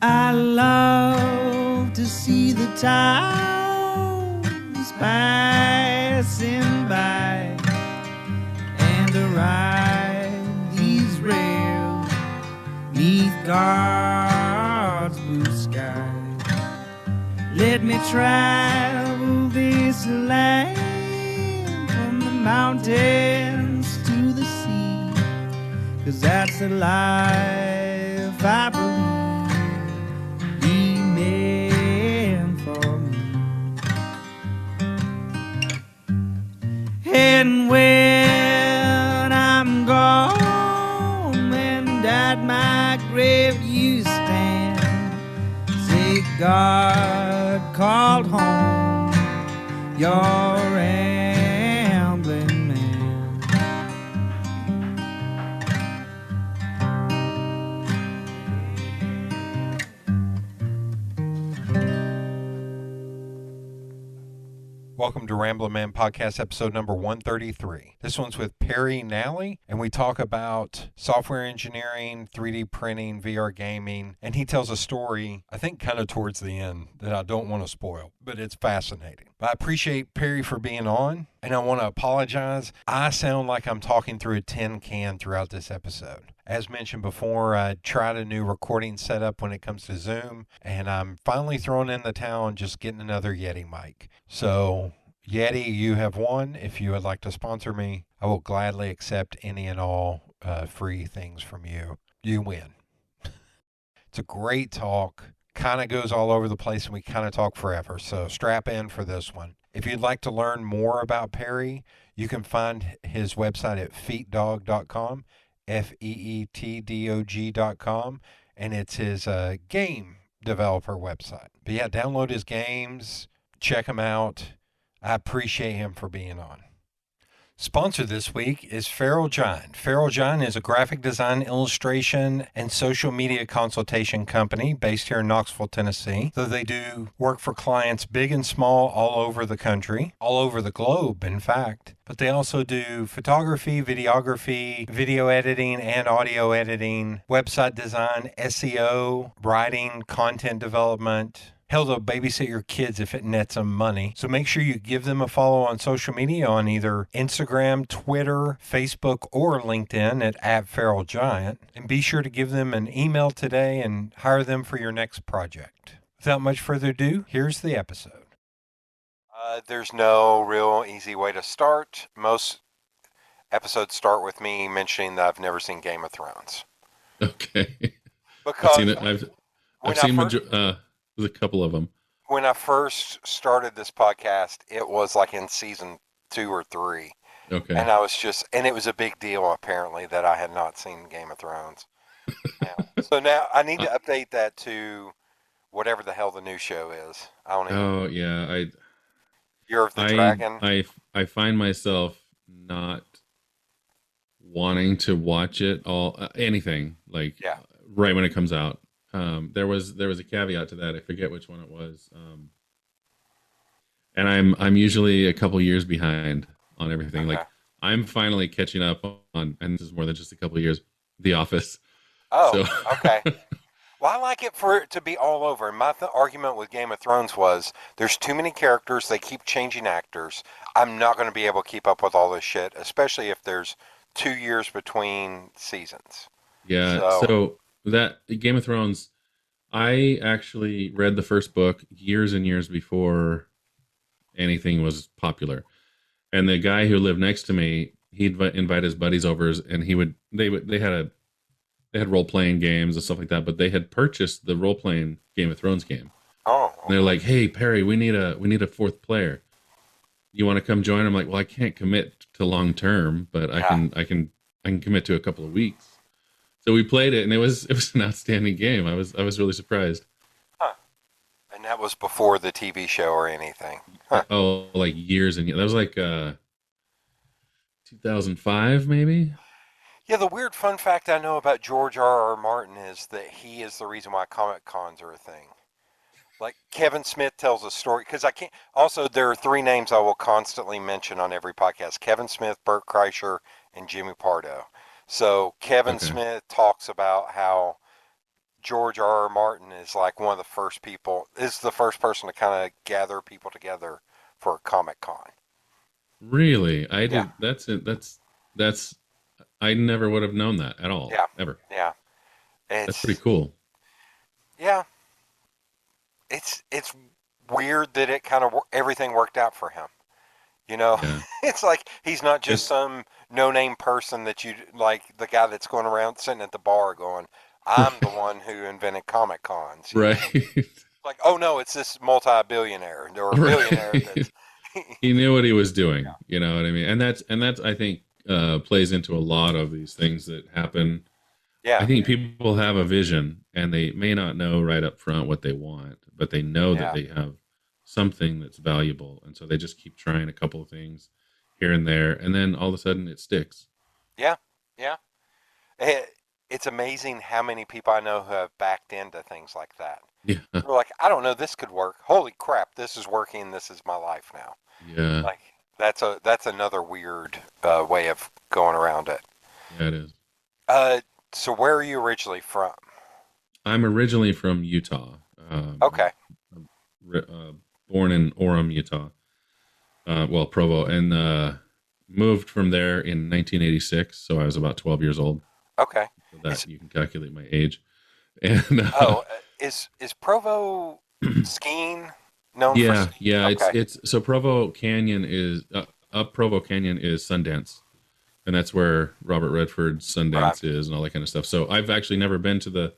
I love to see the towns passing by and to ride these rails neath God's blue sky. Let me travel this land from the mountains to the sea, 'cause that's the life I believe He meant for me. And when I'm gone and at my grave you stand, say God called home your rambling man. Welcome to Ramblin' Man Podcast, episode number 133. This one's with Perry Nally, and we talk about software engineering, 3D printing, VR gaming, and he tells a story, I think kind of towards the end, that I don't want to spoil, but it's fascinating. But I appreciate Perry for being on, and I want to apologize. I sound like I'm talking through a tin can throughout this episode. As mentioned before, I tried a new recording setup when it comes to Zoom, and I'm finally throwing in the towel and just getting another Yeti mic. So, Yeti, you have won. If you would like to sponsor me, I will gladly accept any and all free things from you. You win. It's a great talk. Kind of goes all over the place, and we kind of talk forever. So strap in for this one. If you'd like to learn more about Perry, you can find his website at feetdog.com. feetdog.com, and it's his game developer website. But yeah, download his games, check him out. I appreciate him for being on. Sponsor this week is Feral Giant. Feral Giant is a graphic design, illustration, and social media consultation company based here in Knoxville, Tennessee. So they do work for clients big and small all over the country, all over the globe, in fact. But they also do photography, videography, video editing, and audio editing, website design, SEO, writing, content development. Hell, they'll babysit your kids if it nets them money. So make sure you give them a follow on social media on either Instagram, Twitter, Facebook, or LinkedIn at @FeralGiant. And be sure to give them an email today and hire them for your next project. Without much further ado, here's the episode. There's no real easy way to start. Most episodes start with me mentioning that I've never seen Game of Thrones. Okay. Because I've seen it. I've seen there's a couple of them. When I first started this podcast, it was like in season 2 or 3. Okay. And and it was a big deal apparently that I had not seen Game of Thrones. So now I need to update that to whatever the hell the new show is. I don't even. Oh yeah, Year of the Dragon. I find myself not wanting to watch it anything like right when it comes out. There was a caveat to that. I forget which one it was. And I'm usually a couple years behind on everything. Okay. Like I'm finally catching up on, and this is more than just a couple of years, The Office. Oh, so. Okay. Well, I like it for it to be all over. My argument with Game of Thrones was there's too many characters. They keep changing actors. I'm not going to be able to keep up with all this shit, especially if there's 2 years between seasons. Yeah. So that Game of Thrones, I actually read the first book years and years before anything was popular. And the guy who lived next to me, he'd invite his buddies over, and they had role playing games and stuff like that, but they had purchased the role playing Game of Thrones game. Oh. And they're like, "Hey Perry, we need a fourth player. You want to come join?" I'm like, "Well, I can't commit to long term, but I can commit to a couple of weeks." So we played it, and it was an outstanding game. I was really surprised. Huh. And that was before the TV show or anything. Huh. Oh, like years and years. That was like 2005, maybe. Yeah, the weird fun fact I know about George R.R. Martin is that he is the reason why Comic Cons are a thing. Like Kevin Smith tells a story, because I can't. Also, there are 3 names I will constantly mention on every podcast: Kevin Smith, Bert Kreischer, and Jimmy Pardo. So Kevin Smith talks about how George R. R. Martin is like one of the first people, is the first person to kind of gather people together for a Comic Con. Really? I Yeah, did. That's it. That's. I never would have known that at all, yeah, ever. yeah. That's pretty It's cool. yeah, it's weird that it kind of everything worked out for him. You know, Yeah. it's like he's not just It's some no-name person that you like the guy that's going around sitting at the bar going, "I'm the one who invented Comic Cons." You know, right. like, oh no, it's this multi-billionaire or a billionaire Right. that's He knew what he was doing. You know what I mean? And that's I think plays into a lot of these things that happen. I yeah, think people have a vision and they may not know right up front what they want, but they know that yeah, they have something that's valuable. And so they just keep trying a couple of things here and there. And then all of a sudden it sticks. yeah, yeah. It, it's amazing how many people I know who have backed into things like that. Yeah. They're like, I don't know, this could work. Holy crap, this is working. This is my life now. Yeah. Like that's another weird way of going around it. Yeah, it is. Uh, so where are you originally from? I'm originally from Utah. Okay, Uh, born in Orem, Utah. Well, Provo, and moved from there in 1986. So I was about 12 years old. okay. So that Is you can calculate my age. And is Provo skiing known for yeah, skiing? yeah, Okay, it's so Provo Canyon is up Provo Canyon is Sundance, and that's where Robert Redford's right. Sundance is and all that kind of stuff. So I've actually never been to the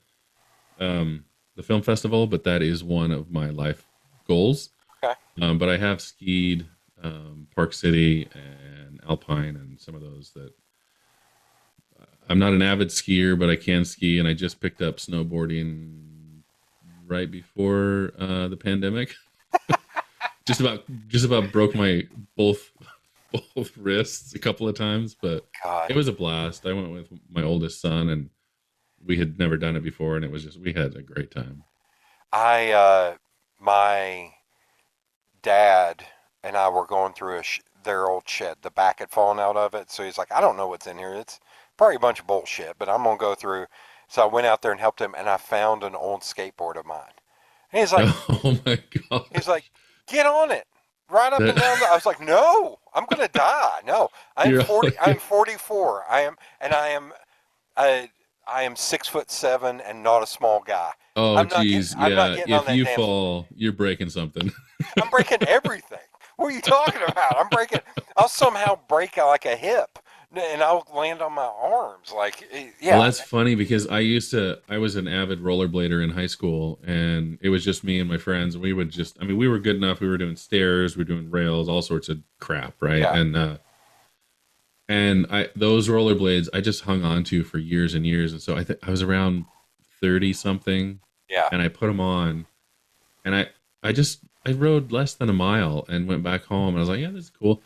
film festival, but that is one of my life goals. Okay. But I have skied Park City and Alpine and some of those that I'm not an avid skier, but I can ski, and I just picked up snowboarding right before the pandemic. Just about broke my both both wrists a couple of times, but God, it was a blast. I went with my oldest son, and we had never done it before, and it was just we had a great time. I my dad and I were going through their old shed. The back had fallen out of it, so he's like, I don't know what's in here. It's probably a bunch of bullshit, but I'm gonna go through. So I went out there and helped him, and I found an old skateboard of mine. And Oh my he's like, gosh, get on it, right up that and down. I was like, no, I'm gonna die. No, I'm you're 40. I'm like, 44. I, I am 6'7" and not a small guy. oh geez, I'm not yeah. getting on If that you damn. fall, you're breaking something. I'm breaking everything. What are you talking about? I'm breaking. I'll somehow break like a hip, and I'll land on my arms. Like, Well, yeah, that's funny because I was an avid rollerblader in high school, and it was just me and my friends. We would just, I mean, we were good enough. We were doing stairs, we were doing rails, all sorts of crap, right? yeah, And those rollerblades I just hung on to for years and years. And so I think I was around 30 something, yeah. and I put them on, and I rode less than a mile and went back home, and I was like, yeah, this is cool.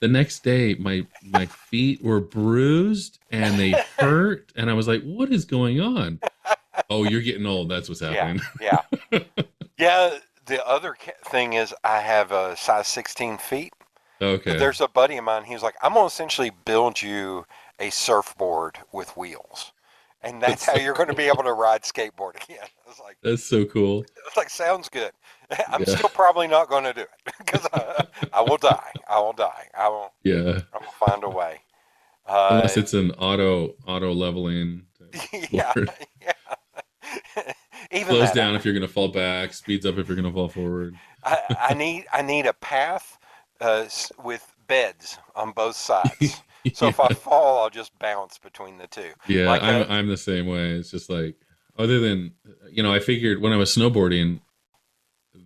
The next day my feet were bruised and they hurt, and I was like, what is going on? Oh, you're getting old, that's what's Yeah, happening. yeah, yeah. The other thing is, I have a size 16 feet. Okay. There's a buddy of mine. He was like, "I'm gonna essentially build you a surfboard with wheels, and that's That's how so you're going to be cool. able to ride skateboard again." That's so cool. It's like sounds good. I'm Yeah. still probably not going to do it because I will die. I will die. Yeah. I will find a way. Uh, Unless it's an auto leveling type yeah, board. yeah. Even Slows that, down if you're gonna fall back, speeds up if you're gonna fall forward. I need a path with beds on both sides. So if I Yeah. fall, I'll just bounce between the two. Yeah, Like a I'm the same way. It's just like other than I figured when I was snowboarding,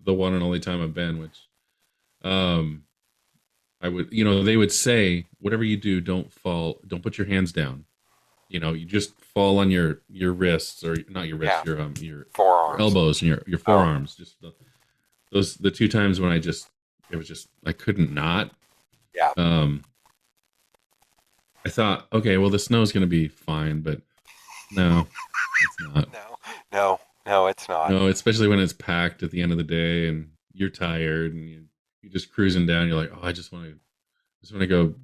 the one and only time I've been, which um I would they would say whatever you do, don't fall, don't put your hands down. You just fall on your wrists, or not your wrists, yeah, your forearms. elbows and your Oh, forearms. Just the two times when it was just I couldn't not. yeah. Um I thought, okay, well the snow's gonna be fine, but no, it's not. No, no, no, it's not. No, especially when it's packed at the end of the day and you're tired and you're just cruising down. You're like, oh, I just want to go,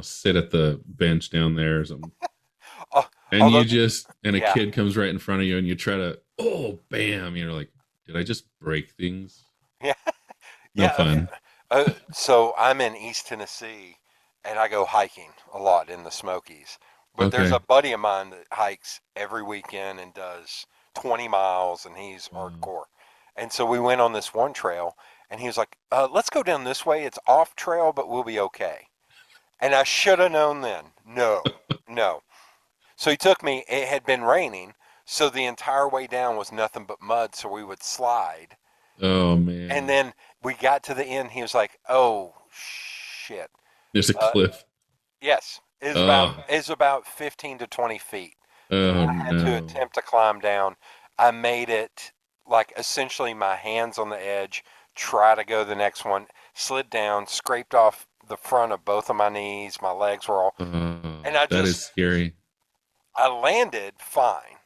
sit at the bench down there or something. And Although, you just, and a yeah, kid comes right in front of you and you try to, oh, bam. You're like, did I just break things? yeah, No yeah. fun. So I'm in East Tennessee, and I go hiking a lot in the Smokies. But there's a Okay. buddy of mine that hikes every weekend and does 20 miles, and he's Wow. hardcore. And so we went on this one trail, and he was like, "Let's go down this way. It's off trail, but we'll be okay." And I should have known then. No, no. So he took me. It had been raining, so the entire way down was nothing but mud. So we would slide. Oh, And man. then we got to the end. He was like, "Oh shit." There's a Uh, cliff. yes, Oh, it's about 15 to 20 feet that oh, I had to no. attempt to climb down. I made it like essentially my hands on the edge. Try to go the next one. Slid down, scraped off the front of both of my knees. My legs were all, and Oh, that is scary. I landed fine.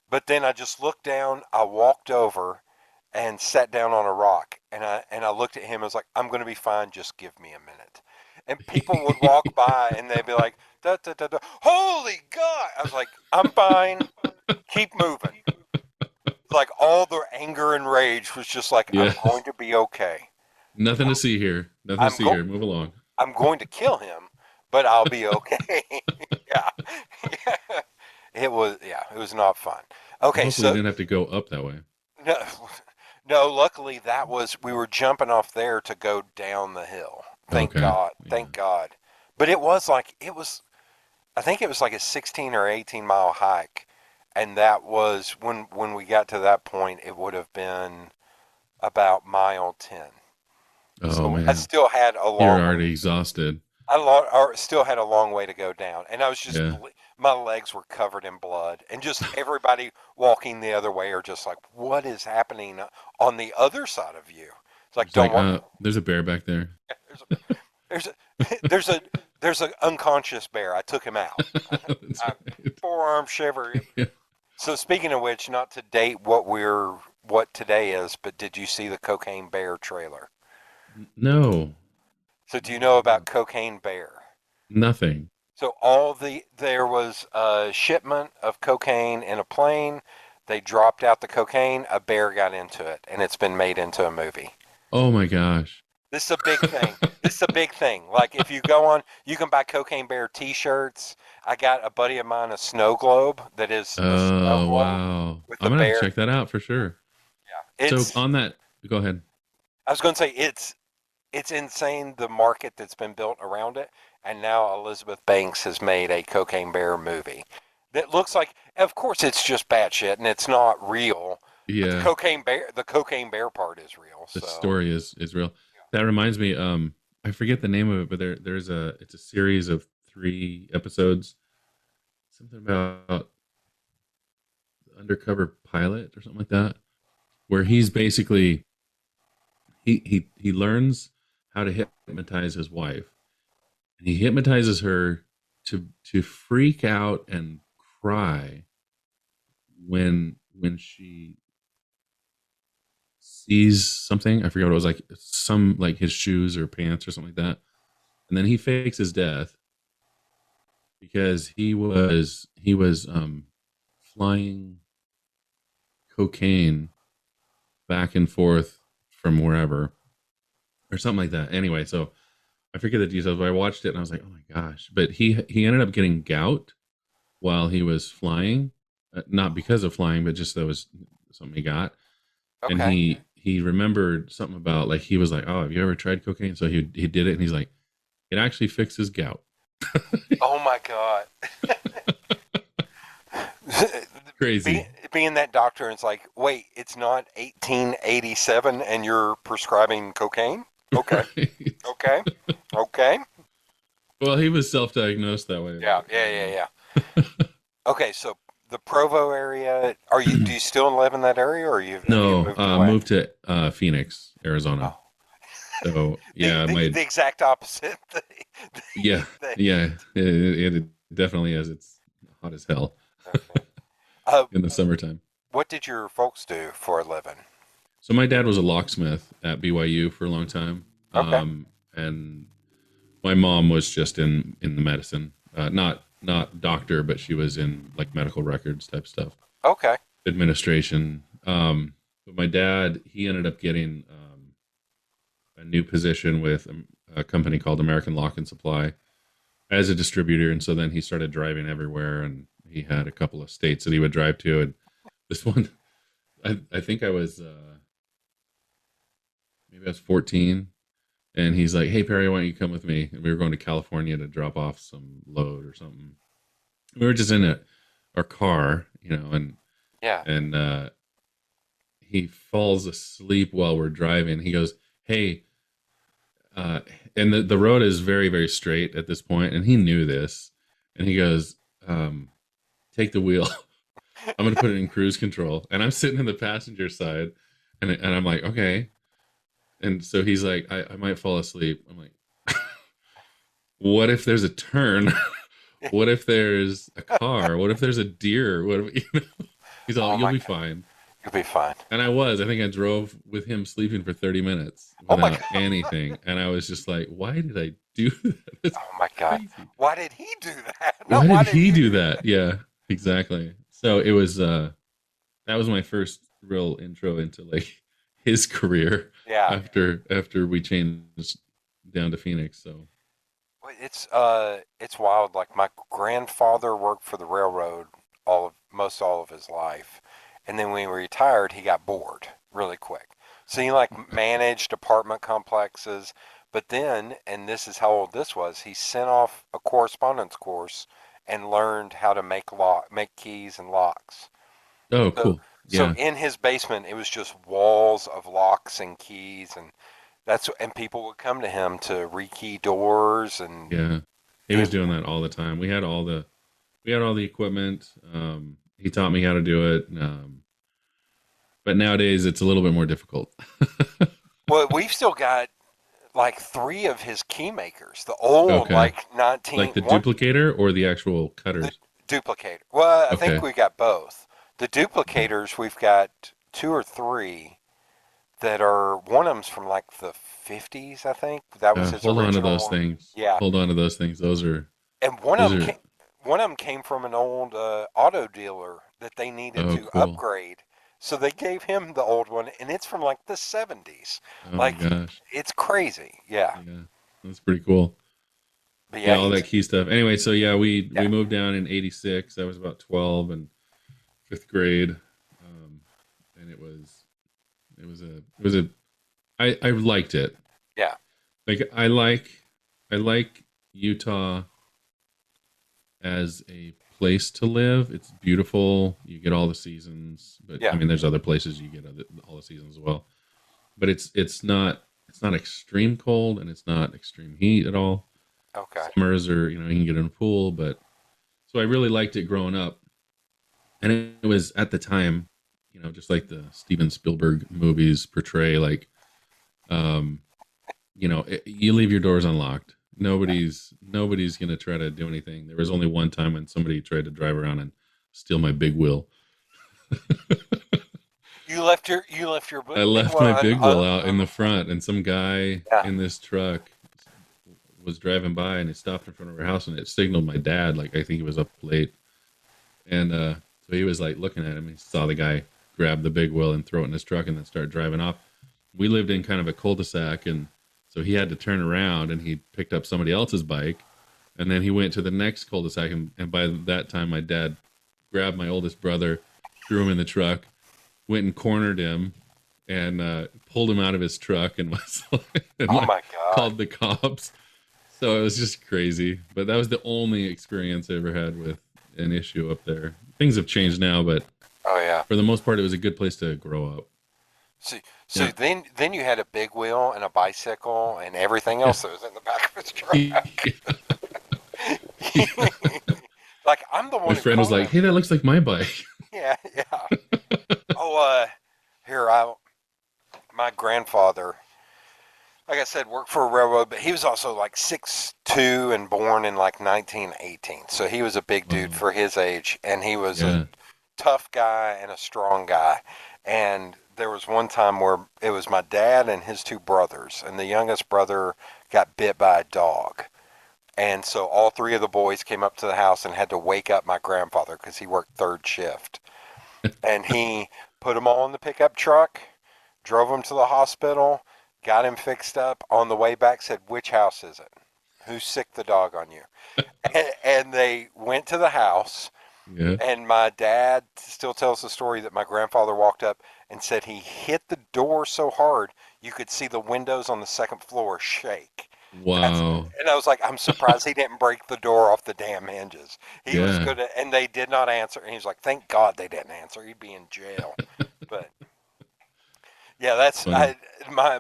But then I just looked down. I walked over and sat down on a rock, and I looked at him. I was like, "I'm going to be fine. Just give me a minute." And people would walk by, and they'd be like, da, da, da, da. "Holy God!" I was like, "I'm fine. Keep moving." Like all the anger and rage was just like, "I'm Yes. going to be okay. Nothing to see here. Nothing to I'm see go. here. Move along. I'm going to kill him, but I'll be okay." Yeah. Yeah. It was not fun. Well, Okay, hopefully you so didn't have to go up that way. no, no, luckily we were jumping off there to go down the hill. Thank Okay. God. Yeah. Thank God. But I think it was like a 16 or 18 mile hike. And that was when we got to that point, it would have been about mile 10. Oh, So I man. still had a You're long way. already exhausted. Or still had a long way to go down, and I was just Yeah. my legs were covered in blood, and just everybody walking the other way are just like, "What is happening on the other side of you?" It's like, It's like, "Don't worry, there's a bear back there. there's a there's a there's a there's an unconscious bear. I took him out. That's I, right. forearm shiver." Yeah. So speaking of which, not to date what today is, but did you see the Cocaine Bear trailer? No. So do you No, I know about haven't. Cocaine Bear? Nothing. So there was a shipment of cocaine in a plane. They dropped out the cocaine. A bear got into it, and it's been made into a movie. Oh my gosh. This is a big thing. This is a big thing. Like if you go on, you can buy Cocaine Bear T-shirts. I got a buddy of mine a snow globe that is a snow Oh globe wow. with I'm a gonna have to bear. check that out for sure. Yeah, So on that, go ahead. I was going to say it's insane the market that's been built around it, and now Elizabeth Banks has made a Cocaine Bear movie that looks like, of course, it's just batshit and it's not real, but Yeah, the Cocaine Bear part is real. the So story is real. That reminds me, I forget the name of it, but it's a series of 3 episodes. Something about undercover pilot or something like that, where he's basically he learns how to hypnotize his wife, and he hypnotizes her to freak out and cry when she sees something. I forget what it was, like some, like his shoes or pants or something like that. And then he fakes his death because he was flying cocaine back and forth from wherever or something like that. Anyway, so I forget the details, but I watched it and I was like, oh my gosh. But he ended up getting gout while he was flying, not because of flying, but just that was something he got. And okay. he remembered something about, like, he was like, oh, have you ever tried cocaine? So he did it, and he's like, it actually fixes gout. Oh my God. Crazy. Being that doctor, it's like, wait, it's not 1887 and you're prescribing cocaine? Okay, Right. okay, okay. Well, he was self-diagnosed that way. Yeah, yeah, yeah, yeah. Okay, so the Provo area, do you still live in that area, or have you No, moved away? moved to Phoenix, Arizona. Oh, So yeah, my the exact opposite. yeah, The- yeah, it definitely is. It's hot as hell okay. Uh, in the summertime. what did your folks do for a living? So my dad was a locksmith at BYU for a long time, Okay. and my mom was just in the medicine, not not doctor, but she was in like medical records type stuff, Okay. administration. But my dad, he ended up getting a new position with a company called American Lock and Supply as a distributor, and so then he started driving everywhere, and he had a couple of states that he would drive to, and this one, I think I was maybe I was 14, and he's like, "Hey Perry, why don't you come with me?" And we were going to California to drop off some load or something. We were just in our car, and Yeah. and he falls asleep while we're driving. He goes, "Hey," uh, and the road is very very straight at this point, and he knew this, and he goes, "Take the wheel." I'm gonna put it in cruise control, and I'm sitting in the passenger side, and I'm like, okay. And so he's like, I might fall asleep. I'm like, what if there's a turn? What if there's a car? What if there's a deer? What if, He's all, Oh you'll my be God. fine. You'll be fine. And I was. I think I drove with him sleeping for 30 minutes Oh my without God. anything. And I was just like, why did I do that? That's Oh my God. crazy. Why did he do that? No, Why did why did he you do do that? that? Yeah, exactly. So it was that was my first real intro into like his career Yeah. after we changed down to Phoenix. So Well, it's wild. Like my grandfather worked for the railroad most all of his life, and then when he retired, he got bored really quick. So he like managed apartment complexes, but then, and this is how old this was, he sent off a correspondence course and learned how to make keys and locks. oh So cool. so Yeah. in his basement, it was just walls of locks and keys, and people would come to him to rekey doors, and Yeah. He he was doing that all the time. We had all the equipment. He taught me how to do it. But nowadays it's a little bit more difficult. well, we've still got like three of his key makers, the old Okay. like Like 19 the one duplicator or the actual the cutters? duplicator. Well, I think Okay. we got both. The Okay. duplicators, we've got two or three that are one of them's from like the 50s, I think. That was his Hold on to original those one. things. Yeah. Hold on to those things. And Those are one of them came from an old auto dealer that they needed oh to cool. upgrade. So they gave him the old one, and it's from like the 70s. Oh my Like, gosh. it's crazy. Yeah. Yeah. That's pretty cool. But Yeah, yeah, all that key stuff. Anyway, so yeah, we yeah. moved down in '86. I was about 12 and fifth grade, and it was a I liked it. Yeah. Like I like Utah as a place to live. It's beautiful. You get all the seasons, but I Yeah. mean, there's other places you get all the seasons as well. But it's not extreme cold and it's not extreme heat at all. Okay. Summers are you can get in a pool, but so I really liked it growing up, and it was at the time, just like the Steven Spielberg movies portray, like um, you leave your doors unlocked. Nobody's gonna try to do anything. There was only one time when somebody tried to drive around and steal my big wheel. You left your I big left my one big wheel out in the front, and some guy yeah. in this truck was driving by, and it stopped in front of our house, and it signaled my dad. Like I think he was up late, and so he was like looking at him. He saw the guy grab the big wheel and throw it in his truck, and then start driving off. We lived in kind of a cul-de-sac, and so he had to turn around, and he picked up somebody else's bike, and then he went to the next cul-de-sac, and by that time, my dad grabbed my oldest brother, threw him in the truck, went and cornered him, and pulled him out of his truck, and was and Oh like my God. called the cops. So it was just crazy. But that was the only experience I ever had with an issue up there. Things have changed now, but Oh yeah. for the most part, it was a good place to grow up. So so Yeah. then you had a big wheel and a bicycle and everything Yeah. else that was in the back of his Yeah. truck. Yeah. Like I'm the My one who friend was caught like, him. "Hey, that looks like my bike." Yeah, yeah. Oh, here I my grandfather, like I said, worked for a railroad, but he was also like 6'2" and born in like 1918. So he was a big dude Wow. for his age, and he was a Yeah. tough guy and a strong guy. And there was one time where it was my dad and his two brothers, and the youngest brother got bit by a dog. And so all three of the boys came up to the house and had to wake up my grandfather because he worked third shift. And he put them all in the pickup truck, drove them to the hospital, got him fixed up. On the way back, said, "Which house is it? Who sicked the dog on you?" And they went to the house. Yeah. And my dad still tells the story that my grandfather walked up and said he hit the door so hard you could see the windows on the second floor shake. That's Wow. and I was like, I'm surprised he didn't break the door off the damn hinges. He was Yeah. good at, and they did not answer. And he was like, thank God they didn't answer. He'd be in jail. But yeah, That's that's funny. my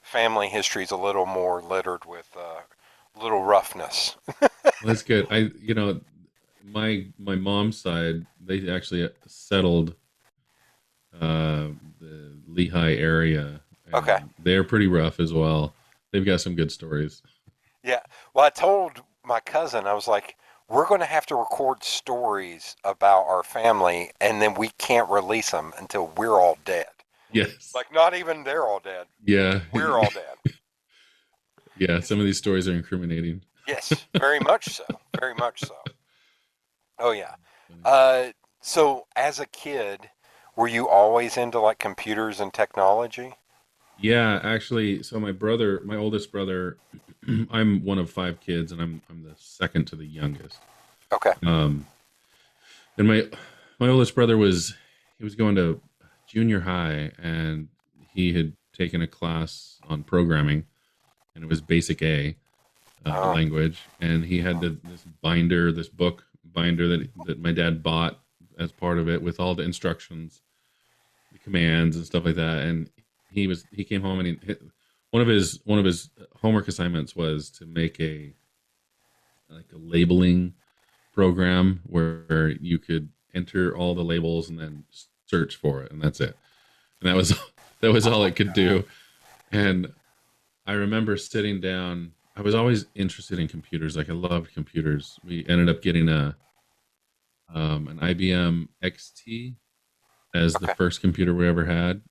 family history is a little more littered with little roughness. Well, that's good. My mom's side, they actually settled the Lehigh area, Okay. and they're pretty rough as well. They've got some good stories. Yeah. Well, I told my cousin, I was like, we're going to have to record stories about our family, and then we can't release them until we're all dead. Yes. Like, not even they're all dead. Yeah. We're all dead. Yeah. Some of these stories are incriminating. Yes, very much so. Very much so. Oh, yeah. Funny. Uh, so, as a kid, were you always into like computers and technology? Yeah, actually, so my oldest brother, I'm one of five kids, and I'm the second to the youngest. Okay. Um, and my oldest brother he was going to junior high, and he had taken a class on programming, and it was Basic A Oh, language, and he had this book binder that my dad bought as part of it with all the instructions, the commands, and stuff like that. And he came home, and one of his homework assignments was to make a like a labeling program where you could enter all the labels and then search for it, and that's it. And that was that was all it could do. And I remember sitting down. I was always interested in computers. Like, I loved computers. We ended up getting a an IBM XT as the okay. first computer we ever had,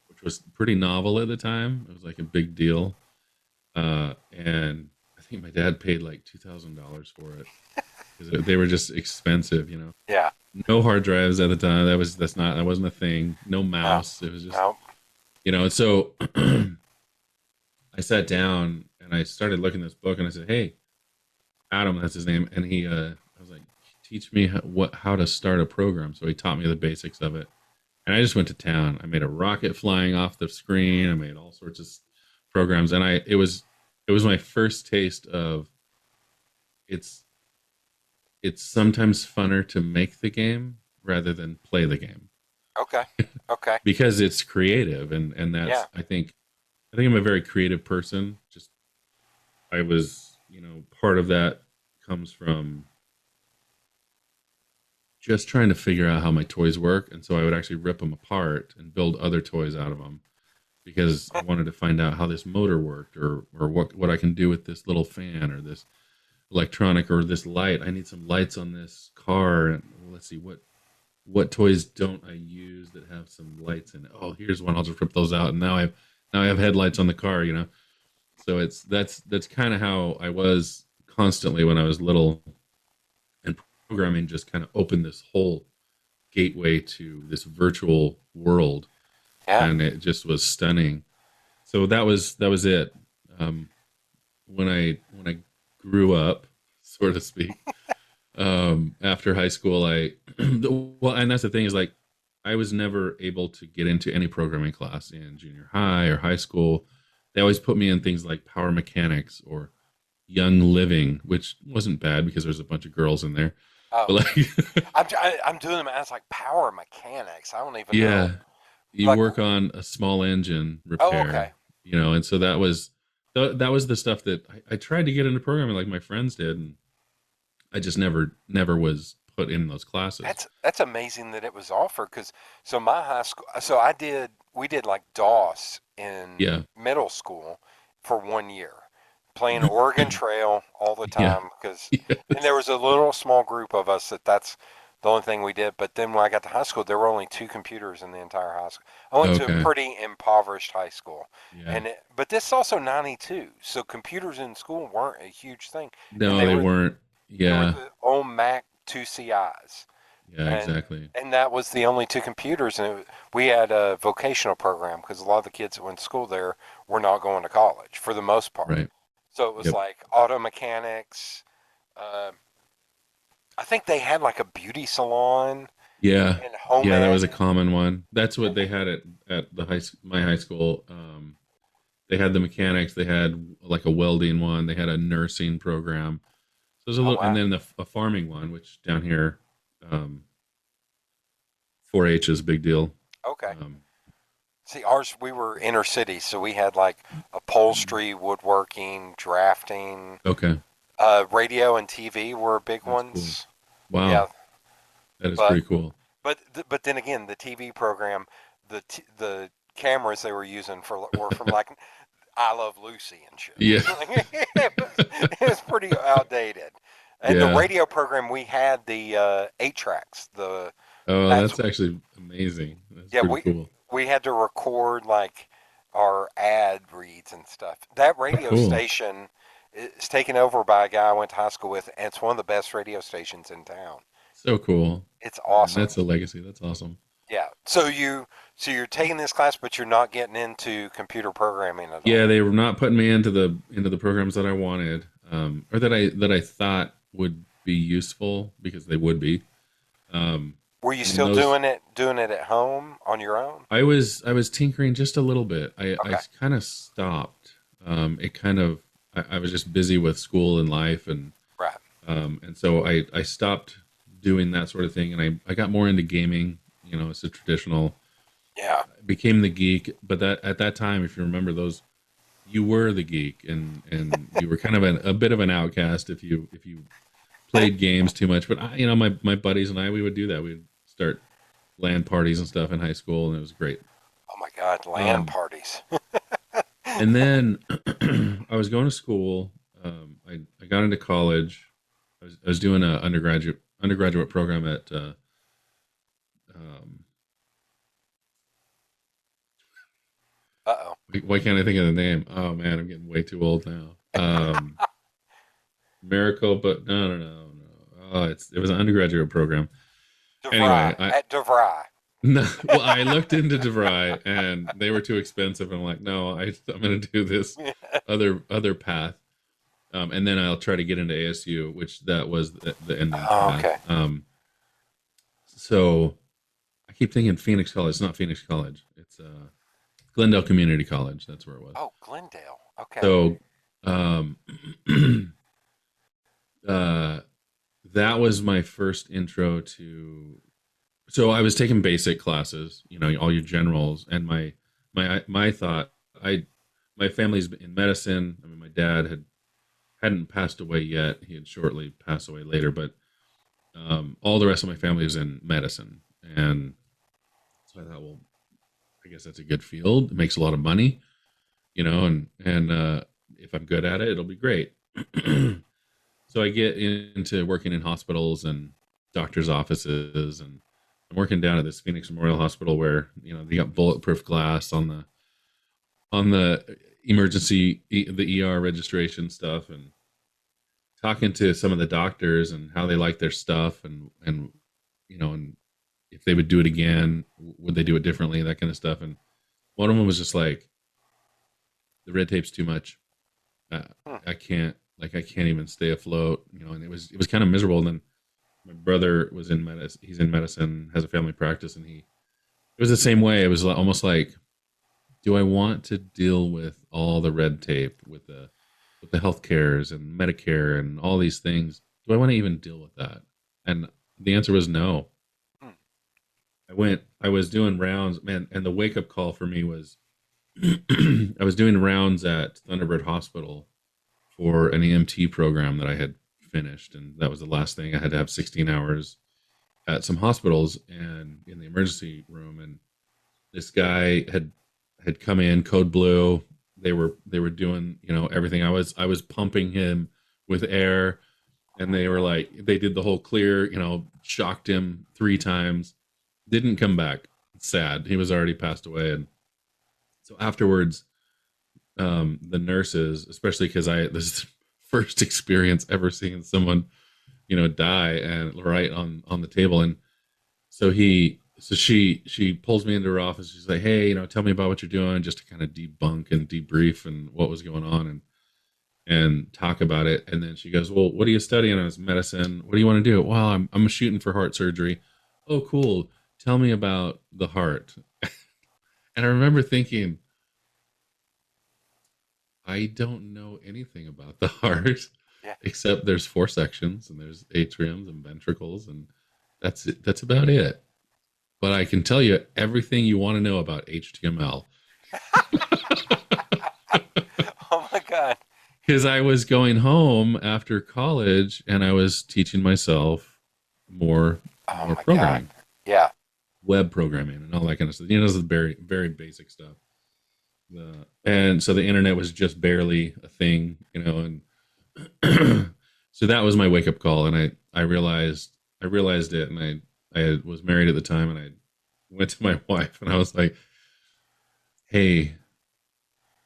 which was pretty novel at the time. It was like a big deal, and I think my dad paid like $2,000 for it because they were just expensive. Yeah. No hard drives at the time. That wasn't a thing. No No, mouse. It was just no. And so I sat down and I started looking at this book, and I said, "Hey, Adam, that's his name." And I was like, "Teach me how to start a program." So he taught me the basics of it, and I just went to town. I made a rocket flying off the screen. I made all sorts of programs, and it was my first taste of it's it's sometimes funner to make the game rather than play the game Okay. Okay. because it's creative, and Yeah. that's I think I'm a very creative person. Just I was, part of that comes from just trying to figure out how my toys work, and so I would actually rip them apart and build other toys out of them because I wanted to find out how this motor worked, or what I can do with this little fan or this electronic or this light. I need some lights on this car, and let's see what toys don't I use that have some lights in it. Oh, here's one. I'll just rip those out, and now I have headlights on the car. So that's kind of how I was constantly when I was little, and programming just kind of opened this whole gateway to this virtual world, Yeah. and it just was stunning. So that was it. Um, when I grew up, so to speak, after high school, well, and that's the thing is, like, I was never able to get into any programming class in junior high or high school. They always put me in things like power mechanics or young living, which wasn't bad because there's a bunch of girls in there. Oh, But like, I'm doing them as like power mechanics. I don't even know. yeah, you Like, work on a small engine oh, okay. repair, and so that was the stuff that I tried to get into programming like my friends did, and I just never was put in those classes. That's amazing that it was offered because so my high school, so we did like DOS in Yeah. middle school for 1 year, playing Oregon Trail all the Yeah. time because, and there was a little small group of us that's the only thing we did. But then when I got to high school, there were only two computers in the entire high school. I went to a Okay. pretty impoverished high school, Yeah. but this is also '92, so computers in school weren't a huge thing, and No, they weren't. they were Yeah. the old Mac 2CIs, Yeah, and exactly. that was the only two computers, and we had a vocational program because a lot of the kids that went to school there were not going to college for the most part. Right. So it was Yep. like auto mechanics. Uh, I think they had like a beauty salon Yeah. and home Yeah, that was ec. a common one. That's what they had at my high school. They had the mechanics, they had like a welding one, they had a nursing program. So there's a Oh little, and wow. then a farming one, which down here, 4-H is a big deal. Okay. Um, See, ours, we were inner city, so we had like upholstery, woodworking, drafting, okay, radio and TV were big that's cool. ones. Yeah, Wow, that is but pretty cool. but then again, the TV program, the cameras they were using were from like I Love Lucy and shit. Yeah, It was pretty outdated. And the yeah. radio program we had the 8 tracks. Oh, That's that's actually amazing. That's yeah, pretty cool. we had to record like our ad reads and stuff. That radio Cool. station is taken over by a guy I went to high school with, and it's one of the best radio stations in town. So cool. It's Man, awesome. that's a legacy. That's awesome. Yeah. So you're taking this class, but you're not getting into computer programming at Yeah, all. they were not putting me into the programs that I wanted, or that I thought would be useful because they would be. Um, Were you I mean, still those doing it at home on your own? I was tinkering just a little bit. I Okay. kind of stopped. It kind of I was just busy with school and life, Right. and so I stopped doing that sort of thing, and I got more into gaming. It's a traditional. Yeah. Became the geek, but that at that time, if you remember those, you were the geek, and you were kind of a bit of an outcast if you played games too much. But my buddies and I, we would do that. We'd start LAN parties and stuff in high school, and it was great. Oh my God, LAN Um, parties. and then I was going to school. I got into college. I was doing a undergraduate program at um, Uh-oh. why can't I think of the name? Oh man, I'm getting way too old now. Miracle, but no. Oh, it was an undergraduate program. Anyway, DeVry. At DeVry. no, well, I looked into DeVry and they were too expensive. And I'm like, no, I'm going to do this other path. And then I'll try to get into ASU, which that was the ending Oh, path. okay. So I keep thinking Phoenix College. It's not Phoenix College. It's Glendale Community College. That's where it was. Oh, Glendale. Okay. So um, uh, that was my first intro to. So I was taking basic classes, all your generals, and my thought. My family's in medicine. I mean, my dad hadn't passed away yet. He had shortly passed away later, but all the rest of my family is in medicine, and so I thought, well, I guess that's a good field. It makes a lot of money, and if I'm good at it, it'll be great. So I get into working in hospitals and doctors' offices, and I'm working down at this Phoenix Memorial Hospital where they got bulletproof glass on the the ER registration stuff, and talking to some of the doctors and how they like their stuff, and if they would do it again, would they do it differently, that kind of stuff. And one of them was just like, the red tape's too much. uh, Hmm. I can't even stay afloat, and it was kind of miserable. And then my brother was in medicine. He's in medicine, has a family practice, and it was the same way. It was almost like, do I want to deal with all the red tape with the health cares and Medicare and all these things? Do I want to even deal with that? And the answer was no. Hmm. I was doing rounds, man, and the wake up call for me was I was doing rounds at Thunderbird Hospital for an EMT program that I had finished, and that was the last thing. I had to have 16 hours at some hospitals and in the emergency room, and this guy had come in, code blue. They were doing everything. I was pumping him with air, and they were like, they did the whole clear, shocked him 3 times, didn't come back. Sad. He was already passed away. And so afterwards, the nurses, especially because this is the first experience ever seeing someone, die and right on the table. And she pulls me into her office. She's like, "Hey, tell me about what you're doing," just to kind of debunk and debrief and what was going on and talk about it. And then she goes, "Well, what are you studying as medicine? What do you want to do?" "Well, I'm shooting for heart surgery." "Oh, cool. Tell me about the heart." And I remember thinking, I don't know anything about the heart Yeah. except there's 4 sections and there's atriums and ventricles, and that's it. That's about it. But I can tell you everything you want to know about HTML Oh my God. because I was going home after college and I was teaching myself more Oh more my God. programming, Yeah. web programming, and all that kind of stuff. This is very very basic stuff. And so the internet was just barely a thing, and so that was my wake up call, and I realized it, and I was married at the time, and I went to my wife, and I was like, "Hey,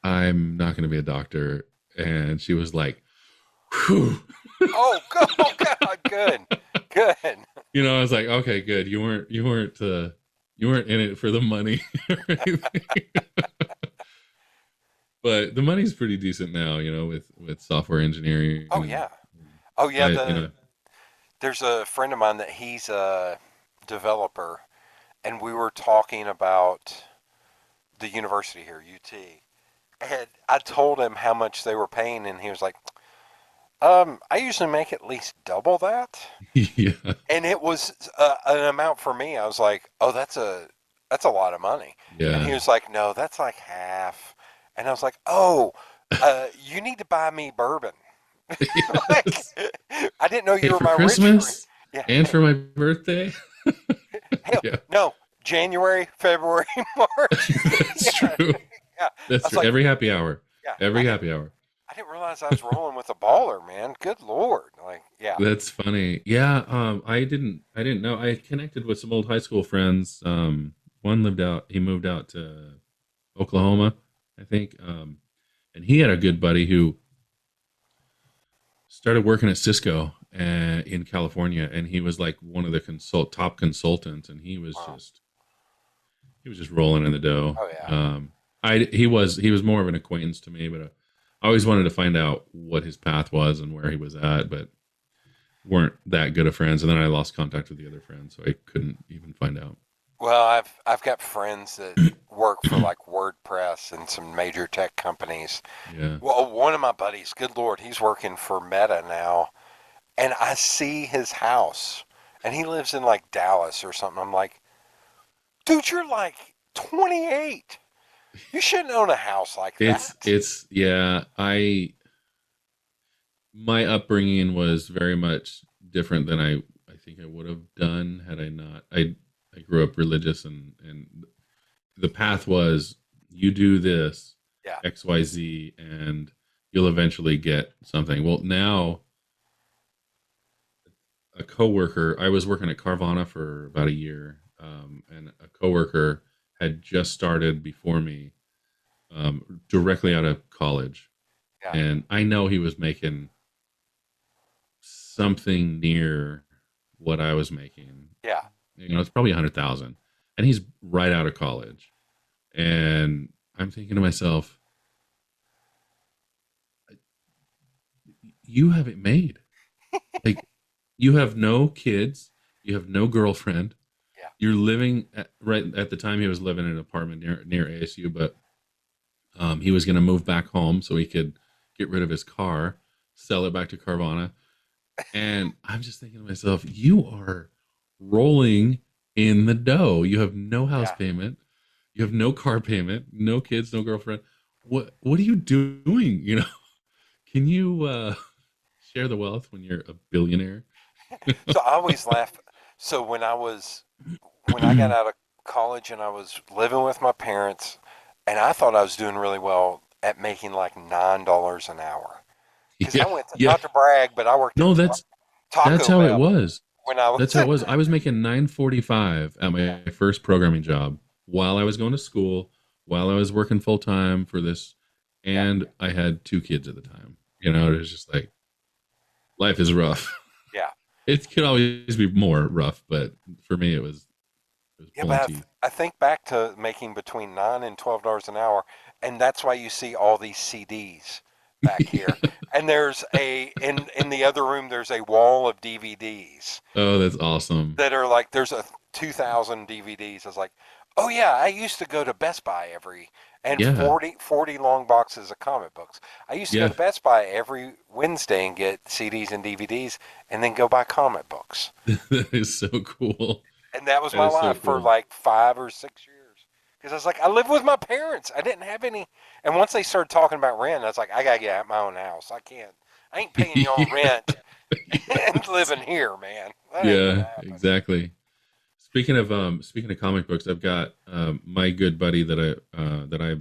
I'm not going to be a doctor," and she was like, "Whew." Oh, God. Oh, God. Good. Good. I was like, "Okay, good. You weren't in it for the money or anything." But the money's pretty decent now, with software engineering Oh, and yeah. Oh, yeah. I, you know, There's a friend of mine that he's a developer, and we were talking about the university here, UT. And I told him how much they were paying, and he was like, I usually make at least double that. yeah, And it was an amount for me. I was like, oh, that's a lot of money. And he yeah. was like, no, that's like half. And I was like, oh, you need to buy me bourbon. Like, Yes. I didn't know Hey, you were for my rich friend. Christmas Yeah. and for my birthday. Hell, Yeah, no, January, February, March. that's Yeah, true. yeah. I That's was true. like, Every happy hour. yeah, Every happy hour. I didn't realize I was rolling with a baller, man. Good Lord. Like, yeah. That's funny. Yeah, I didn't know. I connected with some old high school friends. One lived out. He moved out to Oklahoma, I think. And he had a good buddy who started working at Cisco in California, and he was like one of the top consultants, and he was Wow. just he was just rolling in the dough. Oh, yeah. He was more of an acquaintance to me, but I always wanted to find out what his path was and where he was at, but weren't that good of friends. And then I lost contact with the other friends, so I couldn't even find out. Well, I've got friends that work for like WordPress and some major tech companies. Yeah, Well, one of my buddies, good Lord, he's working for Meta now, and I see his house, and he lives in like Dallas or something. I'm like, dude, you're like 28. You shouldn't own a house like that. yeah. My upbringing was very much different than I think I would have done had I not. I grew up religious, and the path was you do this Yeah, XYZ and you'll eventually get something. Well, now a coworker, I was working at Carvana for about a year, and a coworker had just started before me, directly out of college, yeah, and I know he was making something near what I was making. yeah. It's probably 100,000, and he's right out of college. And I'm thinking to myself, you have it made. Like, you have no kids, you have no girlfriend. Yeah. You're living right at the time he was living in an apartment near ASU, but he was going to move back home so he could get rid of his car, sell it back to Carvana. And I'm just thinking to myself, you are rolling in the dough. You have no house Yeah. payment, you have no car payment, no kids, no girlfriend. What are you doing? Can you share the wealth when you're a billionaire? So I always laugh. So when I got out of college and I was living with my parents, and I thought I was doing really well at making like $9 an hour. Because I Yeah, went to, yeah. not to brag, but I worked at No, that's That's Taco how it Bell was. when I That's was how it was. I was making 9.45 at yeah, my first programming job while I was going to school, while I was working full time for this, yeah, and I had two kids at the time. You know, it was just like life is rough. yeah. It could always be more rough, but for me, it was Yeah, pulling but teeth. I think back to making between $9 and $12 an hour, and that's why you see all these CDs back here. And there's in the other room there's a wall of DVDs Oh, that's awesome. that are like there's a 2,000 DVDs. I was like, oh yeah, I used to go to Best Buy every and Yeah, 40 long boxes of comic books. I used to go yeah, to Best Buy every Wednesday and get CDs and DVDs, and then go buy comic books. that is so cool. And that was That my is so life for cool. like 5 or 6 years. Because I was like, I lived with my parents. I didn't have any. And once they started talking about rent, I was like, I gotta get out my own house. I can't. I ain't paying y'all rent and living here, man. That ain't gonna Yeah, happen. exactly. Speaking of comic books, I've got my good buddy that I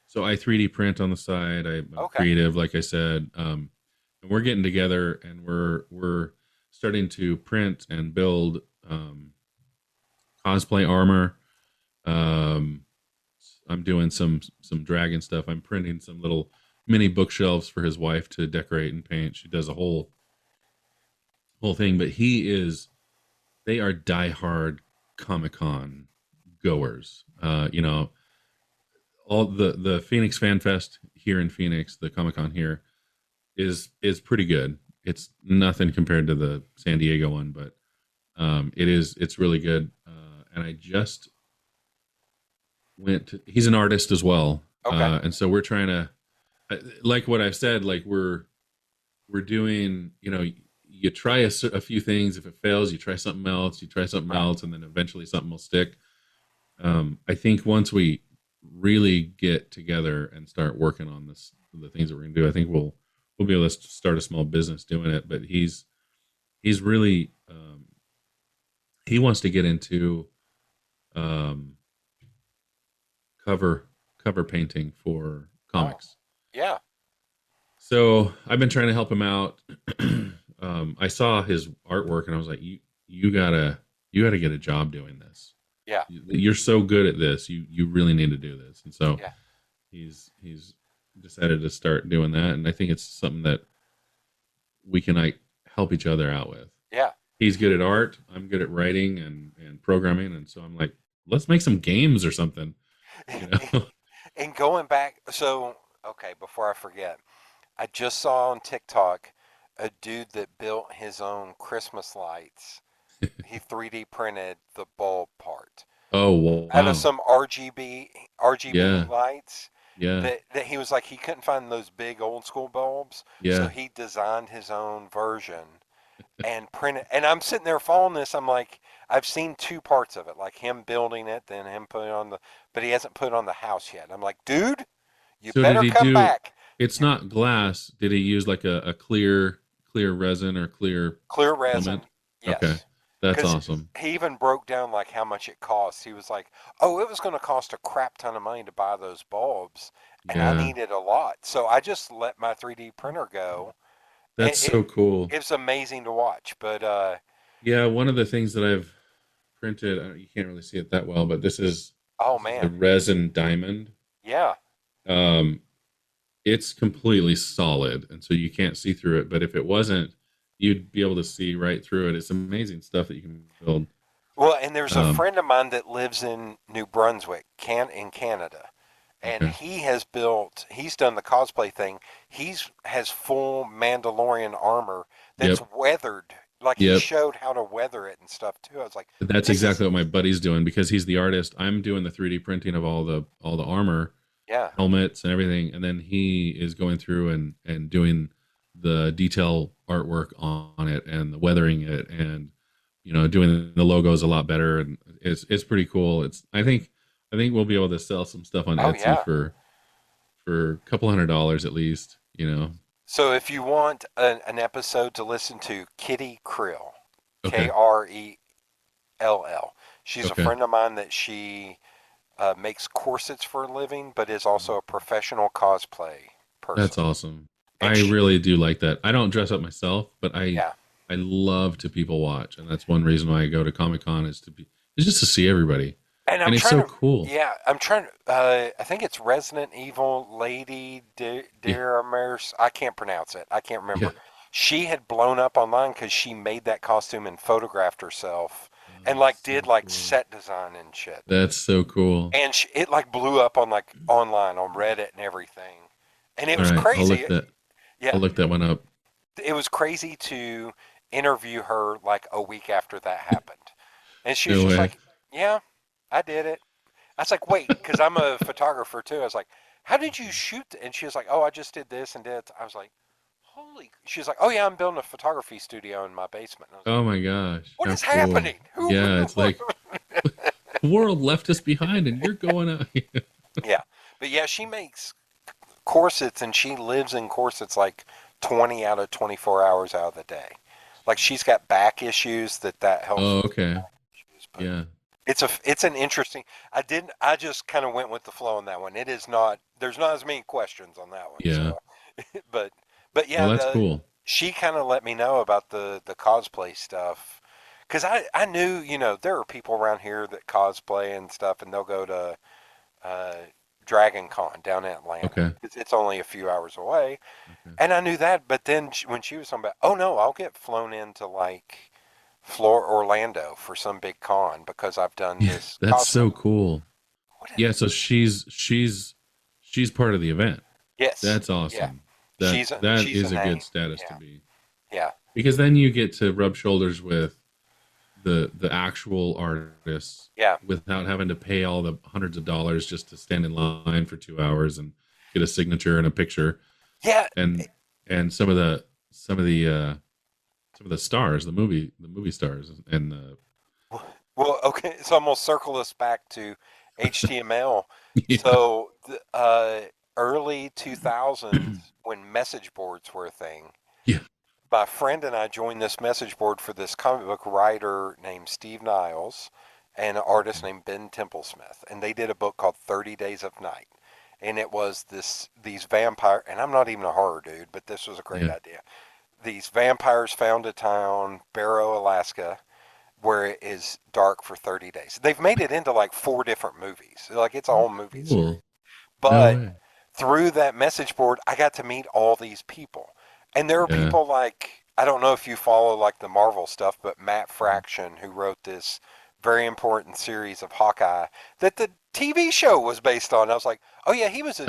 so I 3D print on the side. I'm Okay. creative, like I said, and we're getting together and we're starting to print and build cosplay armor. Um, I'm doing some dragon stuff. I'm printing some little mini bookshelves for his wife to decorate and paint. She does a whole thing, but they are diehard Comic Con goers. All the Phoenix Fan Fest here in Phoenix, the Comic Con here is pretty good. It's nothing compared to the San Diego one, but it's really good. And I just he's an artist as well, Okay. and so we're trying to like what I've said. Like we're doing, you try a few things. If it fails, you try something else. You try something Right. else, and then eventually something will stick. I think once we really get together and start working on the things that we're gonna do, I think we'll be able to start a small business doing it. But he's really he wants to get into um, cover cover painting for Oh. comics. Yeah. So I've been trying to help him out. I saw his artwork and I was like, you gotta get a job doing this. Yeah. You're so good at this. You really need to do this. And so Yeah. he's decided to start doing that. And I think it's something that we can like help each other out with. Yeah. He's good at art. I'm good at writing and programming. And so I'm like, let's make some games or something. You know? And going back, so okay, before I forget, I just saw on TikTok a dude that built his own Christmas lights. He 3D printed the bulb part Oh out of wow. some RGB Yeah. lights Yeah. that he was like he couldn't find those big old school bulbs, so Yeah. he designed his own version and printed. And I'm sitting there following this. I'm like, I've seen two parts of it, like him building it, then him putting on the, but he hasn't put on the house yet. I'm like, dude, you So did better he come do? back. It's not glass. Did he use like a clear resin or clear Clear resin, filament? Okay, yes. that's Because awesome. he even broke down like how much it costs. He was like, "Oh, it was going to cost a crap ton of money to buy those bulbs, and I Yeah, needed a lot." So I just let my 3D printer go, and that's so cool. it was amazing to watch. But Yeah, one of the things that I've printed, you can't really see it that well, but oh this is a man, resin diamond. yeah, Um, it's completely solid, and so you can't see through it. But if it wasn't, you'd be able to see right through it. It's amazing stuff that you can build. well, and there's a Um, friend of mine that lives in New Brunswick, in Canada, and okay. he has built. He's done the cosplay thing. He's has full Mandalorian armor that's Yep. weathered. Like he Yep. showed how to weather it and stuff too. I was like, That's this is exactly what my buddy's doing because he's the artist. I'm doing the 3D printing of all the armor, yeah, helmets and everything, and then he is going through and doing the detail artwork on it and the weathering it and doing the logos a lot better and it's pretty cool. I think we'll be able to sell some stuff on oh Etsy yeah. for a couple $100 at least. So if you want an episode to listen to, Kitty Krill, Okay. Krell, she's a Okay. friend of mine that she makes corsets for a living, but is also a professional cosplay person. That's awesome. And I she, really do like that. I don't dress up myself, but I yeah, I love to people watch, and that's one reason why I go to Comic Con is just to see everybody, And I'm and it's trying so to, cool. yeah, I'm trying to, I think it's Resident Evil Lady Yeah, Deramers. I can't pronounce it. I can't yeah. remember. She had blown up online because she made that costume and photographed herself Oh, and that's like so did like cool. set design and shit. That's so cool. And it like blew up on like online on Reddit and everything. And it All was right, crazy. Yeah, I'll look that one up. it was crazy to interview her like a week after that happened. And she was No just way. like, yeah, I did it. I was like, wait, because I'm a photographer too. I was like, how did you shoot? And she was like, oh, I just did this and did it. I was like, holy. She was like, oh yeah, I'm building a photography studio in my basement. And I was like, Oh my gosh, what how is cool! happening? Who? Yeah, it's like the world left us behind, and you're going out. Yeah, but yeah, she makes corsets and she lives in corsets like 20 out of 24 hours out of the day. Like she's got back issues that helps Oh, with the okay. back issues, but Yeah, it's an interesting. I just kind of went with the flow on that one. It is not there's not as many questions on that one. yeah. So, but but Well, yeah, that's the cool. she kind of let me know about the cosplay stuff because I knew there are people around here that cosplay and stuff, and they'll go to uh, Dragon Con down in Atlanta. Okay, It's only a few hours away, okay. and I knew that. But then when she was talking about, oh no, I'll get flown into like Orlando for some big con because I've done Yeah, this that's cosplay. so cool. What? Yeah, so she's part of the event. Yes. That's Yeah. awesome. That She's a is a good name. status to Yeah. be, Yeah. because then you get to rub shoulders with the actual artists Yeah. without having to pay all the hundreds of dollars just to stand in line for 2 hours and get a signature and a picture. Yeah. And some of the stars, the movie stars, and the Well, okay. So I'm gonna circle us back to HTML. yeah, So early 2000s, when message boards were a thing, yeah, my friend and I joined this message board for this comic book writer named Steve Niles and an artist named Ben Templesmith, and they did a book called 30 Days of Night. And it was these vampire, and I'm not even a horror dude, but this was a great yeah, idea. These vampires found a town, Barrow, Alaska, where it is dark for 30 days. They've made it into like four different movies. Like it's a oh, whole movie series. cool. No But way. through that message board, I got to meet all these people. And there are Yeah. people like, I don't know if you follow like the Marvel stuff, but Matt Fraction, who wrote this very important series of Hawkeye that the TV show was based on. I was like, oh yeah, he was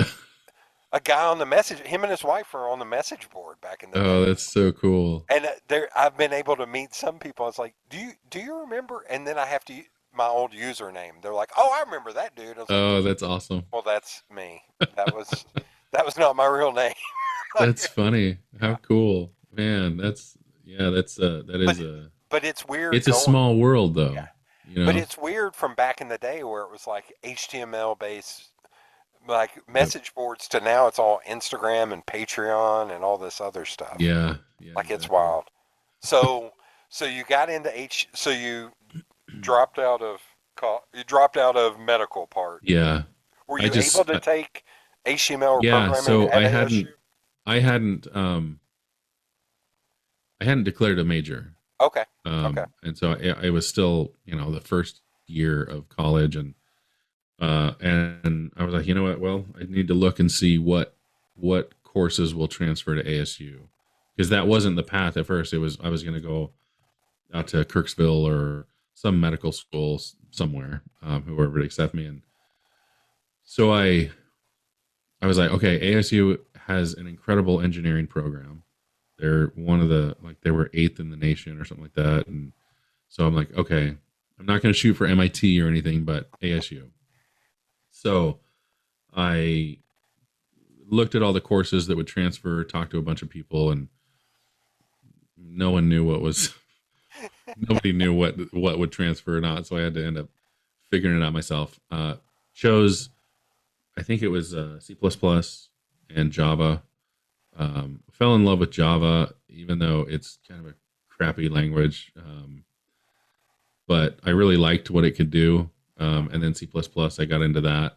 a guy on the message. Him and his wife were on the message board back in the Oh, day. that's so cool. And there, I've been able to meet some people. It's like, do you remember? And then I have to my old username. They're like, oh, I remember that dude. I was like, Oh, that's awesome. well, that's me. That was that was not my real name. That's funny. How Yeah. cool, man. That But is a but it's weird it's a going. small world Yeah. though. You But know. it's weird from back in the day where it was like HTML based like Yep. message boards to now it's all Instagram and Patreon and all this other stuff. Yeah. Yeah. Like it's Exactly. wild. So so you got into so you dropped out of you dropped out of medical part. Yeah. Were I you able just to take HTML or yeah. programming So at ASU? I hadn't I hadn't declared a major. Okay. Okay. And so I was still, the first year of college, and I was like, you know what? Well, I need to look and see what courses will transfer to ASU, because that wasn't the path at first. It was I was going to go out to Kirksville or some medical school somewhere, whoever would accept me. And so I was like, okay, ASU has an incredible engineering program. They're one of the like they were eighth in the nation or something like that, and so I'm like, okay, I'm not going to shoot for MIT or anything, but ASU. So I looked at all the courses that would transfer, talked to a bunch of people, and no one knew what was. Nobody knew what would transfer or not, so I had to end up figuring it out myself. Chose, I think it was C++ and Java. Fell in love with Java, even though it's kind of a crappy language. But I really liked what it could do. And then C++, I got into that.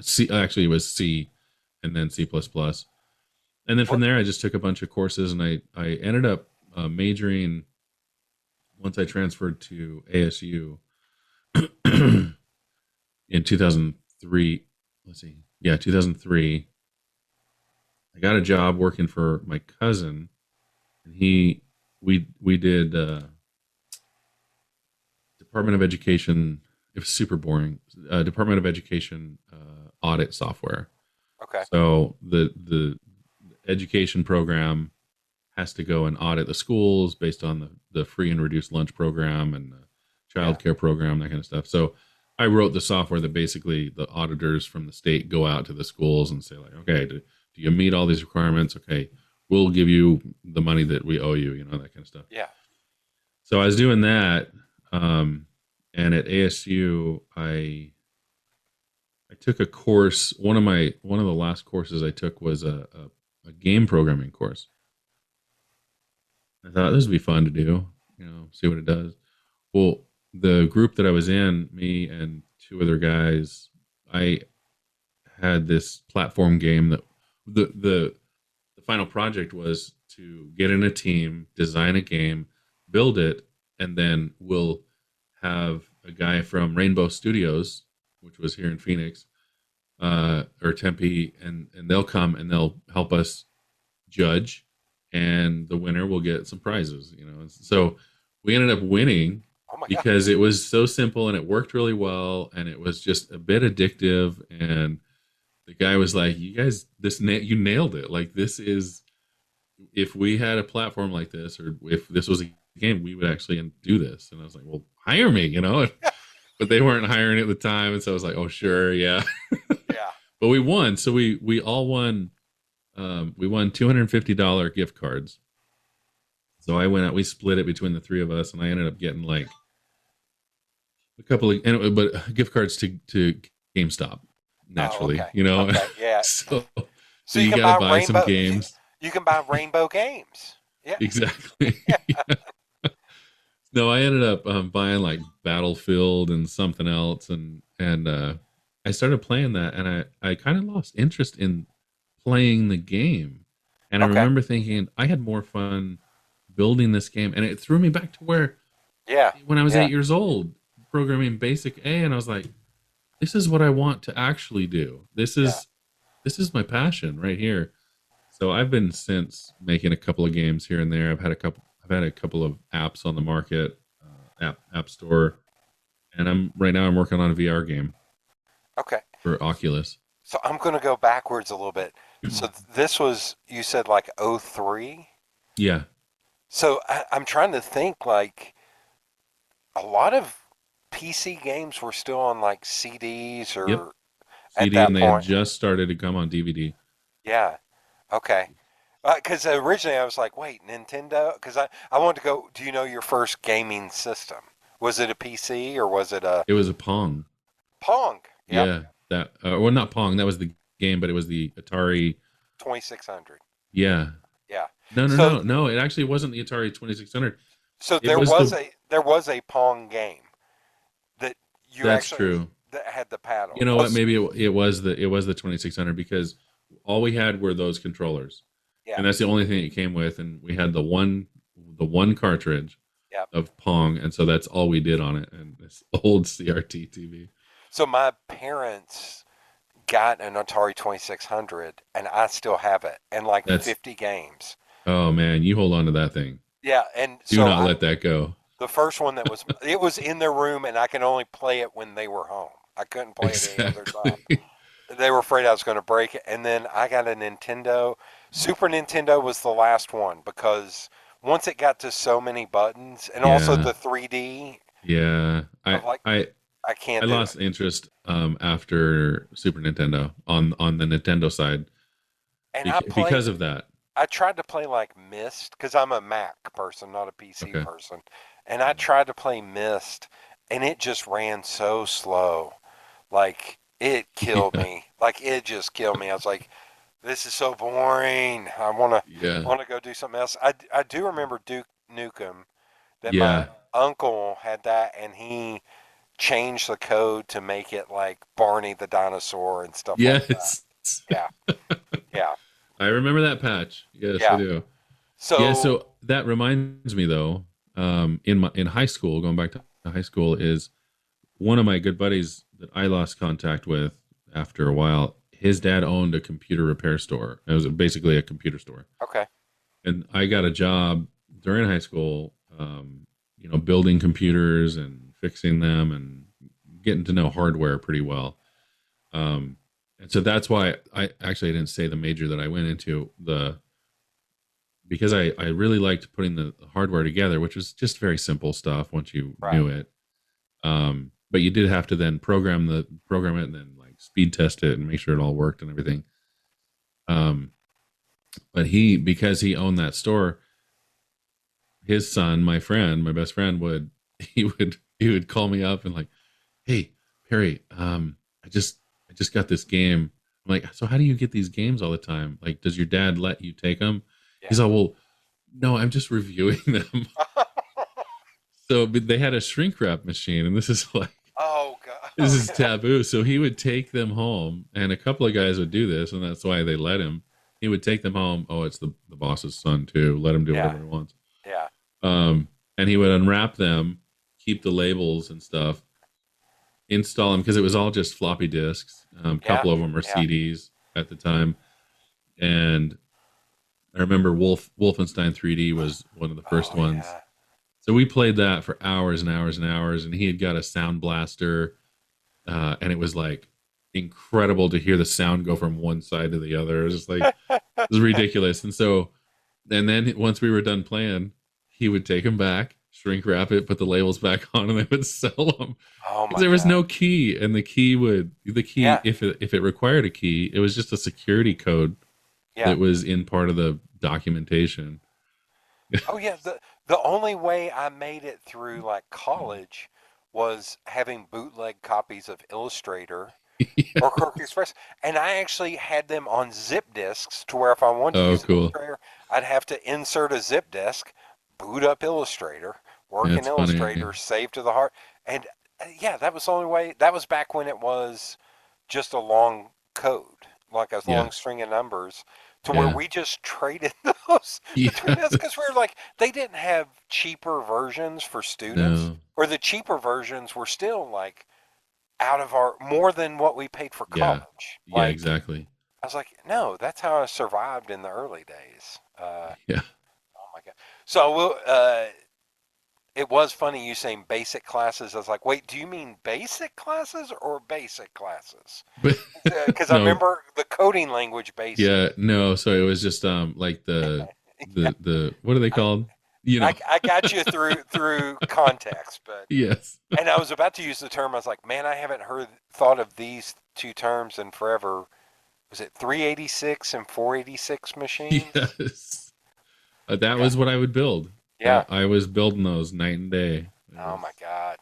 C actually it was C, and then C++. And then from What there, I just took a bunch of courses, and I ended up majoring. once I transferred to ASU in 2003. Let's see, yeah, 2003. I got a job working for my cousin, and we did Department of Education. It was super boring. Department of Education audit software. Okay. So the education program has to go and audit the schools based on the free and reduced lunch program and the Yeah. child care program, that kind of stuff. So I wrote the software that basically the auditors from the state go out to the schools and say like, okay, do you meet all these requirements? Okay, we'll give you the money that we owe you, that kind of stuff. Yeah. So I was doing that, and at ASU, I took a course. One of the last courses I took was a game programming course. I thought this would be fun to do, see what it does. Well, the group that I was in, me and two other guys, I had this platform game that the final project was to get in a team, design a game, build it, and then we'll have a guy from Rainbow Studios, which was here in Phoenix, or Tempe, and they'll come and they'll help us judge, and the winner will get some prizes. So we ended up winning Oh my God. because it was so simple and it worked really well, and it was just a bit addictive. And the guy was like, "You guys, you nailed it! Like this is, if we had a platform like this, or if this was a game, we would actually do this." And I was like, "Well, hire me." But they weren't hiring at the time, and so I was like, "Oh, sure, yeah." Yeah. But we won, so we all won. We won $250 gift cards. So I went out. We split it between the three of us, and I ended up getting like a couple of, but gift cards to GameStop Oh, naturally, okay. Okay. Yeah. so So you you can got to buy buy some rainbow. games. You can buy rainbow games. Yeah. Exactly. Yeah. No, I ended up buying like Battlefield and something else, and I started playing that, and I kind of lost interest in playing the game, and I Okay. remember thinking I had more fun building this game, and it threw me back to where Yeah. when I was Yeah. 8 years old, programming Basic A, and I was like, this is what I want to actually do. Yeah. This is my passion right here. So I've been since making a couple of games here and there. I've had a couple of apps on the market, app store, and I'm working on a VR game Okay. for Oculus. So I'm going to go backwards a little bit. So this was, you said like '03. Yeah. So I'm trying to think like a lot of PC games were still on like CDs Yep. or at CD, that and they had point. just started to come on DVD. Yeah. Okay. Because originally I was like, wait, Nintendo? Because I wanted to go, do you know your first gaming system? Was it a PC or was it a It was a Pong. Pong? Yep. Yeah. That well, not Pong. That was the game, but it was the Atari. 2600. Yeah. Yeah. No, no, So no, no. It actually wasn't the Atari 2600. so It there was was the. a Pong game that you That's actually true. that had the paddle. You know Oh, what? Maybe it was the 2600 because all we had were those controllers, yeah. and that's the only thing it came with. And we had the one cartridge Yep. of Pong, and so that's all we did on it. And this old CRT TV. So my parents got an Atari 2600 and I still have it and like That's 50 games. oh man, you hold on to that thing. Yeah, and Do so not let that go. the first one that was it was in their room and I could only play it when they were home. I couldn't play it any other time. Exactly. They were afraid I was going to break it. And then I got a Nintendo. Super Nintendo was the last one because once it got to so many buttons and also Yeah, the 3D, yeah. I I was like, I I I can't do it. lost interest after Super Nintendo on the Nintendo side And I because played of that. I tried to play like Myst because I'm a Mac person, not a PC Okay. person. And I tried to play Myst and it just ran so slow. Like it killed Yeah. me. Like it just killed me. I was like, this is so boring. Yeah. I want to go do something else. I do remember Duke Nukem that my Yeah. uncle had that and he changed the code to make it like Barney the dinosaur and stuff like that. Yes. Yeah. Yeah. I remember that patch. Yes, I Yeah. do. Yeah, So so that reminds me though, in high school, going back to high school, is one of my good buddies that I lost contact with after a while. His dad owned a computer repair store. It was basically a computer store, Okay. and I got a job during high school, building computers and fixing them and getting to know hardware pretty well. Um, and so that's why I didn't say the major that I went into, the because I really liked putting the hardware together, which was just very simple stuff once you Right. knew it. But you did have to then program it and then like speed test it and make sure it all worked and everything. Um, but because he owned that store, his son, my friend, my best friend, he would call me up and like, hey Perry, I just got this game. I'm like, so how do you get these games all the time? Like, does your dad let you take them? Yeah. He's all, well, no, I'm just reviewing them. So but they had a shrink wrap machine, and this is like, Oh God. this is Okay. taboo. So he would take them home, and a couple of guys would do this, and that's why they let him. He would take them home. Oh, it's the boss's son too. Let him do Yeah. whatever he wants. Yeah. And he would unwrap them, keep the labels and stuff, install them because it was all just floppy disks. A Yeah. couple of them were Yeah. CDs at the time, and I remember Wolfenstein 3D was one of the first Oh ones. yeah. So we played that for hours and hours and hours, and he had got a sound blaster, and it was like incredible to hear the sound go from one side to the other. It was just like it was ridiculous. And then once we were done playing, he would take them back, shrink wrap it, put the labels back on, and they would sell them Oh because my there was God. no key, and the key, Yeah. if it required a key, it was just a security code Yeah. that was in part of the documentation. Oh yeah. The only way I made it through like college was having bootleg copies of Illustrator or Yeah. Cork Express, and I actually had them on zip disks to where if I wanted to Oh, use cool. Illustrator, I'd have to insert a zip disk, boot up Illustrator, work in That's funny. Illustrator, save to the heart, and yeah, that was the only way. That was back when it was just a long code, like a Yeah. long string of numbers, to where Yeah. we just traded those between Yeah. us because we were like, they didn't have cheaper versions for students, No. or the cheaper versions were still like out of our more than what we paid for Yeah. college. Yeah, Like exactly. I was like, no, that's how I survived in the early days. Yeah. Oh my god! So it was funny you saying basic classes. I was like, wait, do you mean basic classes or basic classes? But Because I no, remember the coding language basic. yeah, no, so it was just like the what are they I, called? You know. I got you through context, but Yes. and I was about to use the term. I was like, man, I haven't thought of these two terms in forever. Was it 386 and 486 machines? Yes. That God, was what I would build. yeah. That I was building those night and day. It Oh my was God.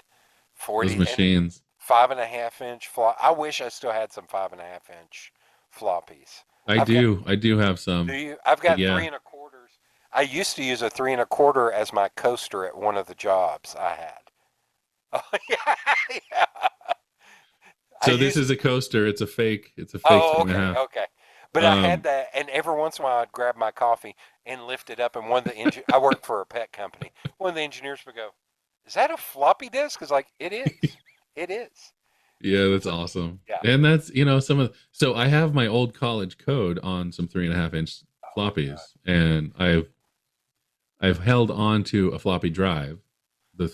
those 40 and machines. 5.5 inch flop. I wish I still had some 5.5 inch floppies. I I've got, do. I do have do some. you? I've But got three yeah. and a quarters. I used to use a 3 1/4 as my coaster at one of the jobs I had. Oh, yeah. Yeah. I So this used, is a coaster. It's a fake. It's a fake oh, three and a okay, half. okay. But I had Um, that, and every once in a while I'd grab my coffee and lift it up, and one of the I worked for a pet company. One of the engineers would go, "Is that a floppy disk?" It's like it is. It is. Yeah, that's So, awesome. yeah. And that's, some of, so I have my old college code on some 3.5 inch Oh my God. floppies, and I've held on to a floppy drive, the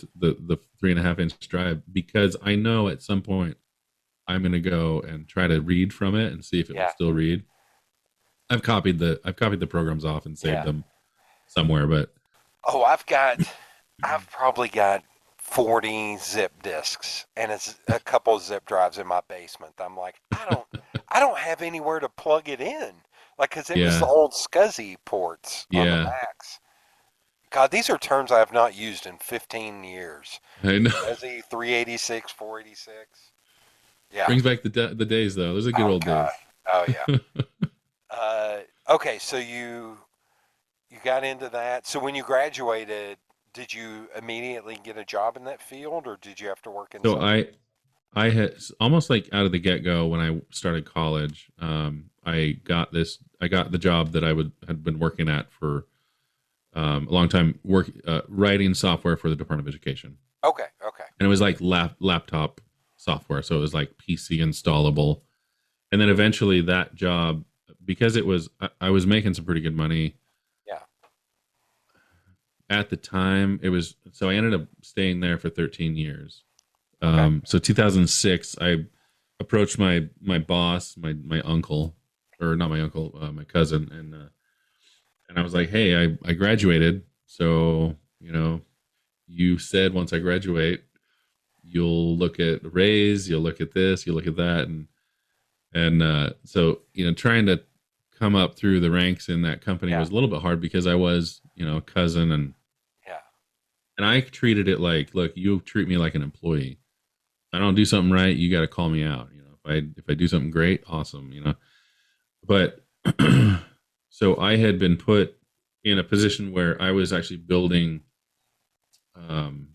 3.5 inch drive, because I know at some point I'm going to go and try to read from it and see if it will Yeah. still read. I've copied the programs off and saved Yeah. them somewhere, but Oh, I've probably got 40 zip disks and it's a couple zip drives in my basement. I'm like, I don't have anywhere to plug it in. Like, cause it was the yeah, old SCSI ports on the yeah, Macs. God, these are terms I have not used in 15 years. I know. SCSI 386, 486. Yeah. Brings back the days though. Those are good Oh old God. days. Oh yeah. Okay, so you got into that. So when you graduated, did you immediately get a job in that field, or did you have to work in So something? I had almost like out of the get go when I started college. I got the job that I would had been working at for a long time writing software for the Department of Education, Okay. Okay. and it was like laptop software, so it was like PC installable. And then eventually that job, because I was making some pretty good money Yeah. at the time. It was so I ended up staying there for 13 years. Okay. So 2006, I approached my boss, my uncle, or not my uncle, my cousin, and I was like, hey, I graduated, so you said once I graduate, you'll look at the raise, you'll look at this, you'll look at that, and so trying to come up through the ranks in that company Yeah. was a little bit hard because I was a cousin, Yeah. and I treated it like, look, you treat me like an employee. If I don't do something right, you got to call me out. If I do something great, awesome. But so I had been put in a position where I was actually building um,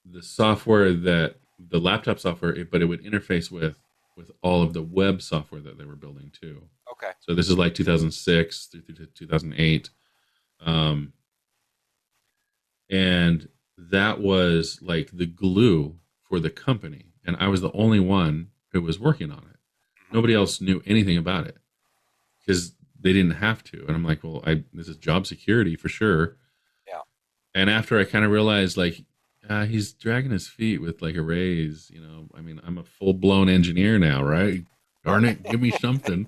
the software, that the laptop software, but it would interface with all of the web software that they were building too. Okay. So this is like 2006 through 2008, um, and that was like the glue for the company, and I was the only one who was working on it. Hmm. Nobody else knew anything about it because they didn't have to. And I'm like, well, I this is job security for sure. Yeah. And after I kind of realized, like, he's dragging his feet with like a raise. I mean, I'm a full blown engineer now, right? Darn it, give me something.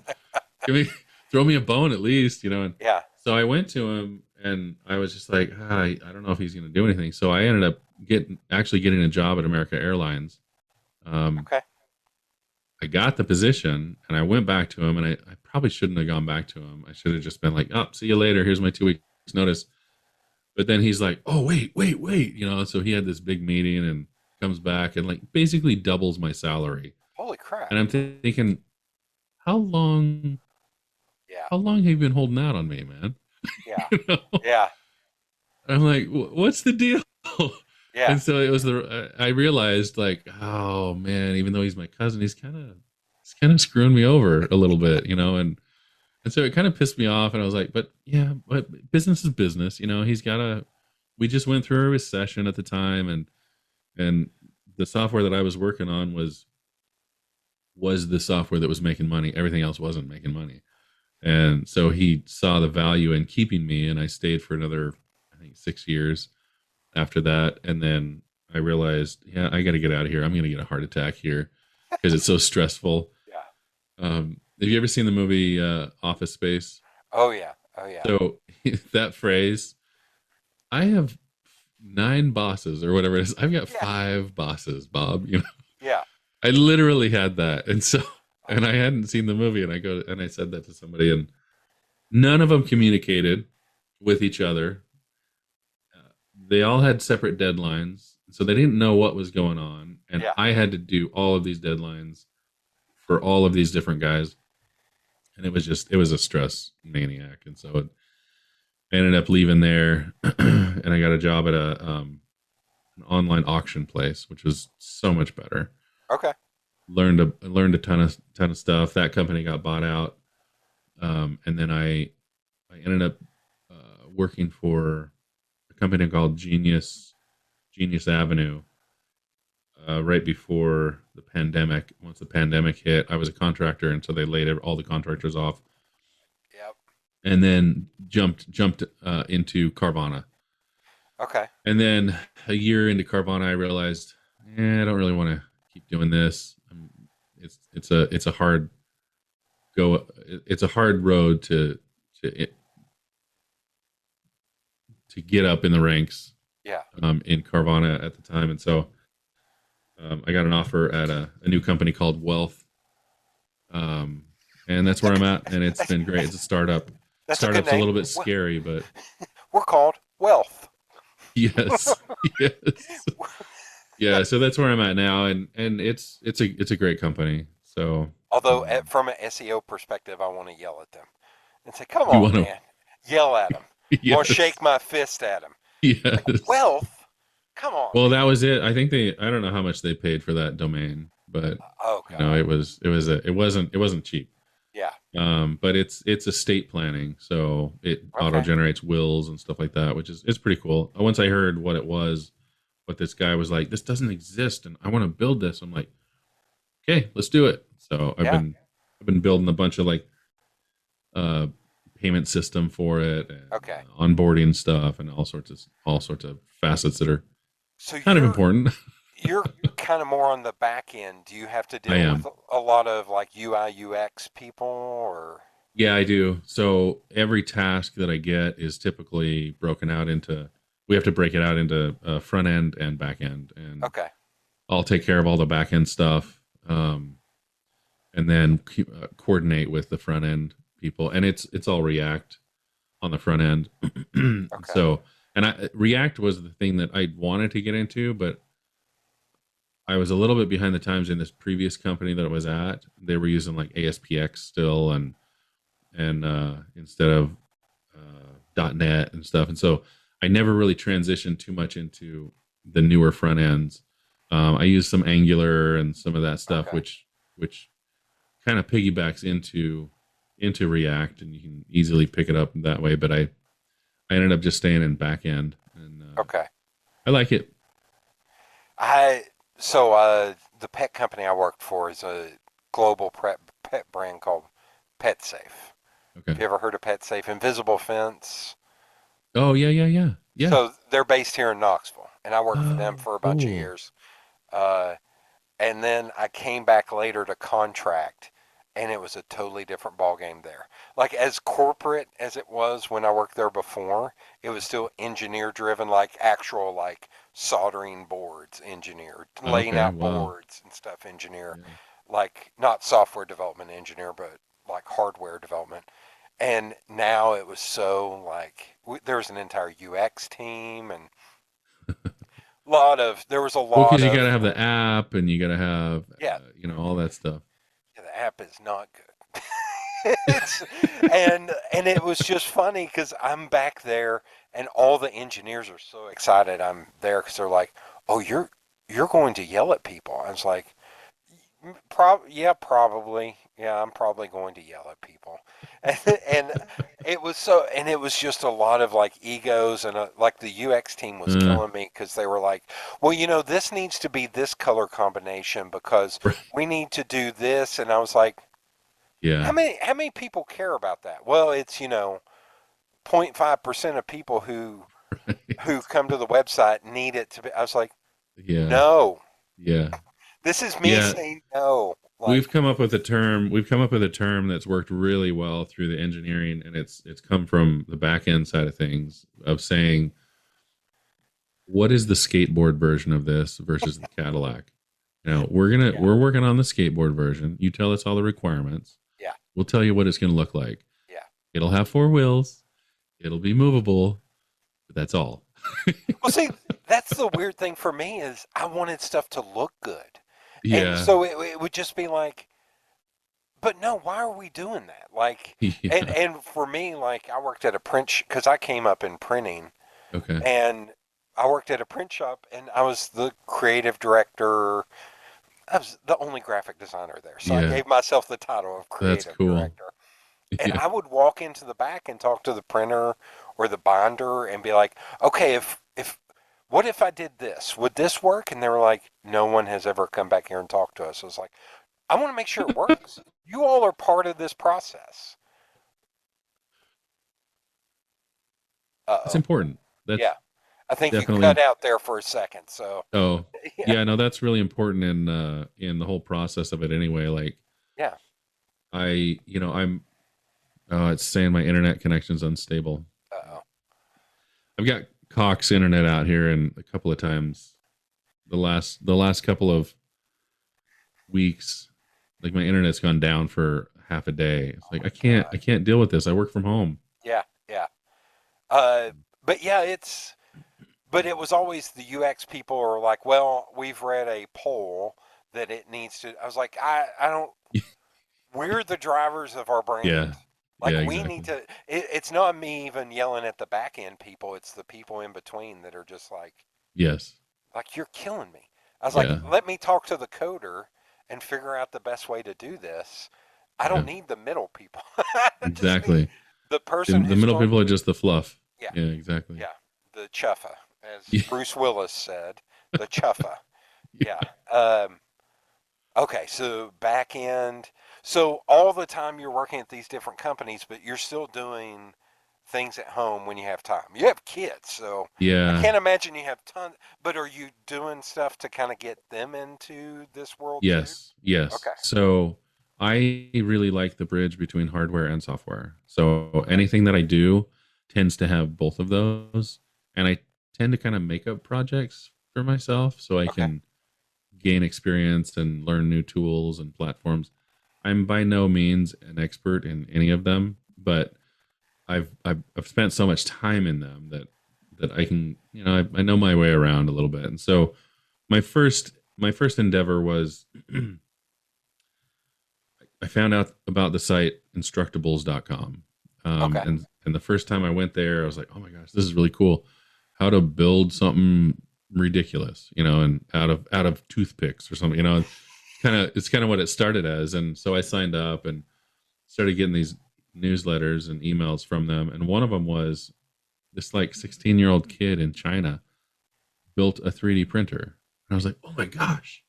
Give me, throw me a bone at least. And Yeah. so I went to him, and I was just like, I don't know if he's going to do anything. So I ended up getting a job at America Airlines. Um, Okay. I got the position, and I went back to him, and I probably shouldn't have gone back to him. I should have just been like, oh, see you later. Here's my 2 weeks notice. But then he's like, oh, wait. So he had this big meeting and comes back and like basically doubles my salary. Holy crap. And I'm thinking, how long, Yeah. how long have you been holding out on me, man? Yeah. You know? Yeah. I'm like, what's the deal? Yeah. And so it was I realized like, oh man, even though he's my cousin, he's kind of screwing me over a little bit, and so it kind of pissed me off, and I was like, but yeah, but business is business, he's gotta. We just went through a recession at the time, and the software that I was working on was the software that was making money. Everything else wasn't making money, and so he saw the value in keeping me, and I stayed for another, I think, 6 years after that, and then I realized, yeah, I got to get out of here. I'm going to get a heart attack here because it's so stressful. Yeah. Have you ever seen the movie Office Space? Oh yeah. Oh yeah. So that phrase, I have 9 bosses or whatever it is. I've got Yeah. 5 bosses, Bob. Yeah. I literally had that, and so Oh, and I hadn't seen the movie, and I said that to somebody, and none of them communicated with each other. They all had separate deadlines, so they didn't know what was going on, and yeah. I had to do all of these deadlines for all of these different guys, and it was a stress maniac, and so I ended up leaving there, and I got a job at an online auction place, which was so much better. Okay. Learned a ton of stuff. That company got bought out, and then I ended up working for a company called Genius Avenue, right before the pandemic. Once the pandemic hit, I was a contractor, and so they laid all the contractors off, Yep. and then jumped into Carvana. Okay. And then a year into Carvana, I realized, I don't really want to keep doing this. It's a hard go. It's a hard road to to get up in the ranks Yeah. in Carvana at the time, and so I got an offer at a new company called Wealth, um, and that's where I'm at, and it's been great. It's a startup. That's a good Startup's a name. little bit scary, but We're called Wealth. yes, yes, yeah. So that's where I'm at now, and it's a great company. So Although, from an SEO perspective, I want to yell at them and say, "Come you on, want to, man, yell at them. I want to yes, shake my fist at them. yes. Wealth, come on, Well, man." that was it. I think I don't know how much they paid for that domain, but Oh you know, God. it wasn't cheap. Yeah. But it's estate planning, so it auto Okay. generates wills and stuff like that, which is it's pretty cool. Once I heard what it was, what this guy was like, this doesn't exist, and I want to build this. I'm like, okay, let's do it. So Yeah. I've been building a bunch of like uh payment system for it and Okay. onboarding stuff and all sorts of facets that are So kind of important. you're kind of more on the back end. Do you have to I deal with am. a lot of like UI UX people or Yeah, I do. So every task that I get is typically broken out into. We have to break it out into front end and back end, and okay. I'll take care of all the back end stuff, and then coordinate with the front end people. And it's all React on the front end. Okay. So, and React was the thing that I wanted to get into, but I was a little bit behind the times in this previous company that I was at. They were using like ASPX still, and instead of .NET and stuff. And so I never really transitioned too much into the newer front ends. I used some Angular and some of that stuff, Okay. which kind of piggybacks into React, and you can easily pick it up that way. But I ended up just staying in back end, and Okay. I like it. I so the pet company I worked for is a global pet brand called PetSafe. Okay. Have you ever heard of PetSafe? Invisible Fence. Oh yeah, yeah, yeah, yeah. So they're based here in Knoxville, and I worked for them Oh, for a bunch of cool. years. Uh, and then I came back later to contract, and it was a totally different ball game there. Like as corporate as it was when I worked there before, it was still engineer driven, like actual like soldering boards engineer, laying Okay. out Wow. boards and stuff engineer, Yeah. like not software development engineer, but like hardware development. And now it was so like there was an entire UX team and there was a Well, lot because you got to of have the app, and you got to have yeah, all that stuff. yeah, the app is not good. it's and it was just funny because I'm back there and all the engineers are so excited I'm there because they're like, "Oh, you're going to yell at people." I was like, Yeah, probably. Yeah, I'm probably going to yell at people." And it was just a lot of like egos and like the UX team was Uh, killing me because they were like, "Well, this needs to be this color combination because we need to do this," and I was like, yeah. how many people care about that?" "Well, it's 0.5% of people who come to the website need it to be." I was like, Yeah. "No, Yeah. this is me Yeah. saying no." We've Like, come up with a term. We've come up with a term that's worked really well through the engineering, and it's come from the back end side of things of saying, what is the skateboard version of this versus the Cadillac? Now yeah, we're working on the skateboard version. You tell us all the requirements. yeah, We'll tell you what it's gonna look like. yeah. It'll have four wheels. It'll be movable, but that's all. Well, see, that's the weird thing for me is I wanted stuff to look good. And Yeah. so it would just be like, but no, why are we doing that? Like, Yeah. and for me, like, I worked at a because I came up in printing Okay. and I worked at a print shop and I was the creative director. I was the only graphic designer there. So I Yeah. gave myself the title of That's creative cool. director. And Yeah. I would walk into the back and talk to the printer or the binder and be like, "Okay, if what if I did this? Would this work?" And they were like, "No one has ever come back here and talked to us." I was like, "I want to make sure it works. You all are part of this process." That's Uh-oh. important. Yeah. That's I think you cut definitely. out there for a second. So, Oh, yeah. yeah, no, that's really important in the whole process of it anyway. Like Yeah. I'm it's saying my internet connection's unstable. Uh-oh. I've got Cox internet out here, and a couple of times the last couple of weeks, like my internet's gone down for half a day. It's Oh like my I God. can't deal with this. I work from home. Yeah. Yeah. Uh, but yeah, but it was always the UX people are like, "Well, we've read a poll that it needs to." I was like, I don't, we're the drivers of our brand. Yeah. Like Yeah, we need exactly. it's not me even yelling at the back end people. It's the people in between that are just Yes. like you're killing me. I was like, Yeah. let me talk to the coder and figure out the best way to do this. I don't Yeah, need the middle people. I just need exactly. the The, person the who's middle going. people are just the fluff. Yeah, Yeah, exactly. yeah, the chuffa, as Yeah. Bruce Willis said, the chuffa. Yeah. Okay, so back end. So all the time you're working at these different companies, but you're still doing things at home when you have time. You have kids, so I Yeah. can't imagine you have tons. But are you doing stuff to kind of get them into this world too? Yes. Yes. Okay. So I really like the bridge between hardware and software. So Okay. anything that I do tends to have both of those. And I tend to kind of make up projects for myself so I Okay. can gain experience and learn new tools and platforms. I'm by no means an expert in any of them, but I've spent so much time in them that I can, I know my way around a little bit. And so my first endeavor was I found out about the site instructables.com. Okay. And the first time I went there, I was like, oh my gosh, this is really cool. How to build something ridiculous, and out of toothpicks or something, it's kind of what it started as. And so I signed up and started getting these newsletters and emails from them. And one of them was this like 16-year-old kid in China built a 3D printer. And I was like, oh my gosh,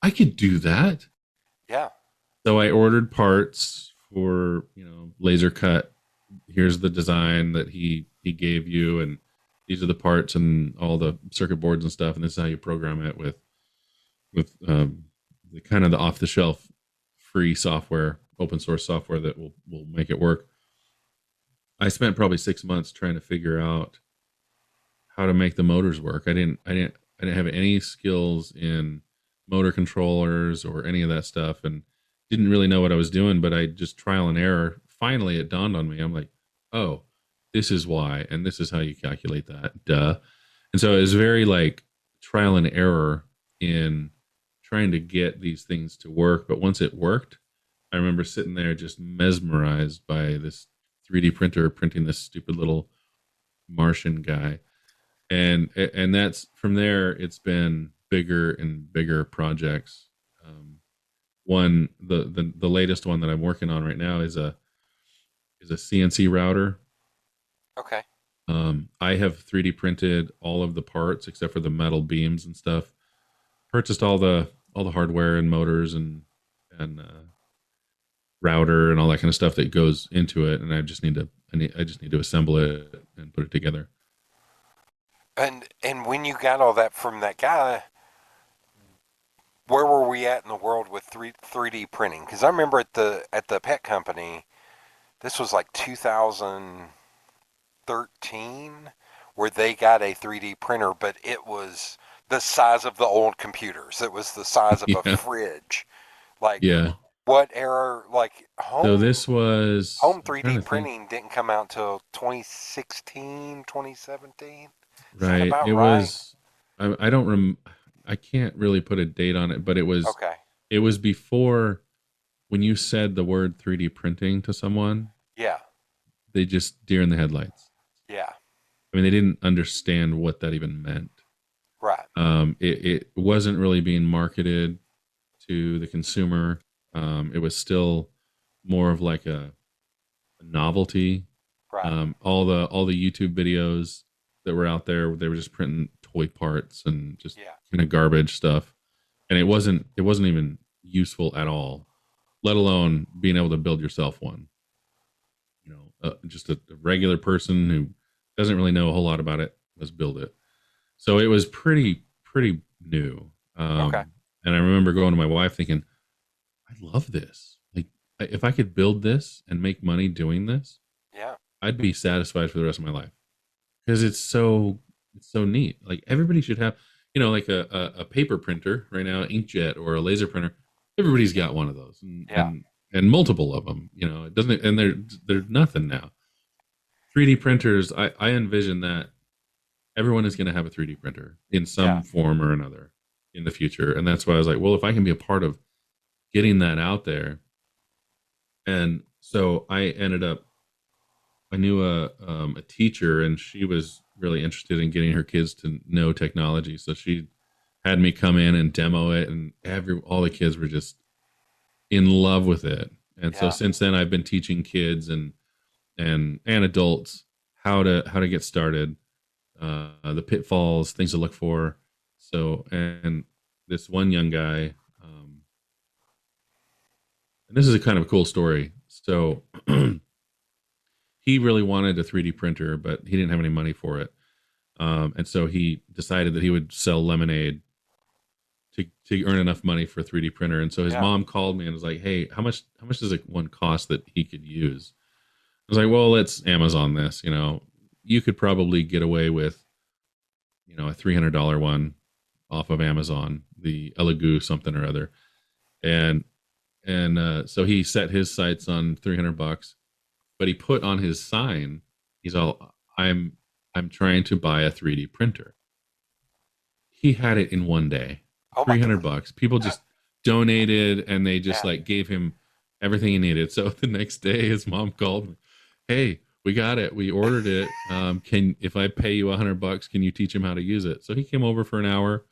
I could do that. Yeah. So I ordered parts for, laser cut. Here's the design that he gave you, and these are the parts and all the circuit boards and stuff, and this is how you program it with the kind of the off the shelf free software, open source software that will make it work. I spent probably 6 months trying to figure out how to make the motors work. I didn't have any skills in motor controllers or any of that stuff, and didn't really know what I was doing. But I just trial and error. Finally, it dawned on me. I'm like, oh, this is why, and this is how you calculate that. Duh. And so it was very like trial and error in trying to get these things to work. But once it worked, I remember sitting there just mesmerized by this 3D printer printing this stupid little Martian guy. And that's from there. It's been bigger and bigger projects. One the latest one that I'm working on right now is a CNC router. Okay. I have 3D printed all of the parts except for the metal beams and stuff. Purchased all the hardware and motors and router and all that kind of stuff that goes into it, and I just need to assemble it and put it together. And when you got all that from that guy, where were we at in the world with 3D printing? Because I remember at the pet company, this was like 2013, where they got a 3D printer, but it was the size of the old computers. It was the size of a Yeah, fridge. Like yeah. what era? Like So home this was home I'm trying 3D to think. printing didn't come out till 2016, 2017. Is that Right. about It right? was I don't I can't really put a date on it, but it was Okay. it was before when you said the word 3D printing to someone, Yeah. they just deer in the headlights. Yeah. I mean, they didn't understand what that even meant. Right. It wasn't really being marketed to the consumer. It was still more of like a novelty. Right. All the YouTube videos that were out there, they were just printing toy parts and just Yeah. kind of garbage stuff, and it wasn't even useful at all. Let alone being able to build yourself one. Just a regular person who doesn't really know a whole lot about it. Let's build it. So it was pretty new. Okay. And I remember going to my wife thinking, I love this. Like, if I could build this and make money doing this, Yeah. I'd be satisfied for the rest of my life because it's so neat. Like everybody should have, like a paper printer right now, inkjet or a laser printer. Everybody's got one of those, and Yeah. and and multiple of them. It doesn't, and they're nothing now. 3D printers, I envision that everyone is going to have a 3D printer in Yeah. some form or another in the future, and that's why I was like, well, if I can be a part of getting that out there. And so I knew a teacher, and she was really interested in getting her kids to know technology. So she had me come in and demo it, and all the kids were just in love with it. And so Yeah. since then, I've been teaching kids and adults how to get started, the pitfalls, things to look for. So, and this one young guy, and this is a kind of a cool story. So, he really wanted a 3D printer, but he didn't have any money for it. And so he decided that he would sell lemonade to earn enough money for a 3D printer. And so his Yeah. mom called me and was like, "Hey, how much does it one cost that he could use?" I was like, "Well, let's Amazon this. You could probably get away with a $300 one off of Amazon, the Elegoo something or other." And so he set his sights on $300, but he put on his sign, he's all, I'm trying to buy a 3D printer. He had it in one day. Oh my God. $300. People Yeah. just donated and they just Yeah. like gave him everything he needed. So the next day his mom called me, "Hey, we got it. We ordered it. Can if I pay you $100, can you teach him how to use it?" So he came over for an hour.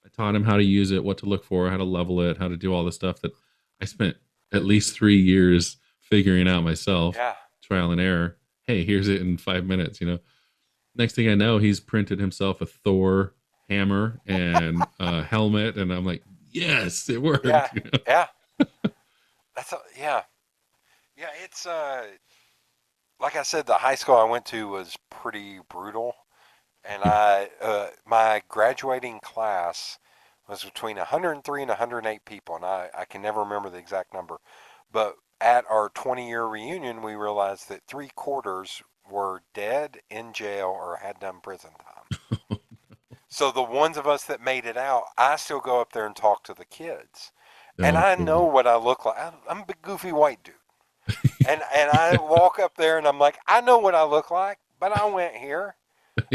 I taught him how to use it, what to look for, how to level it, how to do all the stuff that I spent at least 3 years figuring out myself, Yeah. trial and error. Hey, here's it in 5 minutes. Next thing I know, he's printed himself a Thor hammer and a helmet, and I'm like, yes, it Yeah. worked. Yeah. Yeah. Yeah. It's like I said, the high school I went to was pretty brutal, and my graduating class was between 103 and 108 people, and I can never remember the exact number, but at our 20-year reunion, we realized that three-quarters were dead, in jail, or had done prison time. So the ones of us that made it out, I still go up there and talk to the kids, and Oh, I know cool. what I look like. I'm a big goofy white dude. And I walk up there and I'm like, I know what I look like, but I went here.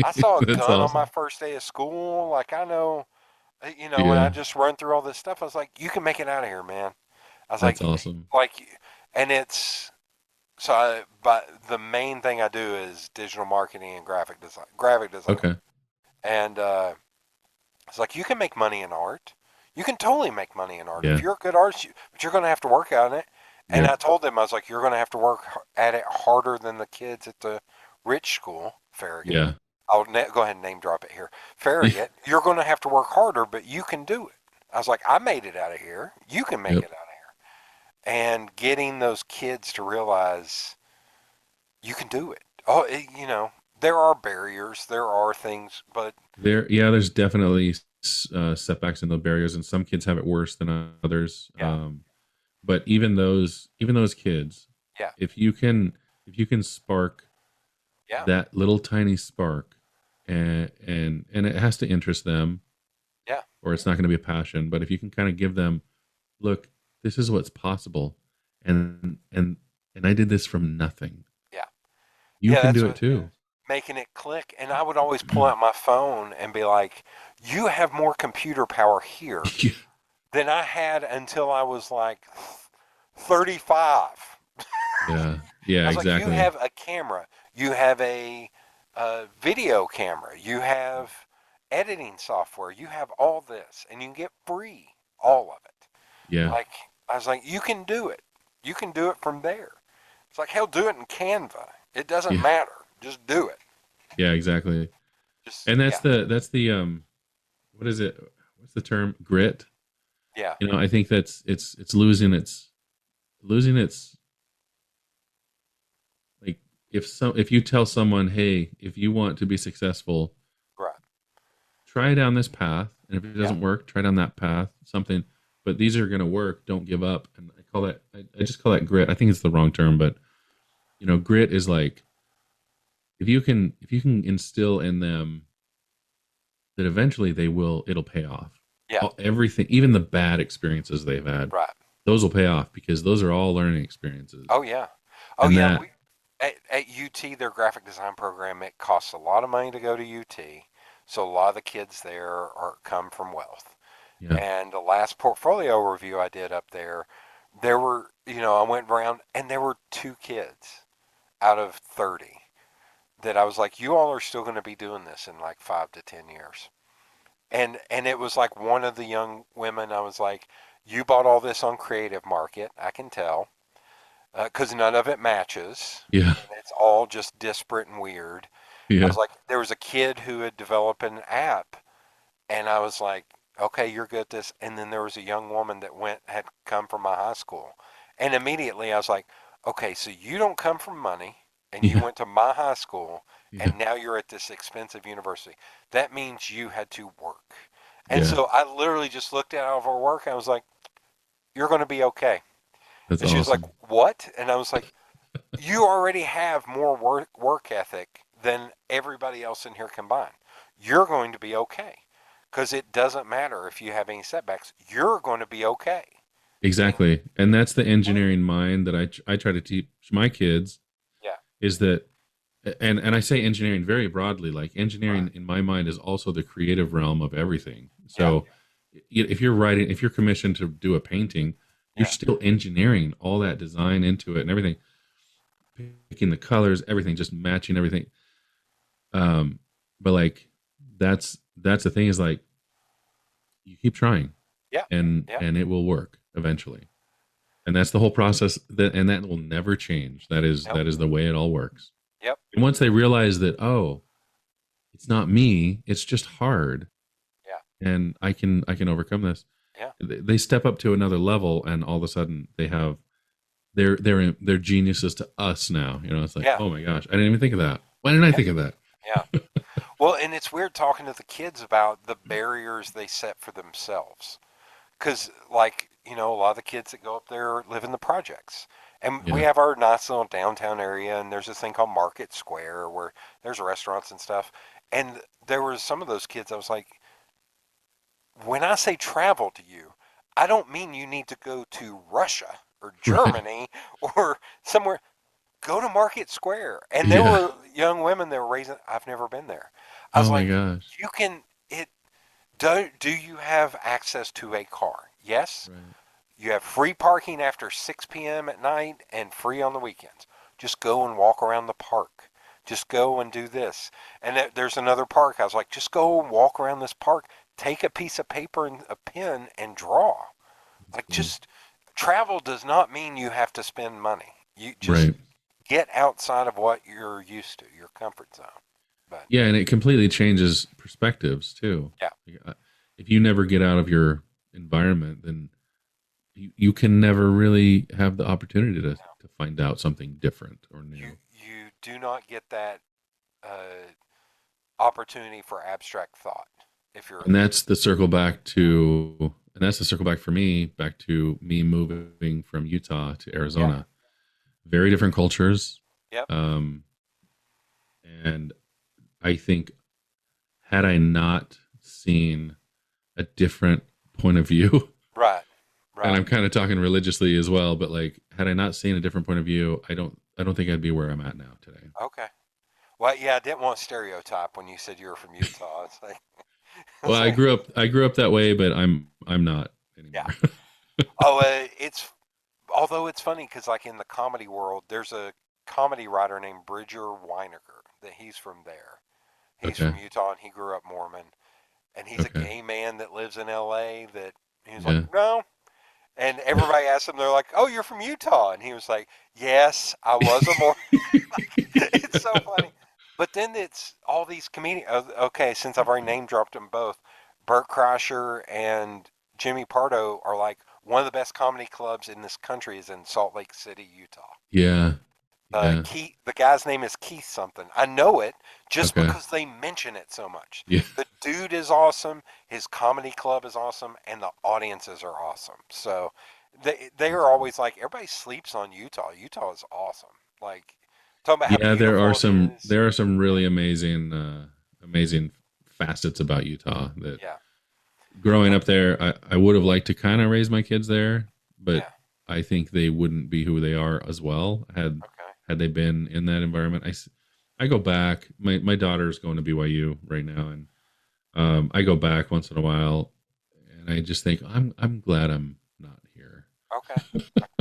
I saw a That's gun on my awesome. first day of school. Like I know, when I Yeah, just run through all this stuff, I was like, you can make it out of here, man. I was that's like, awesome. like, and it's but the main thing I do is digital marketing and graphic design. Graphic design, Okay. and it's like you can make money in art. You can totally make money in art if Yeah. you're a good artist, but you're going to have to work on it. And I Yep. told them I was like, you're going to have to work at it harder than the kids at the rich school, Farragut. Yeah. Go ahead and name drop it here, Farragut. You're going to have to work harder, but you can do it. I was like, I made it out of here. You can make it Yep. out of here. And getting those kids to realize you can do it. Oh, there are barriers, there are things, but There's definitely setbacks in the barriers, and some kids have it worse than others. yeah, But even those kids, yeah, if you can if you can spark yeah, that little tiny spark, and it has to interest them, yeah, or it's not going to be a passion. But if you can kind of give them, look, this is what's possible, and I did this from nothing. yeah. You Yeah, can that's do it what too. making it click. And I would always pull out my phone and be like, you have more computer power here Yeah, than I had until I was like 35. yeah, yeah, I was like, you exactly. have a camera, you have a video camera, you have editing software, you have all this, and you can get free all of it. Yeah, Like, I was like, you can do it. You can do it from there. It's like, hell, do it in Canva. It doesn't yeah, matter. Just do it. yeah, exactly. Just, And that's yeah, the what is it? What's the term? Grit. yeah, I think it's losing its like, if you tell someone, hey, if you want to be successful, right. try down this path, and if it Yeah, doesn't work, try down that path, something, but these are going to work, don't give up. And I just call that grit. I think it's the wrong term, but grit is like, if you can instill in them that eventually it'll pay off. yeah, Everything, even the bad experiences they've had, right. those will pay off because those are all learning experiences. Oh, yeah. Oh, And yeah. that, At UT, their graphic design program, it costs a lot of money to go to UT. So a lot of the kids there come from wealth. yeah, And the last portfolio review I did up there were, I went around and there were two kids out of 30 that I was like, you all are still going to be doing this in like 5 to 10 years. And it was like one of the young women, I was like, you bought all this on Creative Market, I can tell. because none of it matches, Yeah. and it's all just disparate and weird. I Yeah. was like, there was a kid who had developed an app, and I was like, okay, you're good at this. And then there was a young woman that had come from my high school, and immediately I was like, okay, so you don't come from money, and you Yeah. went to my high school, Yeah. and now you're at this expensive university. That means you had to work. And Yeah. so I literally just looked at all of her work, and I was like, you're going to be okay. That's And she was like, awesome. what? And I was like, you already have more work ethic than everybody else in here combined. You're going to be okay because it doesn't matter if you have any setbacks. You're going to be okay. And Exactly. And that's the engineering mind that I try to teach my kids yeah, is that and I say engineering very broadly, like right. engineering in my mind is also the creative realm of everything. Yeah, So if you're commissioned to do a painting, you're yeah, still engineering all that design into it and everything, picking the colors, everything, just matching everything. But like that's the thing is like you keep trying yeah, yeah. and it will work eventually. And that's the whole process and that will never change. Nope. That is the way it all works. Yep. And once they realize that, oh, it's not me, it's just hard Yeah, and I can overcome this. yeah, They step up to another level and all of a sudden they have they're geniuses to us now. You know, it's like, yeah, oh my gosh, I didn't even think of that. Why didn't I yeah, think of that? yeah. Well, and it's weird talking to the kids about the barriers they set for themselves. Because, like, a lot of the kids that go up there live in the projects. And we Yeah. have our nice little downtown area, and there's this thing called Market Square where there's restaurants and stuff. And there was some of those kids, I was like, when I say travel to you, I don't mean you need to go to Russia or Right. Germany or somewhere. Go to Market Square. And there Yeah. were young women that were raising, I've never been there. I was Oh my like, gosh. you can, it, do you have access to a car? Yes. Right. You have free parking after 6 p.m. at night and free on the weekends. Just go and walk around the park. Just go and do this. And there's another park. I was like, just go and walk around this park. Take a piece of paper and a pen and draw. That's Like, cool. just travel does not mean you have to spend money. You just Right. get outside of what you're used to, your comfort zone. But Yeah, and it completely changes perspectives too. yeah, Like, if you never get out of your environment, then you can never really have the opportunity to find out something different or you new. you do not get that opportunity for abstract thought if you're a And kid. that's the circle back for me, back to me moving from Utah to Yeah. Arizona. Very different cultures. Yep. Um, and I think had I not seen a different point of view, Right. and Right. I'm kind of talking religiously as well, but like had I not seen a different point of view, I don't think I'd be where I'm at now today. Okay. Well, yeah, I didn't want to stereotype when you said you were from Utah. It's like, Well, it's like, I grew up that way, but I'm not yeah. anymore. Oh, it's although it's funny because like in the comedy world, there's a comedy writer named Bridger Winegar that he's from there. He's Okay. from Utah and he grew up Mormon, and he's a Okay. gay man that lives in L.A. That he was like, Yeah. no. And everybody asked him, they're like, "Oh, you're from Utah," and he was like, "Yes, I was a Mormon." It's so funny. But then it's all these comedians. Okay, since I've already name dropped them both, Bert Kreischer and Jimmy Pardo are like one of the best comedy clubs in this country is in Salt Lake City, Utah. Yeah. Yeah. The guy's name is Keith something. I know it just Okay. because they mention it so much. Yeah. The dude is awesome. His comedy club is awesome, and the audiences are awesome. So they That's are cool. always like everybody sleeps on Utah. Utah is awesome. Like talking about how beautiful it is. There are some Yeah, really amazing facets about Utah that yeah, growing uh, up there, I would have liked to kind of raise my kids there, but yeah. I think they wouldn't be who they are as well Okay, had they been in that environment. I go back. My daughter's going to BYU right now, and I go back once in a while, and I just think I'm glad I'm not here. okay,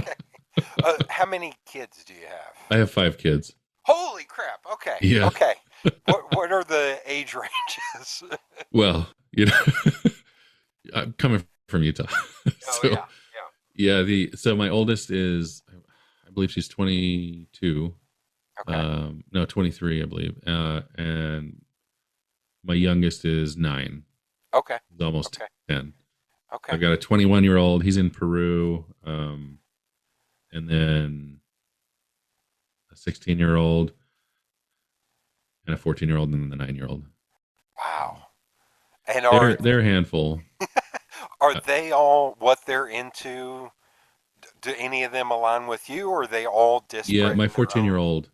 okay. How many kids do you have? I have 5 kids. Holy crap! Okay, Yeah. okay. What are the age ranges? Well, you know, I'm coming from Utah, Oh so yeah, yeah. The so my oldest is, I believe she's 22. Okay. No, 23, I believe. And my youngest is 9. Okay. He's almost Okay. 10. I've Okay. got a 21-year-old. He's in Peru. And then a 16-year-old and a 14-year-old and then the 9-year-old. So Wow. And they're a handful. are Uh, they all what they're into? Do any of them align with you, or are they all yeah, disparate my in their own 14-year-old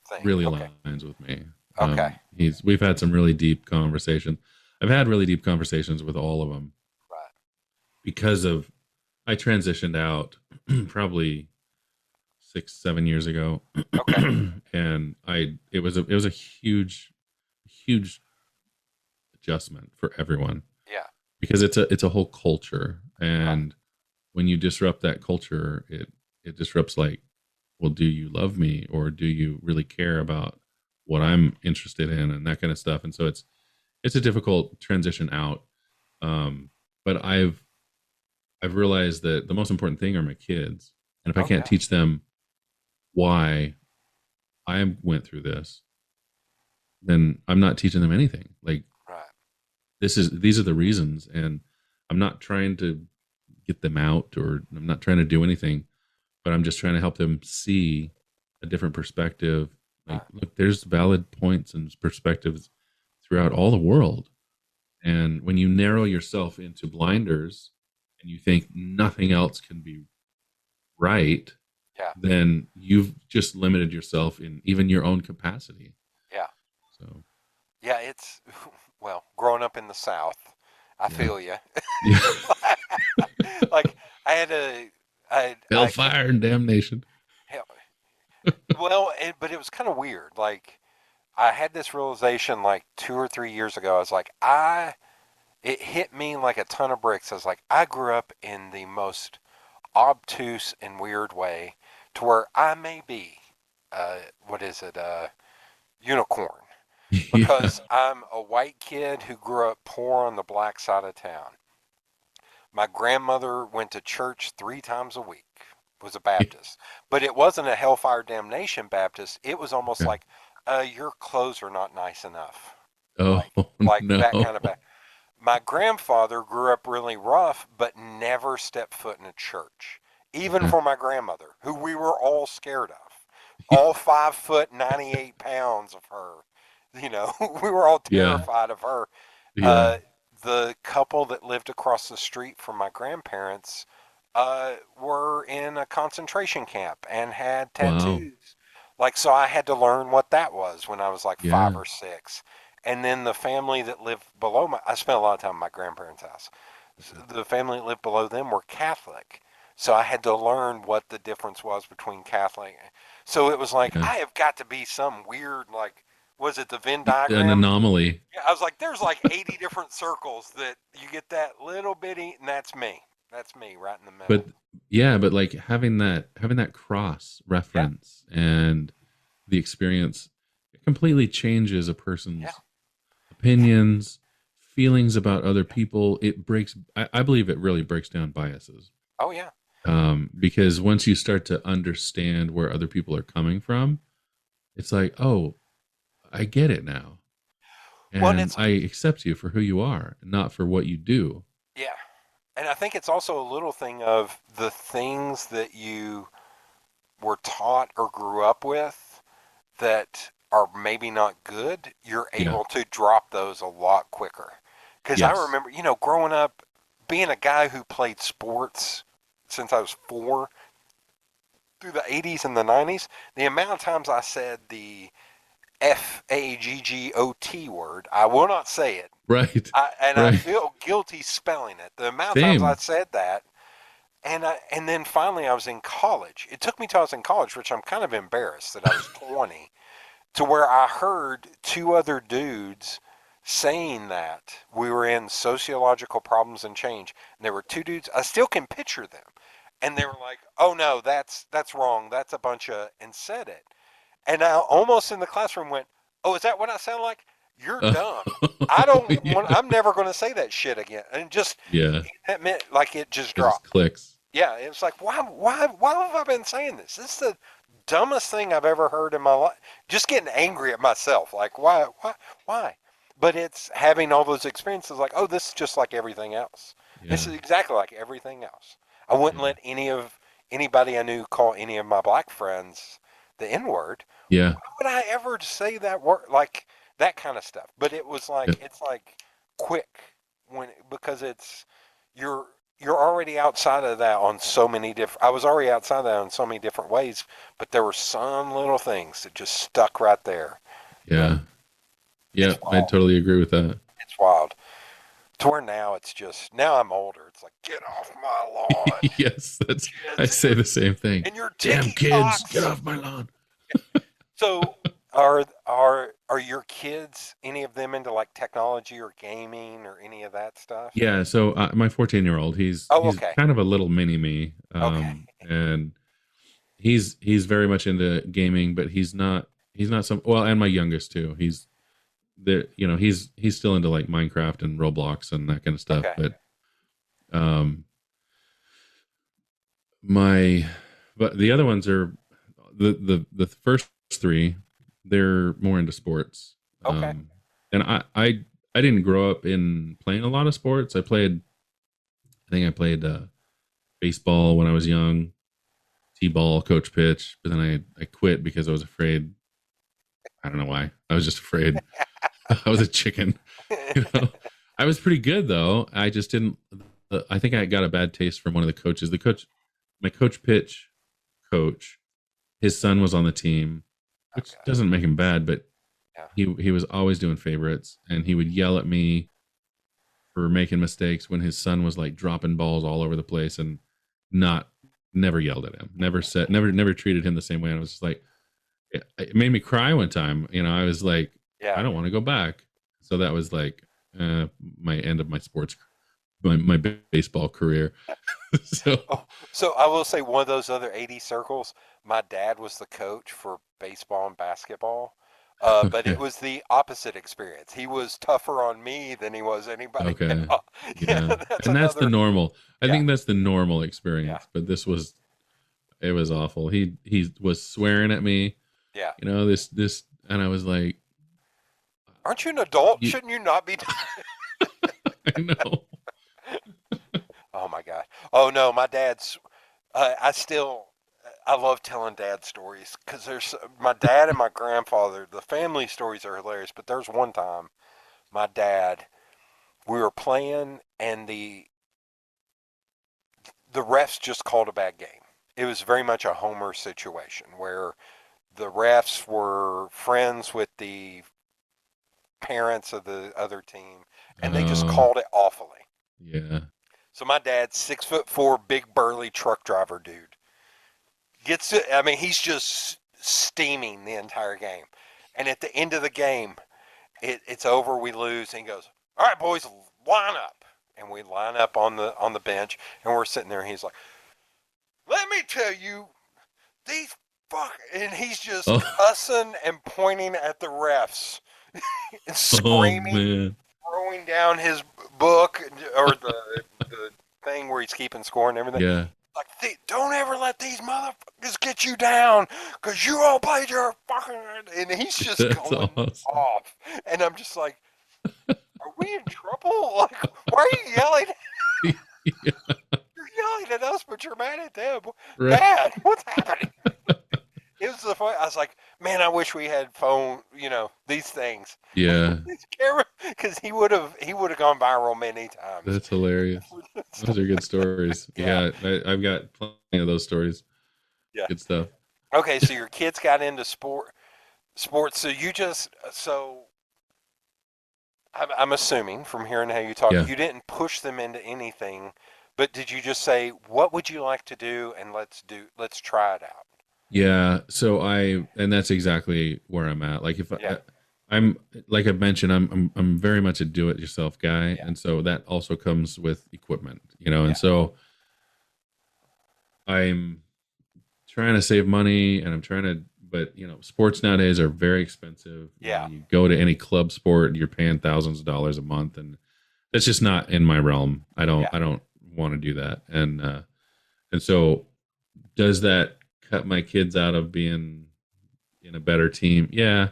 thing? really Okay. aligns with me. Okay. We've had some really deep conversations. I've had really deep conversations with all of them Right. because of I transitioned out probably 6, 7 years ago, Okay. and I it was a huge adjustment for everyone Yeah. because it's a whole culture, Right. and when you disrupt that culture, it disrupts like, well, do you love me or do you really care about what Right. I'm interested in and that kind of stuff? And so it's a difficult transition out. But I've realized that the most important thing are my kids, and if I Oh can't yeah. teach them why I went through this, then I'm not teaching them anything. Like Right. these are the reasons, and I'm not trying to get them out or I'm not trying to do anything, but I'm just trying to help them see a different perspective. Like, Right. look, there's valid points and perspectives throughout all the world. And when you narrow yourself into blinders and you think nothing else can be right, Yeah. then you've just limited yourself in even your own capacity. Yeah. So, Yeah. It's well, growing up in the South, I yeah. feel you. Yeah. Like I had a, I can't. Hellfire and damnation. Hell, well, but it was kind of weird. Like I had this realization like 2 or 3 years ago. I was like, it hit me like a ton of bricks. I was like, I grew up in the most obtuse and weird way to where I may be, what is it, unicorn. Yeah. Because I'm a white kid who grew up poor on the black side of town. My grandmother went to church 3 times a week, was a Baptist. But it wasn't a hellfire damnation Baptist. It was almost Okay. like, your clothes are not nice enough. Oh Like that kind of no. back. My grandfather grew up really rough, but never stepped foot in a church, even Okay. for my grandmother, who we were all scared of. All 5 foot, 98 pounds of her. You know, we were all Yeah. terrified of her. Yeah. Uh, the couple that lived across the street from my grandparents were in a concentration camp and had Wow. tattoos. Like, so I had to learn what that was when I was like five Yeah. or six. And then the family that lived below I spent a lot of time at my grandparents' house. Okay. The family that lived below them were Catholic. So I had to learn what the difference was between Catholic. So it was like, Yeah. I have got to be some weird, like, was it the Venn An diagram? anomaly. Yeah, I was like, there's like 80 different circles that you get that little bitty, and that's me. That's me right in the But middle. yeah, but like having that cross Yeah, reference and the experience, it completely changes a yeah, person's yeah. opinions, feelings about other people. It breaks I believe it really breaks down biases. Oh, yeah. Because once you start to understand where other people are coming from, it's like, oh, I get it now. Well, and And I accept you for who you are, not for what you do. yeah. And I think it's also a little thing of the things that you were taught or grew up with that are maybe not good, you're Yeah. able to drop those a lot quicker. Because I Yes. remember, growing up, being a guy who played sports since I was 4 through the 80s and the 90s, the amount of times I said the FAGGOT word, I will not say it. Right. And I Right. feel guilty spelling it. The amount of times I Same. said that, and then finally I was in college. It took me till I was in college, which I'm kind of embarrassed that I was 20, to where I heard two other dudes saying that we were in sociological problems and change. And there were two dudes. I still can picture them, and they were like, "Oh no, that's wrong. That's a bunch of," and said it. And I almost in the classroom went, "Oh, is that what I sound like? You're dumb. I don't want. Yeah. I'm never going to say that shit again." And just Yeah. that meant like it just It just dropped. clicks. Yeah, it was like, why have I been saying this? This is the dumbest thing I've ever heard in my life. Just getting angry at myself, like, why? But it's having all those experiences, like, oh, this is just like everything else. This Yeah. is exactly like everything else. I wouldn't Yeah. let anybody I knew call any of my black friends the N word. Yeah. Why would I ever say that word, like that kind of stuff? But it was Yeah. like, it's like quick because you're you're already outside of that on so many different. I was already outside of that in so many different ways, but there were some little things that just stuck right there. That Yeah. it's Yeah. I wild. totally agree with that. It's wild. To where now it's just now I'm older. It's like get off my lawn, Yes, that's I kids, say the same thing. and your Damn ticky kids, get tocks. off my lawn. So are your kids any of them into like technology or gaming or any of that stuff? Yeah, so my 14-year-old, Oh, he's okay, kind of a little mini me, okay, and he's very much into gaming, but he's not some well, and my youngest too. He's there, he's still into like Minecraft and Roblox and that kind of stuff. okay, But um, my but the other ones are the first three. They're more into sports, okay, and I didn't grow up in playing a lot of sports. I think I played baseball when I was young, t-ball, coach pitch, but then I quit because I was afraid. I don't know why. I was just afraid. I was a chicken, you know. I was pretty good though. I just didn't. I think I got a bad taste from one of the coaches. My coach pitch coach, his son was on the team, which okay, doesn't make him bad, but yeah, he was always doing favorites, and he would yell at me for making mistakes when his son was like dropping balls all over the place, and not never yelled at him, never treated him the same way. And I was just like, it made me cry one time. I was like, I yeah. don't want to go back. So that was like my end of my my baseball career. So Oh, so I will say one of those other 80 circles, my dad was the coach for baseball and basketball. But it okay, was the opposite experience. He was tougher on me than he was anybody okay, else. Yeah, yeah, that's and that's the another. normal. I Yeah, think that's the normal yeah, experience. But this was it was awful. He was swearing at me. yeah. This, and I was like, Aren't you an adult? you, Shouldn't you not be? I know. Oh my God. Oh no, my dad's. I still. I love telling dad stories because there's my dad and my grandfather. The family stories are hilarious, but there's one time my dad we were playing and the refs just called a bad game. It was very much a homer situation where the refs were friends with the parents of the other team and they just Uh, called it awfully. yeah. So my dad's 6'4", big burly truck driver dude gets it. I mean, he's just steaming the entire game. And at the end of the game, it's over. We lose, and he goes, "All right, boys, line up." And we line up on the bench, and we're sitting there. And he's like, "Let me tell you, these fuck," and he's just Oh, cussing and pointing at the refs and oh screaming, man. throwing down his book or the thing where he's keeping score and everything. Yeah. Like, don't ever let these motherfuckers get you down, cause you all played your fucking. And he's just That's going awesome. off, and I'm just like, are we in trouble? Like, why are you yelling? Yeah, You're yelling at us, but you're mad at them. right. Dad, what's happening? It was the fun. I was like, man, I wish we had phone. These things. Yeah, This camera, because he would have gone viral many times. that's hilarious. Those are good stories. Yeah, Yeah, I've got plenty of those stories. yeah. Good stuff. Okay, so your kids got into sports. So I'm assuming from hearing how you talk, Yeah. you didn't push them into anything, but did you just say, what would you like to do, and let's try it out? Yeah. And that's exactly where I'm at. Like if Yeah, I'm like I mentioned, I'm very much a do it yourself guy. yeah, And so that also comes with equipment, and yeah, so I'm trying to save money and but sports nowadays are very expensive. yeah, You go to any club sport and you're paying thousands of dollars a month, and that's just not in my realm. I don't yeah, I don't want to do that. And And so, does that cut my kids out of being in a better team? Yeah,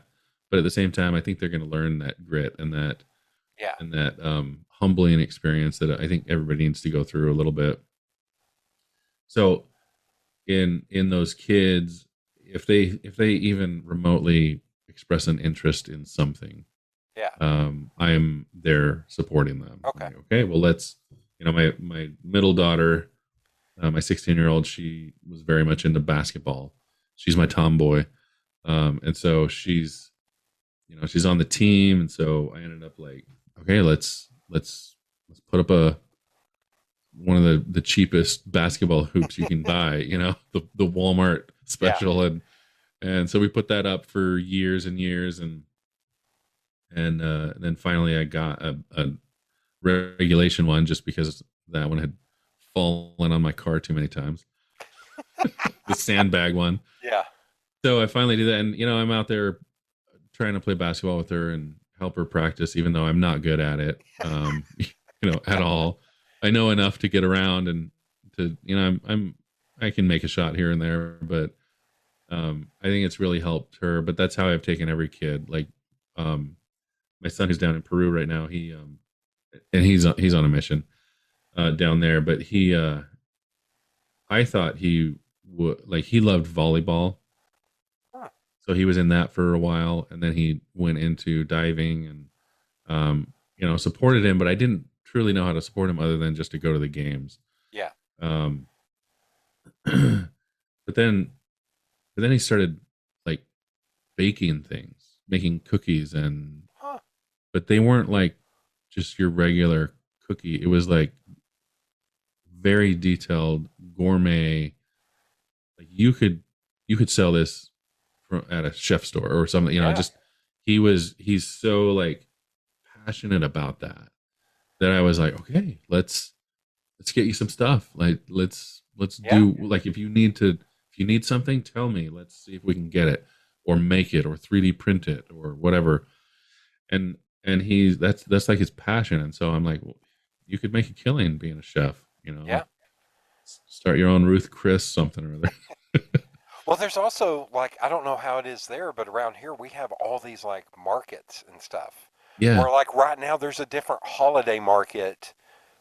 but at the same time, I think they're going to learn that grit Yeah. and that humbling experience that I think everybody needs to go through a little bit. So, in those kids, if they even remotely express an interest in something, Yeah. I'm there supporting them. I'm Okay. like, okay, well, let's, my middle daughter, my 16-year-old, she was very much into basketball. She's my tomboy, and so she's on the team, and so I ended up like, okay, let's put up a one of the cheapest basketball hoops you can buy, the Walmart Yeah. special, and so we put that up for years and years, and then finally I got a regulation one just because that one had fallen on my car too many times. The sandbag one. Yeah. So I finally did that, and I'm out there trying to play basketball with her and help her practice, even though I'm not good at it, at all. I know enough to get around and to, I can make a shot here and there, but I think it's really helped her. But that's how I've taken every kid. Like, my son who's down in Peru right now, and he's on a mission down there, but I thought he would, like, he loved volleyball, Huh. so he was in that for a while, and then he went into diving, and supported him, but I didn't truly know how to support him other than just to go to the games. Yeah. Um, but then he started like baking things, making cookies, and Huh. but they weren't like just your regular cookie. It was like very detailed gourmet. Like you could sell this at a chef store or something. Yeah. Just he's so like passionate about that I was like, okay, let's get you some stuff. Like, let's Yeah. do, like, if you need something, tell me. Let's see if we can get it or make it or 3D print it or whatever. And he's that's like his passion. And so I'm like, well, you could make a killing being a chef. Yeah. Start your own Ruth Chris something or other. Well, there's also like I don't know how it is there, but around here we have all these like markets and stuff. Yeah, Where like right now there's a different holiday market.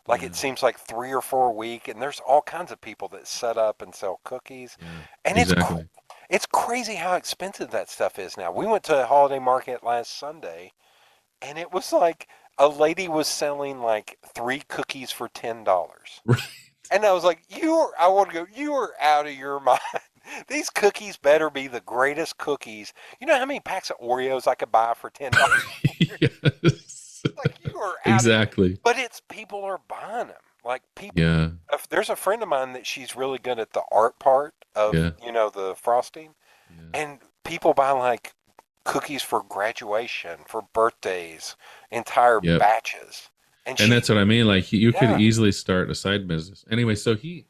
Like it yeah, seems like 3 or 4 a week, and there's all kinds of people that set up and sell cookies, yeah, and exactly. it's crazy how expensive that stuff is now. We went to a holiday market last Sunday, and it was like a lady was selling like 3 cookies for $10. Right. And I was like, I want to go, you are out of your mind. These cookies better be the greatest cookies. You know how many packs of Oreos I could buy for $10? Yes. Like, you are out of, Exactly. but it's people are buying them. Like, people, Yeah, if there's a friend of mine that she's really good at the art part of, yeah, the frosting. yeah. And people buy like cookies for graduation, for birthdays, entire Yep. batches. And And that's what I mean. Like, you could yeah, easily start a side business. Anyway, so he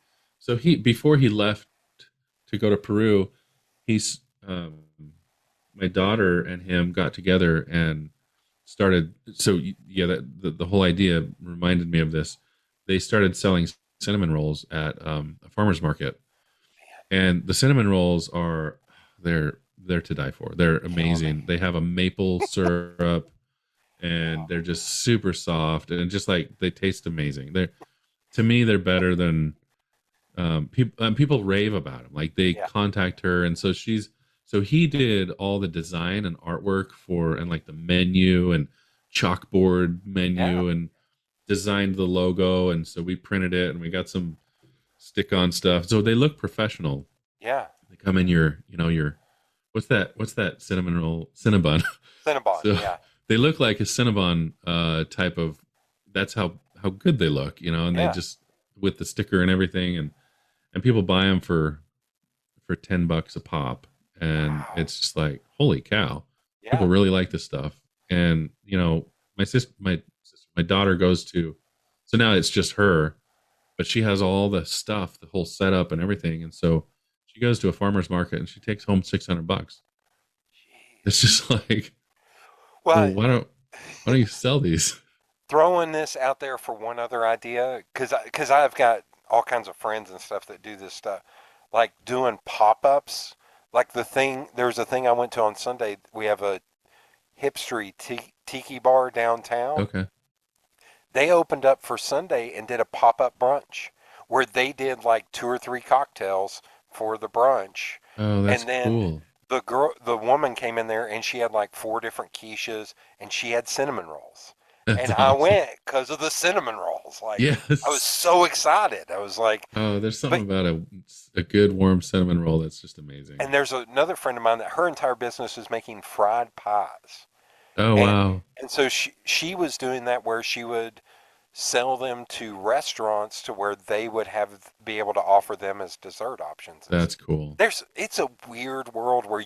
before he left to go to Peru, he's my daughter and him got together and started. So yeah, the whole idea reminded me of this. They started selling cinnamon rolls at a farmer's market, and the cinnamon rolls they're to die for. They're killing me. amazing. They have a maple syrup, and they're just super soft, and just like they taste amazing. They're To me, they're better than people rave about them. Like, they Yeah, contact her, and so he did all the design and artwork and like the menu and chalkboard yeah, menu, and designed the logo, and so we printed it, and we got some stick on stuff, so they look professional. yeah. They come in your what's that cinnamon roll cinnabon. Cinnabon, So yeah, they look like a cinnabon type of. That's how good they look, and they yeah. just, with the sticker and everything, and people buy them for $10 a pop, and Wow. it's just like, holy cow, people Yeah, really like this stuff. And my daughter goes to, so now it's just her, but she has all the stuff, the whole setup and everything, and so she goes to a farmer's market and she takes home $600. It's jeez. just like, well, Well, why don't you sell these? throwing this out there for one other idea, because I've got all kinds of friends and stuff that do this stuff, like doing pop-ups. Like there's a thing I went to on Sunday. We have a hipstery tiki bar downtown. Okay. They opened up for Sunday and did a pop-up brunch where they did like two or three cocktails for the brunch. Oh, that's And then cool. the woman came in there and she had like four different quiches and she had cinnamon rolls. That's And I awesome. went because of the cinnamon rolls. Like I was Yes. so excited. I was like, Oh, there's something but about a good warm cinnamon roll that's just amazing. and there's another friend of mine that her entire business is making fried pies. Oh And wow. and so she was doing that where she would sell them to restaurants to where they would have be able to offer them as dessert options. That's cool. It's a weird world where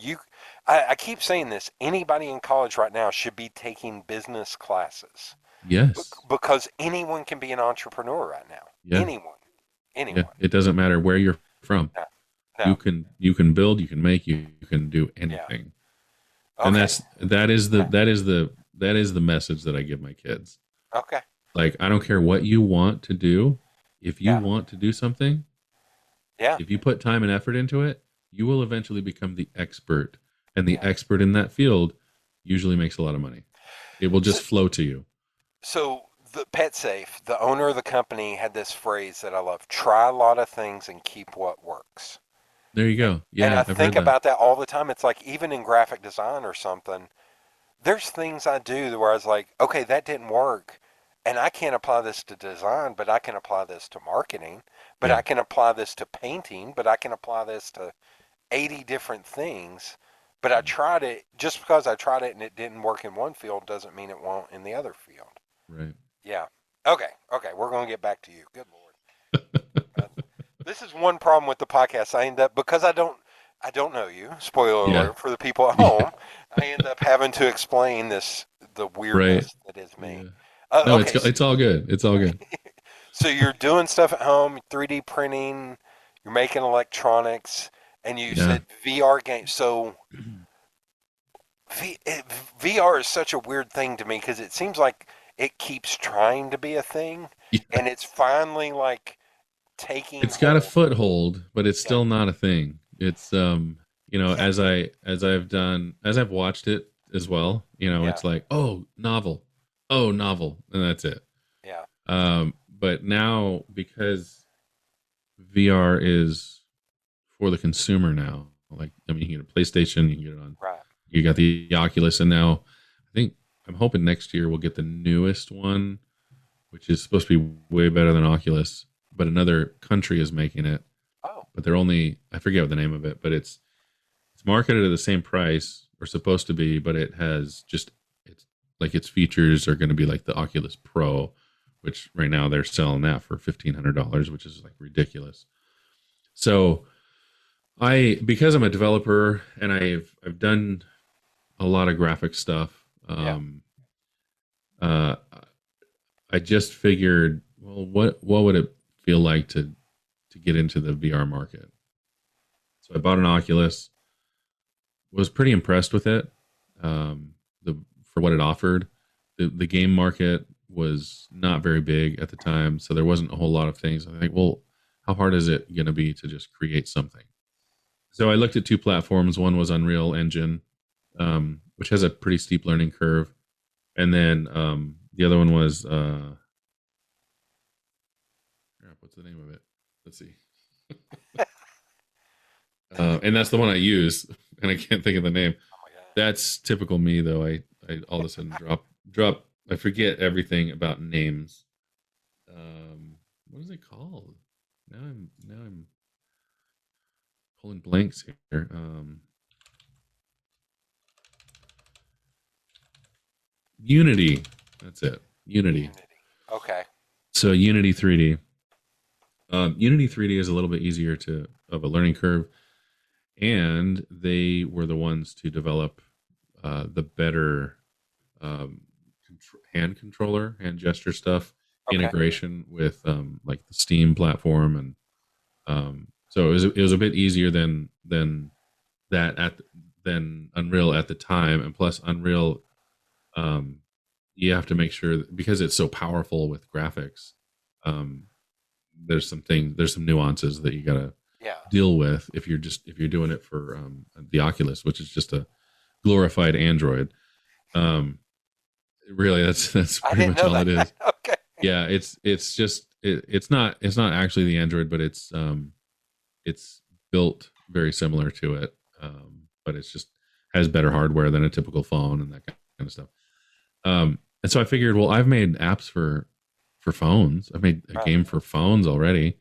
I keep saying this, anybody in college right now should be taking business classes Yes. because anyone can be an entrepreneur right now. Yeah. Anyone, Yeah. anyone. It doesn't matter where you're from. No, You no, can build, you can make, you can do yeah. anything. And Okay, that is the message that I give my kids. okay, Like I don't care what you want to do. If you yeah, want to do something, yeah, if you put time and effort into it, you will eventually become the expert. And the yeah. expert in that field usually makes a lot of money. It will So, just flow to you. so the Pet Safe, the owner of the company had this phrase that I love: try a lot of things and keep what works. There you go. And I Yeah, I've think heard that. about that all the time. It's like even in graphic design or something, there's things I do where I was like, okay, that didn't work. And I can't apply this to design, but I can apply this to marketing, but Yeah. I can apply this to painting, but I can apply this to 80 different things. But I Yeah. tried it, just because I tried it and it didn't work in one field doesn't mean it won't in the other field. Right. Yeah. Okay. Okay. We're going to get back to you. Good Lord. Uh, this is one problem with the podcast. I end up, because I don't know you, spoiler Yeah. alert for the people at Yeah. home, I end up having to explain the Right. weirdness that is me. Yeah. No, Okay. it's all good. It's all good. So you're doing stuff at home, 3D printing, you're making electronics, and you Yeah. said VR games. So VR is such a weird thing to me because it seems like it keeps trying to be a thing, Yeah. and it's finally like taking It's got a hold. foothold, but it's Yeah, still not a thing. It's yeah, as I've watched it as well, yeah, it's like, oh, novel. Oh, novel, and that's it. yeah. But now because VR is for the consumer now, like I mean you can get a PlayStation, you can get it on Right. you got the Oculus, and now I think I'm hoping next year we'll get the newest one, which is supposed to be way better than Oculus, but another country is making it. Oh, But they're only I forget what the name of it, but it's marketed at the same price or supposed to be, but it has just it's like its features are going to be like the Oculus Pro, which right now they're selling that for $1,500, which is like ridiculous. So I because I'm a developer and I've done a lot of graphic stuff. yeah. Uh, I just figured, well, what would it feel like to get into the VR market? So I bought an Oculus. Was pretty impressed with it. The for what it offered. The game market was not very big at the time, so there wasn't a whole lot of things. I think, well, how hard is it going to be to just create something? So I looked at two platforms. One was Unreal Engine, which has a pretty steep learning curve, and then the other one was what's the name of it? Let's see. And that's the one I use, and I can't think of the name. Oh my God. That's typical me, though. I all of a sudden drop. I forget everything about names. What is it called? Now I'm pulling blanks here. Unity. That's it. Unity. Unity. Okay. So Unity 3D. Unity 3D is a little bit easier to of a learning curve, and they were the ones to develop the better um, hand gesture stuff, Okay. integration with like the Steam platform, and so it was a bit easier than that than Unreal at the time, and plus Unreal, you have to make sure that, because it's so powerful with graphics. Um, there's some nuances that you got to Yeah. deal with if you're doing it for the Oculus, which is just a glorified Android. Um, really, that's I pretty didn't much know all that. it is. Okay. Yeah, it's just it's not actually the Android, but it's built very similar to it. But it's just has better hardware than a typical phone and that kind of stuff. And so I figured, well, I've made apps for phones. I've made a Right. game for phones already.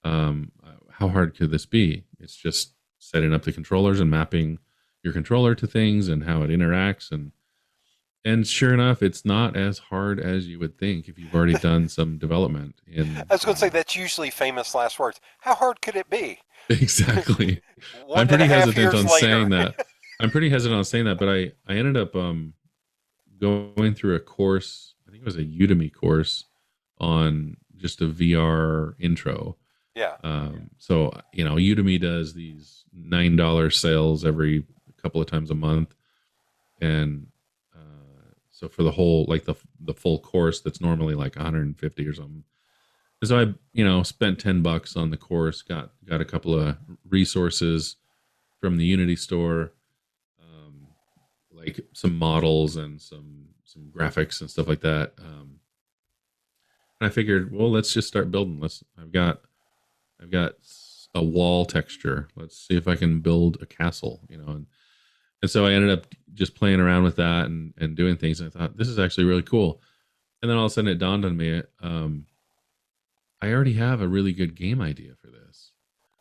How hard could this be? It's just setting up the controllers and mapping your controller to things and how it interacts, and sure enough, it's not as hard as you would think if you've already done some development in I was going to say that's usually famous last words. How hard could it be? exactly. I'm One and a pretty half hesitant years on later. saying that. I'm pretty hesitant on saying that, but I ended up going through a course. I think it was a Udemy course on just a VR intro. Yeah. So Udemy does these $9 sales every couple of times a month, and so for the whole like the full course that's normally like 150 or something. So I spent $10 on the course, got a couple of resources from the Unity store, um, like some models and some graphics and stuff like that. And I figured, well, let's just start building. I've got a wall texture. Let's see if I can build a castle, and so I ended up just playing around with that and doing things. And I thought this is actually really cool. And then all of a sudden it dawned on me, I already have a really good game idea for this.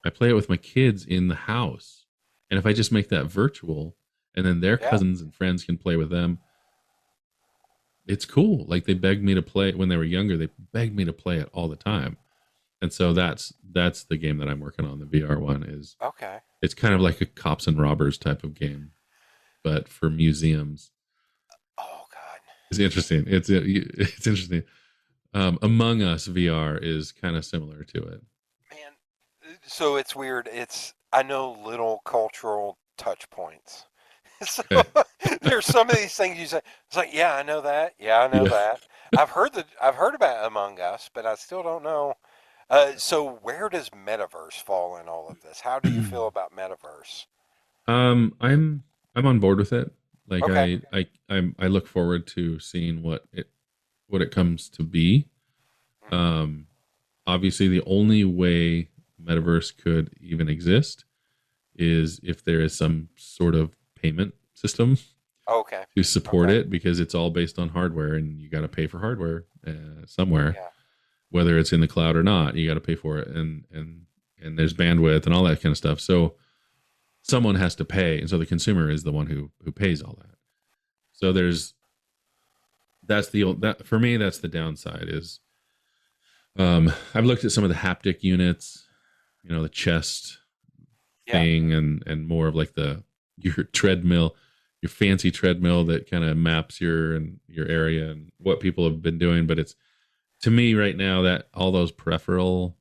I play it with my kids in the house. And if I just make that virtual and then their Yeah. cousins and friends can play with them, it's cool. Like they begged me to play it when they were younger. They begged me to play it all the time. And so that's the game that I'm working on. The VR one is Okay. it's kind of like a cops and robbers type of game, but for museums. Oh God. It's interesting. It's interesting. Among Us VR is kind of similar to it. Man, so it's weird. I know little cultural touch points. So Okay. there's some of these things you say. It's like, yeah, I know that. Yeah, I know Yeah. that. I've heard about Among Us, but I still don't know. So where does metaverse fall in all of this? How do you feel about metaverse? I'm on board with it. Like Okay. I look forward to seeing what it comes to be. Hmm. Um, Obviously, the only way metaverse could even exist is if there is some sort of payment system Okay. to support Okay. it, because it's all based on hardware, and you got to pay for hardware somewhere, Yeah. whether it's in the cloud or not. You got to pay for it, and there's bandwidth and all that kind of stuff. So someone has to pay, and so the consumer is the one who pays all that. So that for me, that's the downside. Is I've looked at some of the haptic units, the chest Yeah. thing, and more of like your treadmill, your fancy treadmill that kind of maps your area and what people have been doing. But it's, to me right now, that all those peripheral,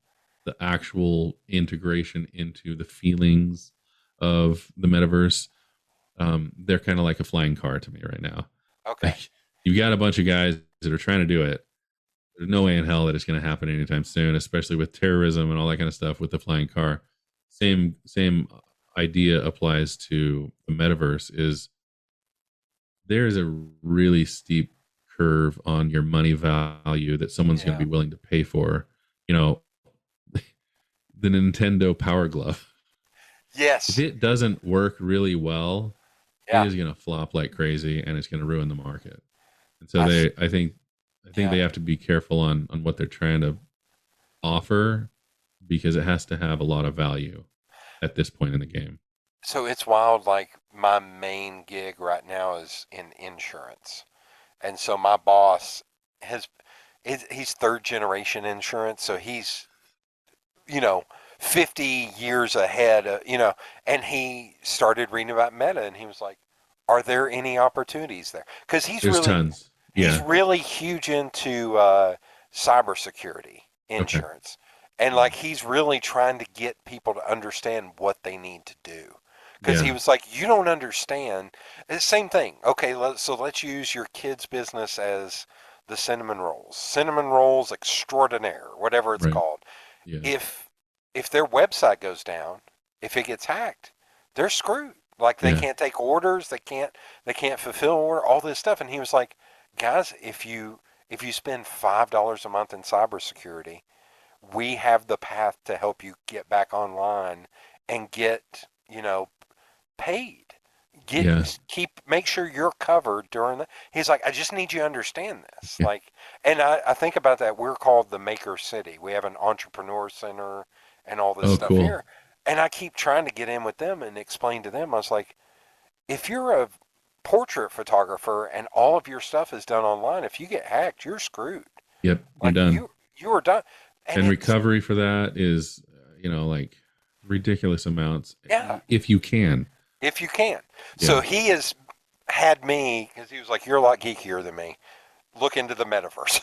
the actual integration into the feelings of the metaverse, they're kind of like a flying car to me right now. Okay. Like, you've got a bunch of guys that are trying to do it. There's no way in hell that it's going to happen anytime soon, especially with terrorism and all that kind of stuff with the flying car. Same idea applies to the metaverse. Is there's a really steep curve on your money value that someone's going to Yeah. be willing to pay for. You know, the Nintendo Power Glove. If Yes. it doesn't work really well, it Yeah. is going to flop like crazy, and it's going to ruin the market. And so I. s- I think Yeah. they have to be careful on what they're trying to offer, because it has to have a lot of value at this point in the game. So it's wild. Like my main gig right now is in insurance, and so my boss has he's third generation insurance, so he's you know 50 years ahead. And he started reading about Meta, and he was like, "Are there any opportunities there?" Because There's tons. he's Yeah. really huge into cybersecurity Okay. insurance, and Yeah. like he's really trying to get people to understand what they need to do. Because he Yeah. was like, "You don't understand." It's the same thing. Okay, so let's use your kid's business as the cinnamon rolls extraordinaire, whatever it's Right. called. Yeah. if their website goes down, if it gets hacked, they're screwed. Like they Yeah. can't take orders, they can't fulfill order, all this stuff. And he was like, guys, if you spend $5 a month in cybersecurity, we have the path to help you get back online and get, paid. Yeah. Make sure you're covered during the. He's like, I just need you to understand this. Yeah. Like, and I think about that. We're called the Maker City. We have an entrepreneur center and all this Oh, stuff cool. here. And I keep trying to get in with them and explain to them. I was like, if you're a portrait photographer and all of your stuff is done online, if you get hacked, you're screwed. Yep. You're Like done. you are done. And And it's recovery for that is, like ridiculous amounts yeah, if you can. if you can. So Yeah. he has had me because he was like, you're a lot geekier than me. Look into the metaverse.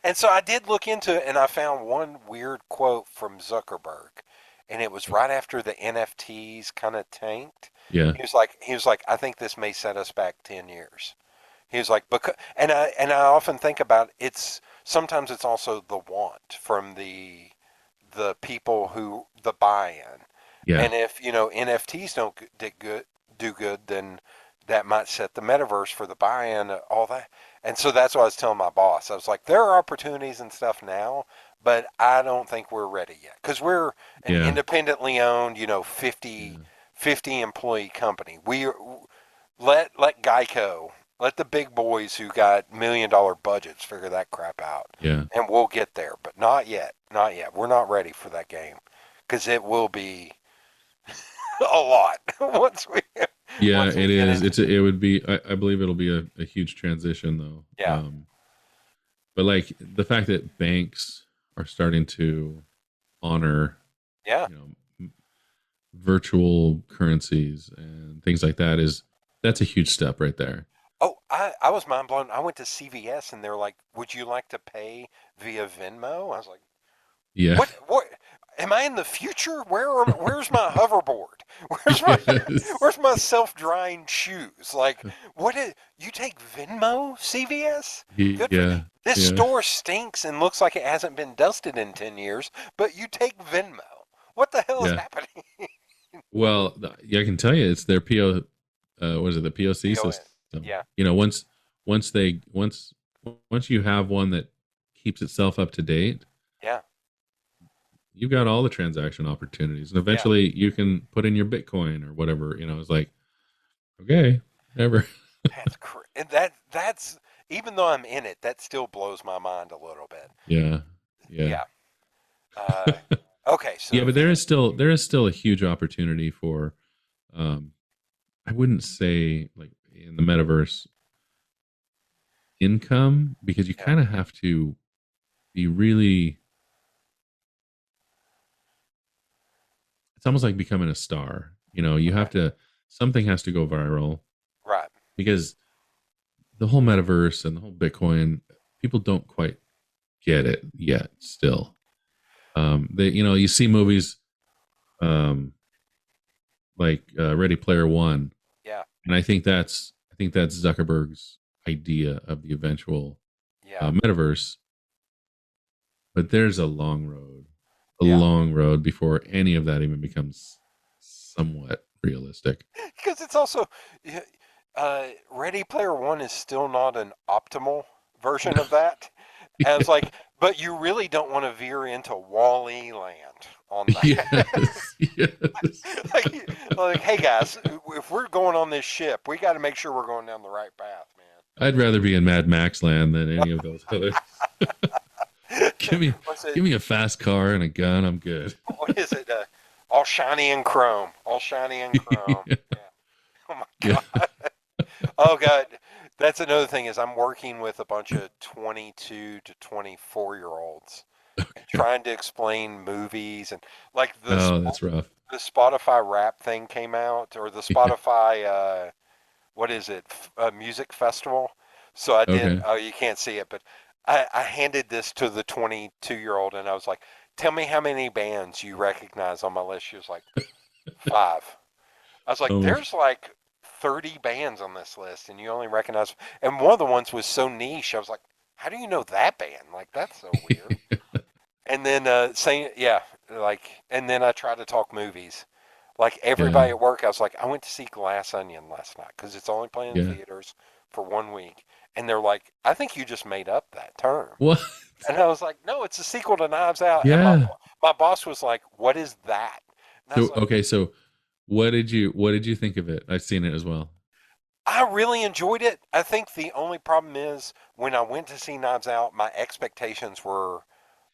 And so I did look into it and I found one weird quote from Zuckerberg. And it was right after the NFTs kind of tanked. Yeah. He was like, I think this may set us back 10 years. He was like, because, and I often think about sometimes it's also the want from the people who the buy-in. Yeah. And if, NFTs don't do good, then that might set the metaverse for the buy-in, all that. And so that's what I was telling my boss. I was like, there are opportunities and stuff now, but I don't think we're ready yet because we're an Yeah. independently owned, Yeah. 50 employee company. Let Geico, let the big boys who got $1 million budgets figure that crap out, Yeah. and we'll get there. But not yet, not yet. We're not ready for that game because it will be a lot once we Yeah, once we it get is. into. It would be. I believe it'll be a huge transition, though. Yeah, But like the fact that banks are starting to honor, yeah. you know, virtual currencies and things like that that's a huge step right there. Oh, I was mind blown. I went to CVS and they're like, "Would you like to pay via Venmo?" I was like, Yeah. "What? Am I in the future? Where's my hoverboard? Where's my Yes. where's my self-drying shoes? Like, you take Venmo, CVS? Good for Yeah. this Yeah. store stinks and looks like it hasn't been dusted in 10 years, but you take Venmo. What the hell is Yeah. happening?" Well, yeah, I can tell you, it's their PO. What is it? The POC POS. system. Yeah, Once they once you have one that keeps itself up to date, yeah, you've got all the transaction opportunities, and yeah. eventually you can put in your Bitcoin or whatever. It's like, okay, never. And that's even though I'm in it, that still blows my mind a little bit. Yeah. Yeah. Yeah. Uh, okay, Yeah, so but there is still a huge opportunity for, um I wouldn't say like in the metaverse income, because you yeah, kind of have to be really, it's almost like becoming a star. You okay, have to, something has to go viral, right, because the whole metaverse and the whole Bitcoin, people don't quite get it yet still. You see movies, um like Ready Player One, yeah, and I think that's Zuckerberg's idea of the eventual yeah, metaverse. But there's a yeah. long road before any of that even becomes somewhat realistic. Because it's also, Ready Player One is still not an optimal version of that. And it's like, but you really don't want to veer into Wall-E land on that. Yes, yes. like, hey guys, if we're going on this ship, we got to make sure we're going down the right path, I'd rather be in Mad Max land than any of those others. man. give me What's it? give me a fast car and a gun. I'm good. What is it? All shiny and chrome. All shiny and chrome. Yeah. Oh my Yeah. God. Oh God. That's another thing is I'm working with a bunch of 22 to 24-year-olds and Okay. trying to explain movies and like Oh, that's rough. the Spotify rap thing came out or the Yeah. Spotify what is it? Music festival. So I did. Okay. Oh, you can't see it, but I handed this to the 22-year-old and I was like, "Tell me how many bands you recognize on my list." She was like, "5." I was like, Oh my. "There's like 30 bands on this list, and you only recognize." And one of the ones was so niche. I was like, "How do you know that band? Like that's so weird." And then saying, yeah, like, and then I try to talk movies. Like Yeah. everybody at work, I was like, I went to see Glass Onion last night because it's only playing in Yeah. theaters for 1 week. And they're like, I think you just made up that term. What? And I was like, no, it's a sequel to Knives Out. And my Yeah. my boss was like, what is that? And I was So like, okay, so what did you think of it? I've seen it as well. I really enjoyed it. I think the only problem is when I went to see Knives Out, my expectations were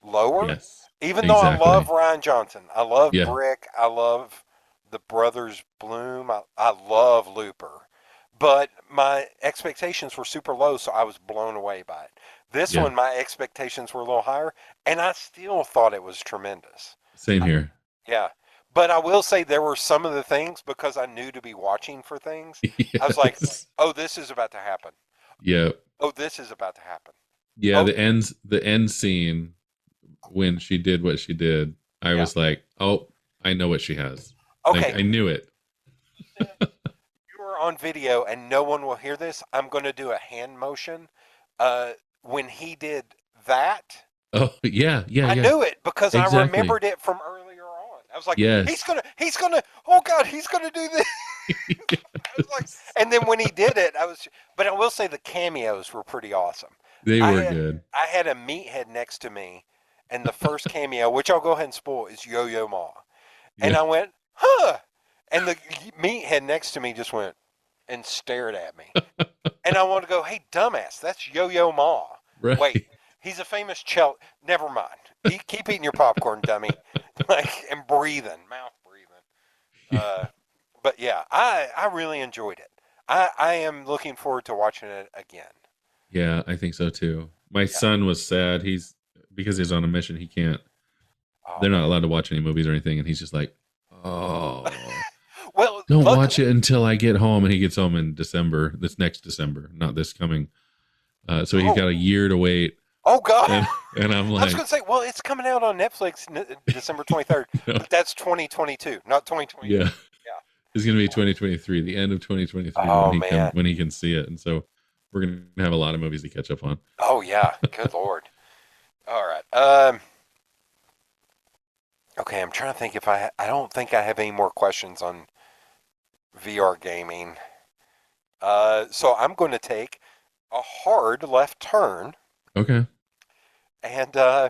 lower. Yes. Even though I love Exactly. Ryan Johnson, I love Yeah. Brick, I love the Brothers Bloom, I love Looper. But my expectations were super low, so I was blown away by it. This Yeah. one, my expectations were a little higher, and I still thought it was tremendous. Same here. Yeah. But I will say there were some of the things because I knew to be watching for things. I was like, Yes. oh, this is about to happen. Yeah. Oh, this is about to happen. Yeah, Oh, the end scene when she did what she did, I yeah. was like, "Oh, I know what she has." Like Okay. I knew it. Since you are on video and no one will hear this, I'm going to do a hand motion. When he did that, Oh, yeah, yeah, I yeah. knew it because I Exactly. remembered it from earlier on. I was like, Yes. he's gonna, oh God, he's gonna do this. I was like, Yes. and then when he did it, but I will say the cameos were pretty awesome. They I were had, good. I had a meathead next to me, and the first cameo, which I'll go ahead and spoil, is Yo Yo Ma, and Yeah. I went, huh, and the meathead next to me just went and stared at me, and I want to go, hey, dumbass, that's Yo Yo Ma. Wait, Right. he's a famous cello. Never mind. Keep eating your popcorn, dummy. Like and breathing, mouth breathing. Uh, but yeah, I really enjoyed it. I am looking forward to watching it again. Yeah, I think so too. My Yeah. son was sad. He's because he's on a mission, he can't Oh they're not man. allowed to watch any movies or anything and he's just like, "Oh, Well, don't watch luckily. it until I get home." And he gets home in December, this next December, not this coming. So he's Oh, got a year to wait, oh God. and I'm I was like, gonna say, well, it's coming out on Netflix December 23rd, you know, but that's 2022, not 2023. yeah, Yeah. it's gonna be 2023, the end of 2023 Oh man. when he can see it, and so we're gonna have a lot of movies to catch up on. Oh yeah. Good lord. All right. Okay. I'm trying to think if I don't think I have any more questions on VR gaming. So I'm going to take a hard left turn, Okay. and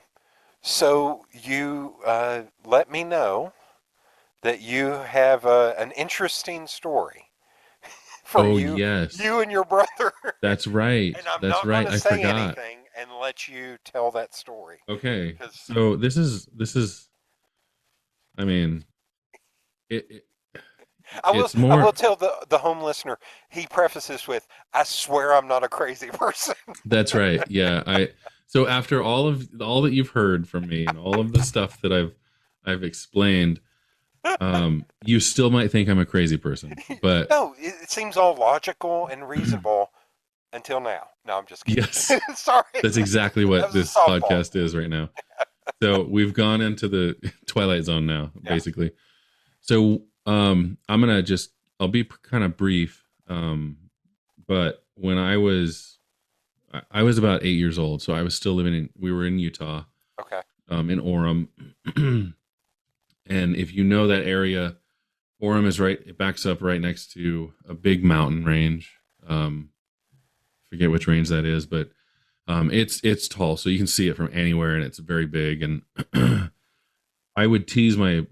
so you let me know that you have an interesting story for Oh you, yes, you and your brother, that's right. and I'm That's not going right. to I say forgot. anything and let you tell that story Okay, because so this is. I mean, it it's I more. will tell the home listener. He prefaces with, "I swear I'm not a crazy person." That's right. Yeah. So after all that you've heard from me and all of the stuff that I've explained, you still might think I'm a crazy person, but No, it seems all logical and reasonable until now. No, I'm just kidding. yes, Sorry, that's exactly that what was a this softball. podcast is right now. So we've gone into the twilight zone now, Yeah. basically. So I'm gonna just I'll be kind of brief. But when I was about 8 years old, so I was still living in we were in Utah, Okay. in Orem. And if you know that area, Orem is right, it backs up right next to a big mountain range. Forget which range that is, but it's tall, so you can see it from anywhere, and it's very big. And I would tease my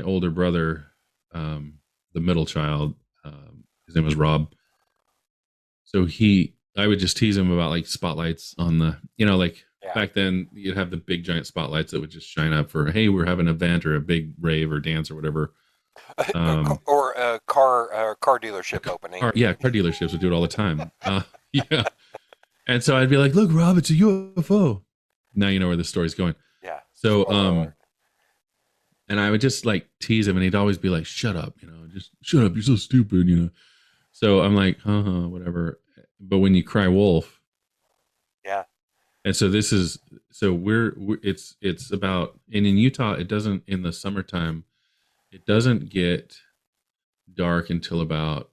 older brother, the middle child. His name was Rob. So I would just tease him about like spotlights on the, like Yeah. back then you'd have the big giant spotlights that would just shine up for, hey, we're having an event or a big rave or dance or whatever. Or a car dealership opening. Car dealerships would do it all the time. Yeah. And so I'd be like, look, Rob, it's a UFO. Now you know where the story's going. Yeah. So, Spoiler alert. and I would just like tease him and he'd always be like, shut up, just shut up. You're so stupid. So I'm like, whatever. But when you cry wolf, Yeah. and so it's about, and in Utah, it doesn't, in the summertime, it doesn't get dark until about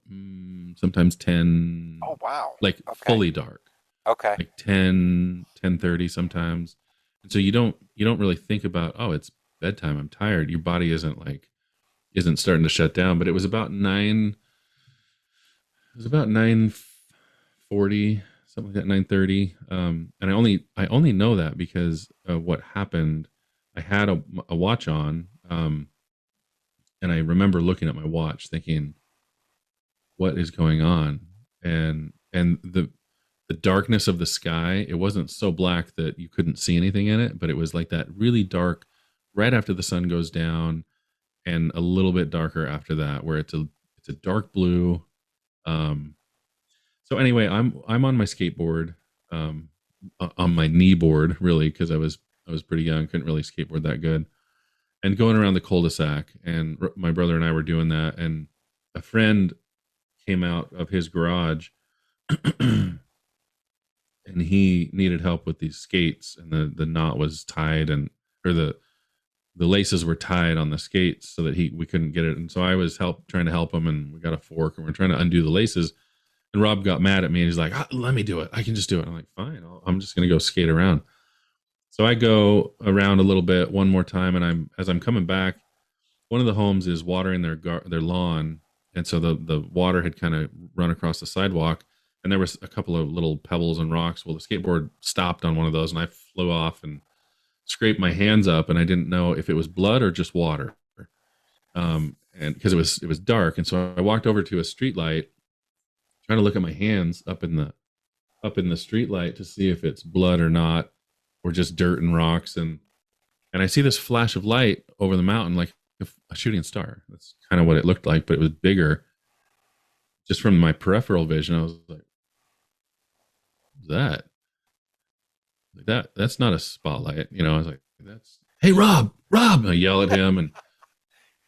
sometimes 10, Oh wow. like Okay. fully dark, Okay. like 10:30 sometimes. And so you don't really think about, oh, it's bedtime, I'm tired. Your body isn't starting to shut down. But it was about 9:40, something like that, 9:30. And I only know that because of what happened. I had a watch on, and I remember looking at my watch thinking, what is going on? And the darkness of the sky, it wasn't so black that you couldn't see anything in it, but it was like that really dark right after the sun goes down, and a little bit darker after that, where it's a dark blue. um so anyway, I'm on my skateboard, um on my knee board, really, because I was pretty young, couldn't really skateboard that good, and going around the cul-de-sac, and my brother and I were doing that, and a friend came out of his garage, and he needed help with these skates, and the knot was tied, and or the laces were tied on the skates so that we couldn't get it. And so I was trying to help him, and we got a fork and we're trying to undo the laces. And Rob got mad at me, and he's like, let me do it, I can just do it. I'm like, fine, I'm just gonna go skate around. So I go around a little bit one more time, and as I'm coming back, one of the homes is watering their lawn, and so the water had kind of run across the sidewalk, and there was a couple of little pebbles and rocks. Well, the skateboard stopped on one of those, and I flew off and scraped my hands up, and I didn't know if it was blood or just water. And because it was dark, and so I walked over to a street light, trying to look at my hands up in the street light to see if it's blood or not, or just dirt and rocks. And I see this flash of light over the mountain, like a shooting star. That's kind of what it looked like, but it was bigger. Just from my peripheral vision, I was like, "What's that? Like that's not a spotlight." I was like, "That's hey Rob, Rob!" And I yell at him, and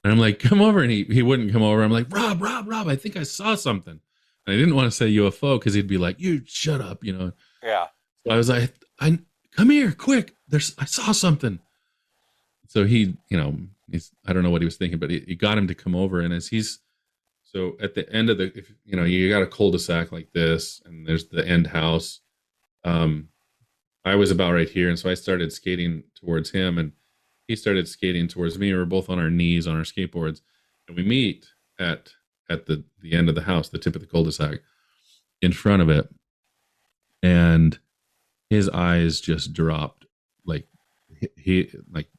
I'm like, "Come over!" And he wouldn't come over. I'm like, "Rob, Rob, Rob! I think I saw something." And I didn't want to say UFO because he'd be like, "You shut up." Yeah. So I was like, "I come here, quick! I saw something." So I don't know what he was thinking, but he got him to come over. And so at the end of if you got a cul-de-sac like this, and there's the end house. um I was about right here, and so I started skating towards him, and he started skating towards me. We were both on our knees on our skateboards, and we meet at the end of the house, the tip of the cul-de-sac, in front of it. And his eyes just dropped, like he like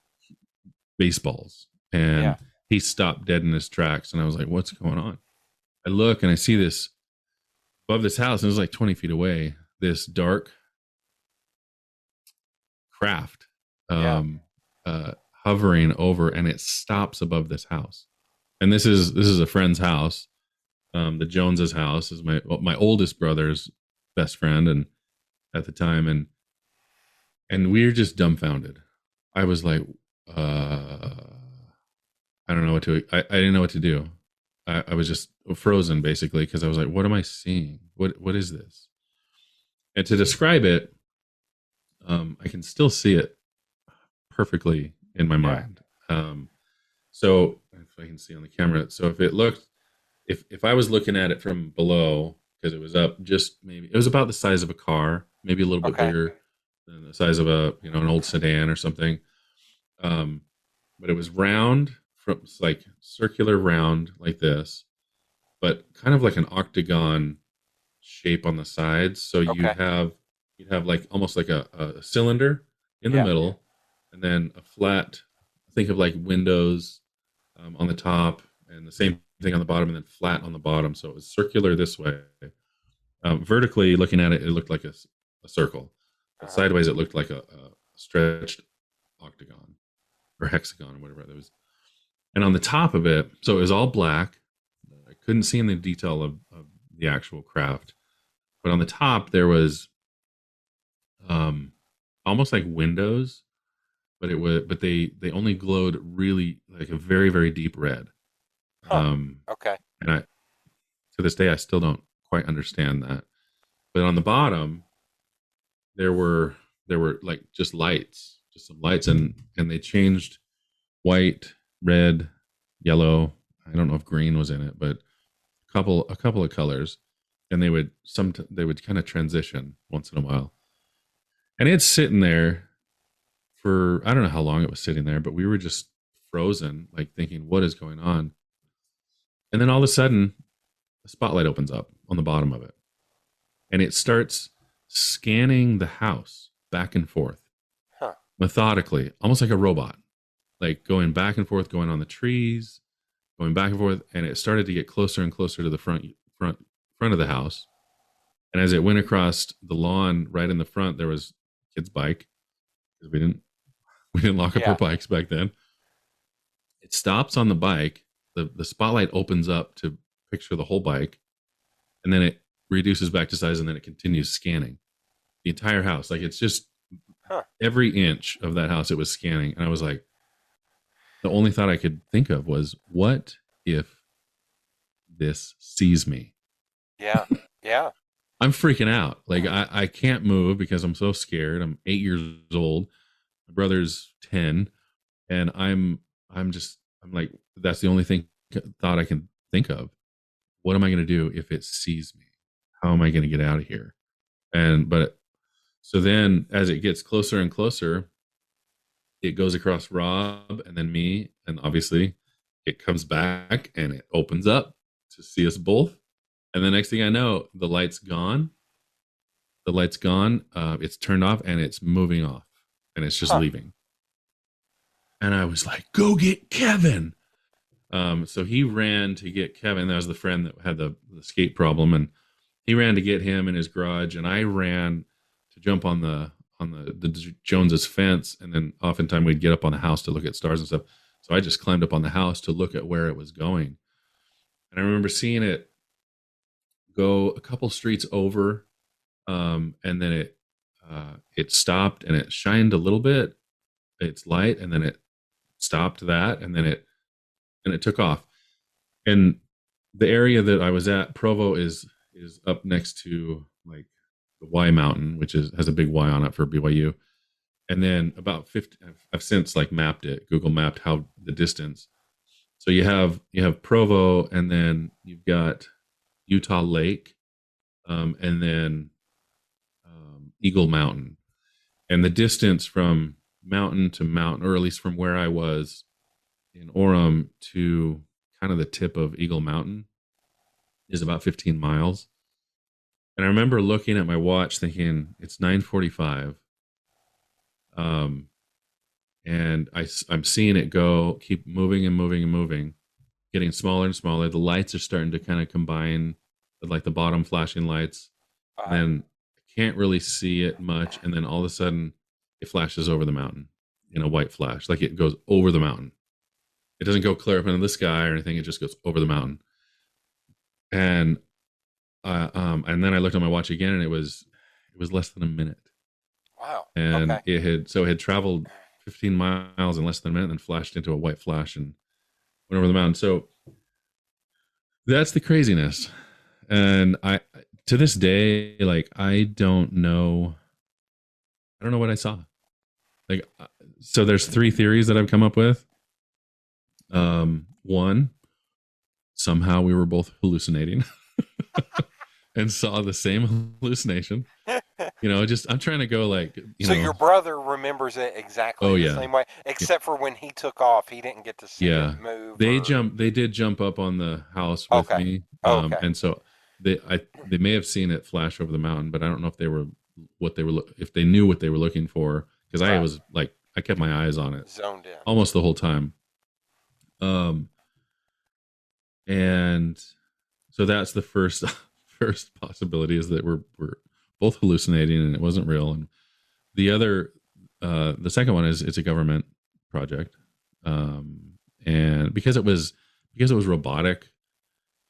baseballs, Yeah. and he stopped dead in his tracks. And I was like, "What's going on?" I look, and I see this above this house, and it was like 20 feet away. This dark craft, Yeah. um, hovering over, and it stops above this house. And this is a friend's house. The Joneses' house is my oldest brother's best friend, and at the time, and we're just dumbfounded. I was like, I don't know what to. I didn't know what to do. I was just frozen, basically, because I was like, "What am I seeing? What is this?" And to describe it, I can still see it perfectly in my Yeah. mind. So if I can see on the camera, so if I was looking at it from below, because it was up, just maybe it was about the size of a car, maybe a little bit Okay. bigger than the size of an old sedan or something. Um, but it was round, from it's like circular round like this, but kind of like an octagon shape on the sides. So Okay. you'd have like almost like a cylinder in the Yeah. middle, and then a flat. Think of like windows on the top, and the same thing on the bottom, and then flat on the bottom. So it was circular this way. Vertically looking at it, it looked like a circle, but Uh-huh. sideways it looked like a stretched octagon or hexagon or whatever it was. And on the top of it, so it was all black. I couldn't see in the detail of the actual craft, but on the top there was um, almost like windows, but they only glowed really like a very very deep red. Huh. Um, Okay. and to this day I still don't quite understand that. But on the bottom there were like just lights, just some lights, and they changed white, red, yellow. I don't know if green was in it, but a couple of colors, and they would kind of transition once in a while. And it's sitting there, for I don't know how long it was sitting there, but we were just frozen, like thinking, what is going on? And then all of a sudden, a spotlight opens up on the bottom of it, and it starts scanning the house back and forth Huh. methodically, almost like a robot, like going back and forth, going on the trees, going back and forth, and it started to get closer and closer to the front of the house. And as it went across the lawn right in the front, there was a kid's bike because we didn't lock up our Yeah. bikes back then. It stops on the bike. The spotlight opens up to picture the whole bike, and then it reduces back to size, and then it continues scanning the entire house. Like it's just Huh. every inch of that house it was scanning, and I was like, the only thought I could think of was, what if this sees me? Yeah. Yeah. I'm freaking out. Like I can't move because I'm so scared. I'm 8 years old. My brother's 10, and I'm like, that's the only thought I can think of. What am I going to do if it sees me? How am I going to get out of here? And but so then as it gets closer and closer, it goes across Rob and then me, and obviously it comes back and it opens up to see us both. And the next thing I know, the light's gone. The light's gone. It's turned off and it's moving off, and it's just Huh. leaving. And I was like, "Go get Kevin!" So he ran to get Kevin. That was the friend that had the skate problem, and he ran to get him in his garage, and I ran to jump on the Joneses fence, and then oftentimes we'd get up on the house to look at stars and stuff. So I just climbed up on the house to look at where it was going, and I remember seeing it go a couple streets over, and then it stopped and it shined a little bit, its light, and then it stopped that, and then it took off. And the area that I was at, Provo, is up next to like the Y Mountain, which has a big Y on it for BYU. And then about 50, I've since like mapped it, Google mapped how the distance. So you have Provo, and then you've got Utah Lake, and then Eagle Mountain. And the distance from mountain to mountain, or at least from where I was in Orem to kind of the tip of Eagle Mountain, is about 15 miles. And I remember looking at my watch thinking it's 9:45. Um, and I'm seeing it go, keep moving and moving and moving, getting smaller and smaller. The lights are starting to kind of combine with like the bottom flashing lights. And Right. then I can't really see it much. And then all of a sudden it flashes over the mountain in a white flash, like it goes over the mountain. It doesn't go clear up into the sky or anything. It just goes over the mountain. And and then I looked at my watch again, and it was less than a minute. Wow. And Okay. it had traveled 15 miles in less than a minute, and flashed into a white flash and went over the mountain. So that's the craziness. And I, to this day, like I don't know what I saw. Like, so there's three theories that I've come up with. One, somehow we were both hallucinating and saw the same hallucination. Just I'm trying to go like, So your brother remembers it exactly oh the yeah, same way, yeah, except for when he took off, he didn't get to see it yeah. move They or. jump. They did jump up on the house with Okay. me, Okay. and so they may have seen it flash over the mountain, but I don't know if they were if they knew what they were looking for, because I Right. was like, I kept my eyes on it Zoned in. almost the whole time. Um, and so that's the first first possibility, is that we're both hallucinating and it wasn't real. And the second one is it's a government project, and because it was robotic,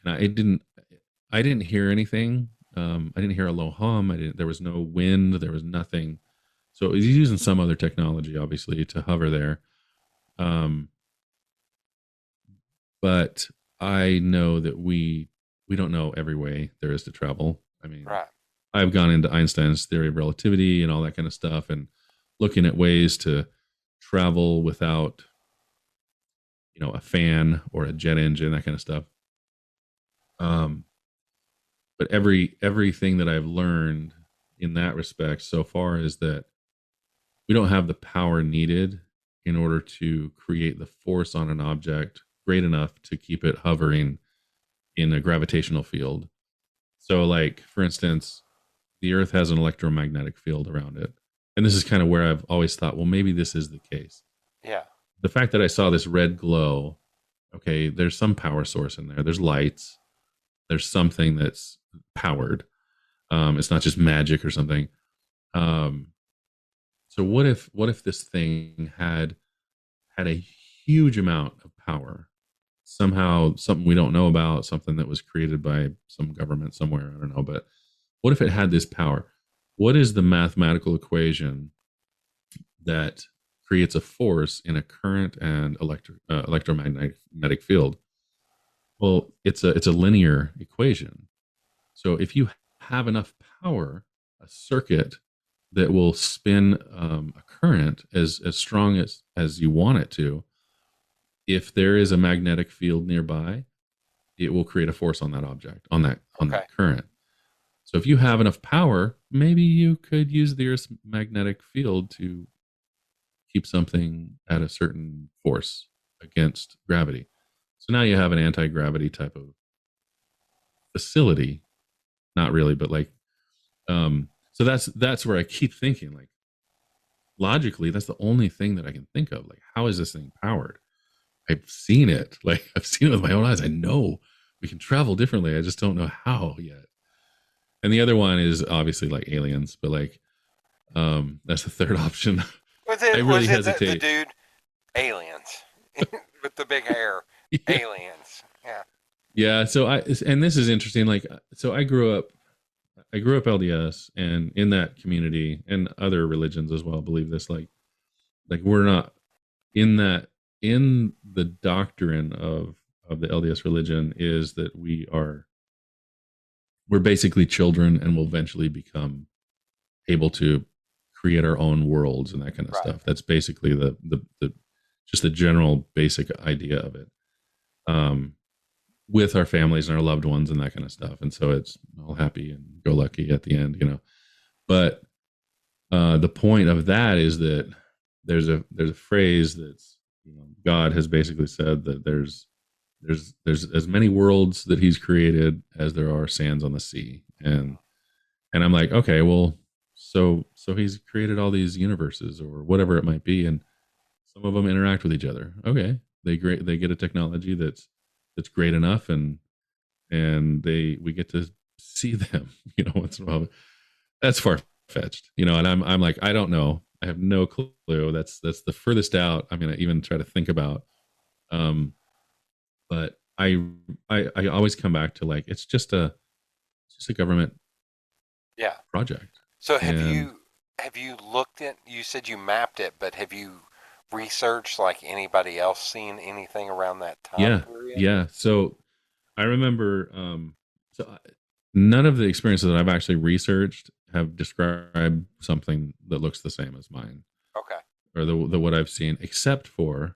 and I didn't hear anything. I didn't hear a low hum. There was no wind. There was nothing. So it was using some other technology, obviously, to hover there. Um, but I know that we don't know every way there is to travel. I mean, Right. I've gone into Einstein's theory of relativity and all that kind of stuff, and looking at ways to travel without, a fan or a jet engine, that kind of stuff. Um, but everything that I've learned in that respect so far is that we don't have the power needed in order to create the force on an object great enough to keep it hovering in a gravitational field. So, like, for instance, the Earth has an electromagnetic field around it. And this is kind of where I've always thought, well, maybe this is the case. Yeah. The fact that I saw this red glow, okay, there's some power source in there. There's lights. There's something that's powered. It's not just magic or something. Um, so what if this thing had a huge amount of power? Somehow something we don't know about, something that was created by some government somewhere, I don't know, but what if it had this power? What is the mathematical equation that creates a force in a current and electromagnetic field? Well, it's a linear equation. So if you have enough power, a circuit that will spin a current as strong as you want it to, if there is a magnetic field nearby, it will create a force on that object, on Okay. that current. So if you have enough power, maybe you could use the Earth's magnetic field to keep something at a certain force against gravity. So now you have an anti-gravity type of facility. Not really, but like, so that's where I keep thinking, like, logically, that's the only thing that I can think of. Like, how is this thing powered? I've seen it. Like, I've seen it with my own eyes. I know we can travel differently. I just don't know how yet. And the other one is obviously like aliens, but like, that's the third option. Was I it really was it the hesitate. dude? Aliens with the big hair. Yeah. Aliens. Yeah. Yeah. So and this is interesting. Like, so I grew up LDS, and in that community and other religions as well believe this. Like we're not in that, in the doctrine of the LDS religion is that we're basically children and will eventually become able to create our own worlds and that kind of Right. stuff. That's basically the just the general basic idea of it. Um, with our families and our loved ones and that kind of stuff. And so it's all happy and go lucky at the end, you know. But the point of that is that there's a phrase that's, you know, God has basically said that there's as many worlds that He's created as there are sands on the sea, and I'm like, okay, well, so He's created all these universes or whatever it might be, and some of them interact with each other. Okay, they get a technology that's great enough, and we get to see them, you know, once in a while. That's far fetched, you know. And I'm like, I don't know, I have no clue. That's the furthest out I'm gonna even try to think about. But I always come back to, like, it's just a government Yeah. project. So And have you looked at? You said you mapped it, but have you researched like anybody else seen anything around that time yeah, period? yeah. So I remember, none of the experiences that I've actually researched have described something that looks the same as mine, Okay. or the what I've seen, except for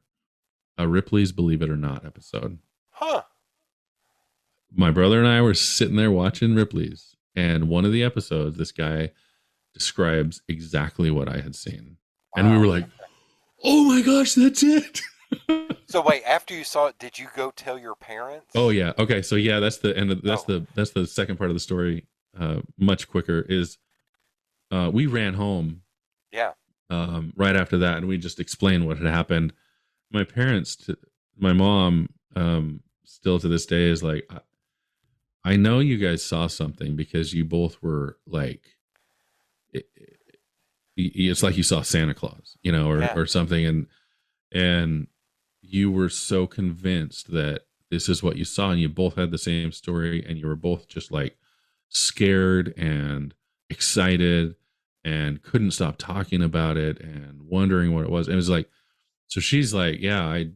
a Ripley's Believe It or Not episode. Huh. My brother and I were sitting there watching Ripley's, and one of the episodes, this guy describes exactly what I had seen, and we Wow. were like, "Oh my gosh, that's it!" So wait, after you saw it, did you go tell your Oh parents? yeah, okay. So yeah, that's the end. That's Oh, the second part of the story. Much quicker is, we ran home yeah. right after that, and we just explained what had happened. My parents, my mom, still to this day is like, I know you guys saw something because you both were like, it's like you saw Santa Claus, you know, or Yeah. or something, and you were so convinced that this is what you saw, and you both had the same story, and you were both just like scared and excited and couldn't stop talking about it and wondering what it was. And it was like, so she's like, yeah, I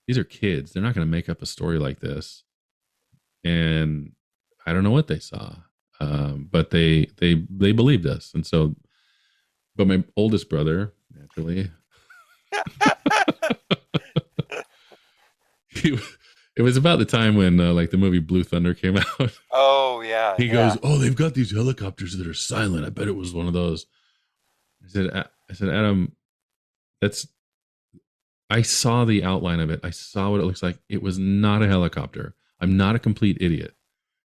these are kids, they're not going to make up a story like this. And I don't know what they saw, but they believed us. And so, but my oldest brother, naturally, he, it was about the time when, like, the movie Blue Thunder came out. Oh, yeah, He yeah. goes, "Oh, they've got these helicopters that are silent. I bet it was one of those." I said, Adam, that's I saw the outline of it. I saw what it looks like. It was not a helicopter. I'm not a complete idiot.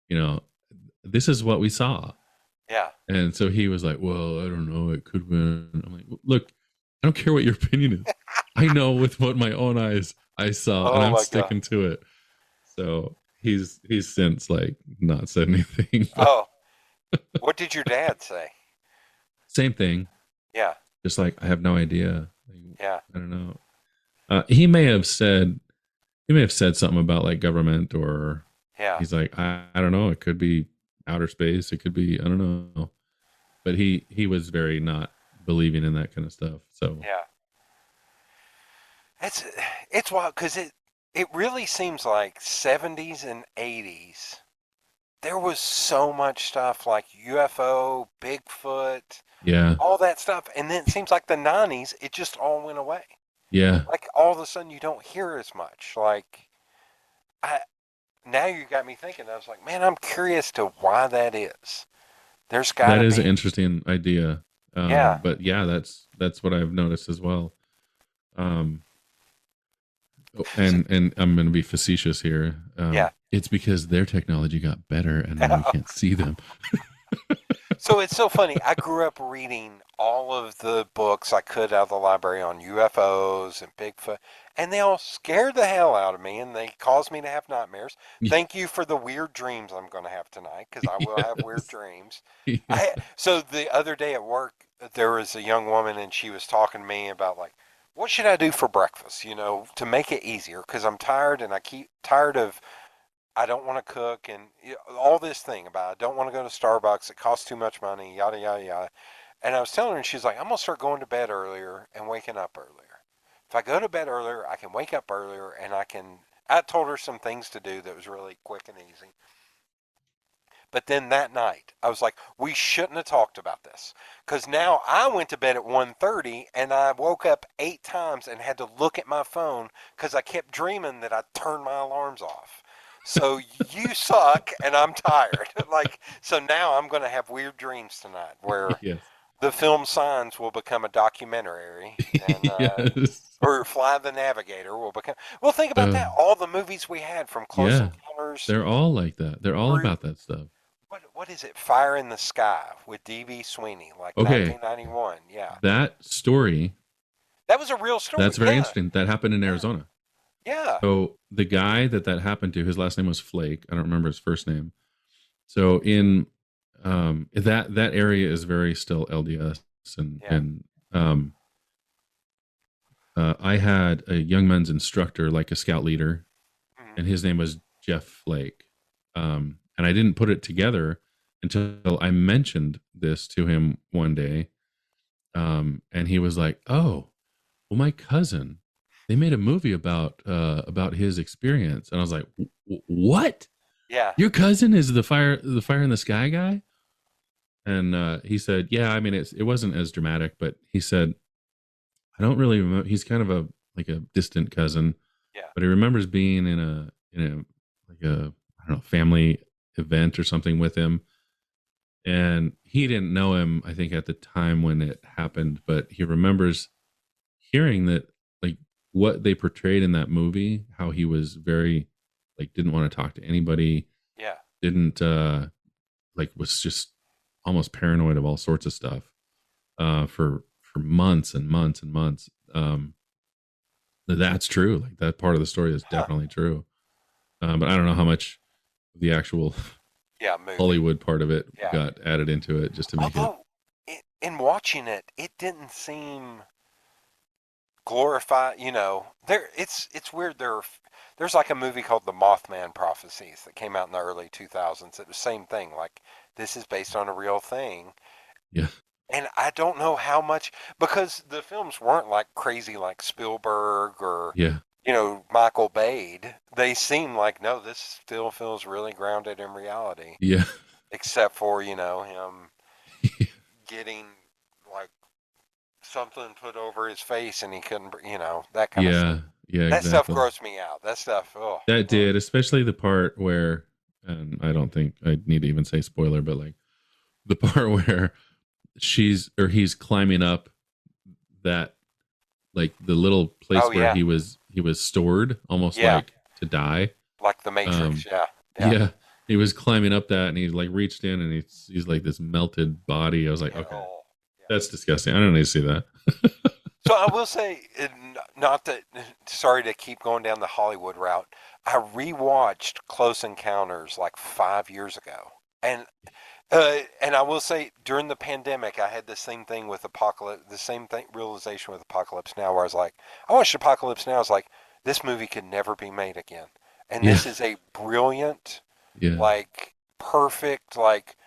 You know, this is what we saw. Yeah. And so he was like, well, I don't know. It could win. I'm like, look, I don't care what your opinion is. I know with what my own eyes I saw, and Oh I'm my God. sticking to it. So he's since like not said anything, but Oh, what did your dad say? same thing. Yeah. Just like I have no idea. Like, Yeah. I don't know. He may have said something about like government, or Yeah. he's like, I don't know. It could be outer space. It could be, I don't know. But he was very not believing in that kind of stuff. So Yeah. It's it's wild because it really seems like 70s and 80s. There was so much stuff like UFO, Bigfoot, yeah, all that stuff, and then it seems like the 90s, it just all went away. yeah, Like all of a sudden, you don't hear as much. Like I now you got me thinking. I was like, man, I'm curious to why that is. There's got that to is an be. interesting idea. Yeah. But yeah, that's what I've noticed as well. Um, and I'm going to be facetious here. Yeah. It's because their technology got better, and now we can't see them. So it's so funny. I grew up reading all of the books I could out of the library on UFOs and Bigfoot, and they all scared the hell out of me and they caused me to have nightmares. Thank you for the weird dreams I'm going to have tonight because I will have weird Yes. dreams. Yeah. So the other day at work, there was a young woman and she was talking to me about like, what should I do for breakfast, to make it easier? Because I'm tired and I keep tired of I don't want to cook and all this thing about I don't want to go to Starbucks. It costs too much money, yada, yada, yada. And I was telling her, and she's like, I'm going to start going to bed earlier and waking up earlier. If I go to bed earlier, I can wake up earlier and I can. I told her some things to do that was really quick and easy. But then that night, I was like, we shouldn't have talked about this. Because now I went to bed at 1:30 and I woke up 8 times and had to look at my phone because I kept dreaming that I turned my alarms off. So you suck and I'm tired. Like, so now I'm going to have weird dreams tonight where Yes. the film Signs will become a documentary and, Yes. or Fly the Navigator will become. Well, think about Uh, that. All the movies we had from Close yeah. Encounters They're all like that. They're all through about that stuff. what is it? Fire in the Sky with D.B. Sweeney, like Okay. 1991. Yeah, That story, that was a real story. that's very Yeah, interesting. That happened in yeah, Arizona. yeah. So the guy that happened to, his last name was Flake. I don't remember his first name. So in that area is very still LDS, and Yeah. um I had a young men's instructor, like a scout leader, Mhm. and his name was Jeff Flake. And I didn't put it together until I mentioned this to him one day. And he was like, "Oh, well, my cousin, they made a movie about his experience." And I was like, "What? Yeah, Your cousin is the fire in the sky guy?" And he said, "Yeah, I mean, it wasn't as dramatic, but he said I don't really remember. He's kind of a like a distant cousin, yeah, but he remembers being in a like a I don't know family event or something with him, and he didn't know him. I think at the time when it happened, but he remembers hearing that like what they portrayed in that movie, how he was very like didn't want to talk to anybody, yeah. didn't like was just almost paranoid of all sorts of stuff for months and months and months. That's true. Like that part of the story is Huh. definitely true. But I don't know how much the actual Yeah, movie. Hollywood part of it Yeah. got added into it just to make it. Although, in watching it, it didn't seem glorified. It's weird. There's like a movie called The Mothman Prophecies that came out in the early 2000s. It was the same thing. Like this is based on a real thing. Yeah, And I don't know how much because the films weren't like crazy like Spielberg or yeah, Michael Bay. They seem like no, this still feels really grounded in reality, yeah, except for him getting like something put over his face and he couldn't, that kind of stuff. yeah, yeah. That stuff Exactly. grossed me out. That stuff, oh, That did, especially the part where, and I don't think I need to even say spoiler, but like the part where she's or he's climbing up that like the little Oh place where yeah, he was stored, almost yeah, like to die. like the Matrix. Um, Yeah, yeah. yeah, he was climbing up that, and he like reached in, and he's like this melted body. I was like, Yeah. okay, Oh, yeah. that's disgusting. I don't need to see that. So I will say, not that. Sorry to keep going down the Hollywood route. I rewatched Close Encounters like 5 years ago, and and I will say during the pandemic, I had the same thing with Apocalypse, the same thing realization with Apocalypse Now, where I was like, I watched Apocalypse Now, I was like, this movie could never be made again, and Yeah, this is a brilliant, yeah, like perfect, like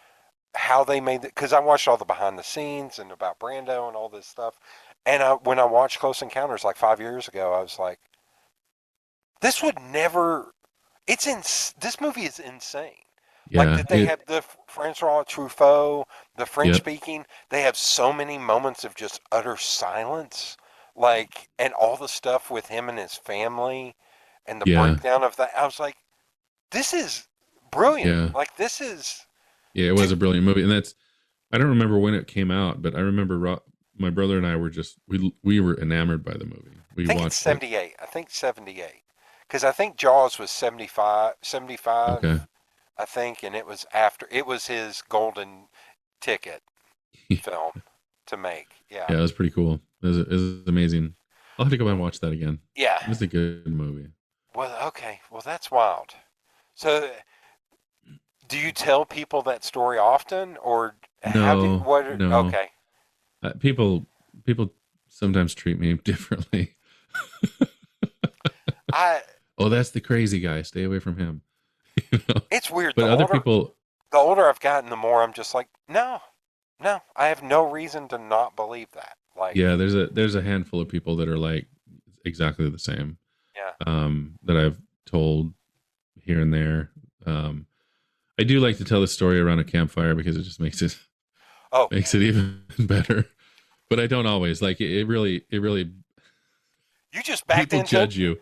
how they made it. Because I watched all the behind the scenes and about Brando and all this stuff, and when I watched Close Encounters like 5 years ago, I was like, this would never. This movie is insane. Like yeah. that they have the Francois Truffaut, the French Yep, speaking. They have so many moments of just utter silence, like, and all the stuff with him and his family, and the yeah, breakdown of that. I was like, this is brilliant. yeah, Like this is. yeah. It To, was a brilliant movie, and that's I don't remember when it came out, but I remember my brother and I were just we were enamored by the movie. I We think it's watched it. 78. I think 78. Because I think Jaws was 75, 75. Okay. I think, and it was after. It was his golden ticket film to make. Yeah. Yeah, it was pretty cool. It was amazing. I'll have to go back and watch that again. Yeah. It was a good movie. Well, okay. Well, that's wild. So, do you tell people that story often, or how do No, what? no. Okay. People sometimes treat me differently. I. Oh, that's the crazy guy. Stay away from him. You know? It's weird. But other people, The older I've gotten, the more I'm just like, no, no. I have no reason to not believe that. yeah, Like, there's a handful of people that are like exactly the same. yeah. That I've told here and there. Um, I do like to tell the story around a campfire because it just Oh, makes it even better. But I don't always like it. It really you just backed people into judge you.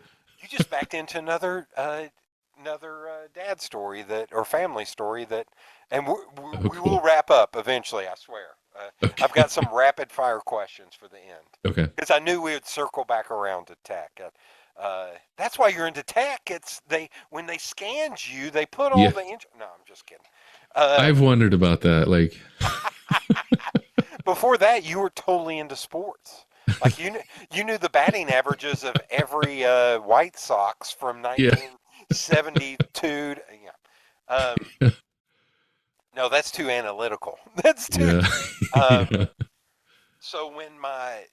another dad story that or family story that, and Oh, we will cool. wrap up eventually. I swear. I've got Okay. some rapid fire questions for the end Okay. because I knew we would circle back around to tech. That's why you're into tech. It's they when they scanned you, they put all Yeah, the. No, I'm just kidding. Uh, I've wondered about that. Like, Before that, you were totally into sports. Like you knew the batting averages of every White Sox from yeah, 1972. Yeah. No, that's too analytical. That's too. yeah, Um, yeah. so when my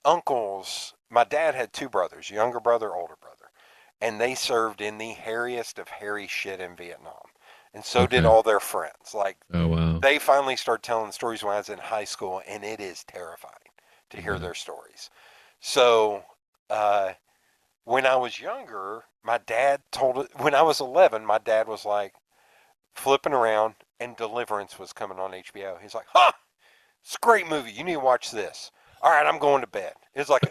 uncles, my dad had two brothers, younger brother, older brother, and they served in the hairiest of hairy shit in Vietnam, and so did Okay. all their friends. Like Oh wow. they finally started telling stories when I was in high school, and it is terrifying to hear Yeah. their stories. So, uh, when I was younger, my dad told it, when I was 11, my dad was like flipping around, and Deliverance was coming on HBO. He's like, huh, it's a great movie. You need to watch this. All right, I'm going to bed. It's like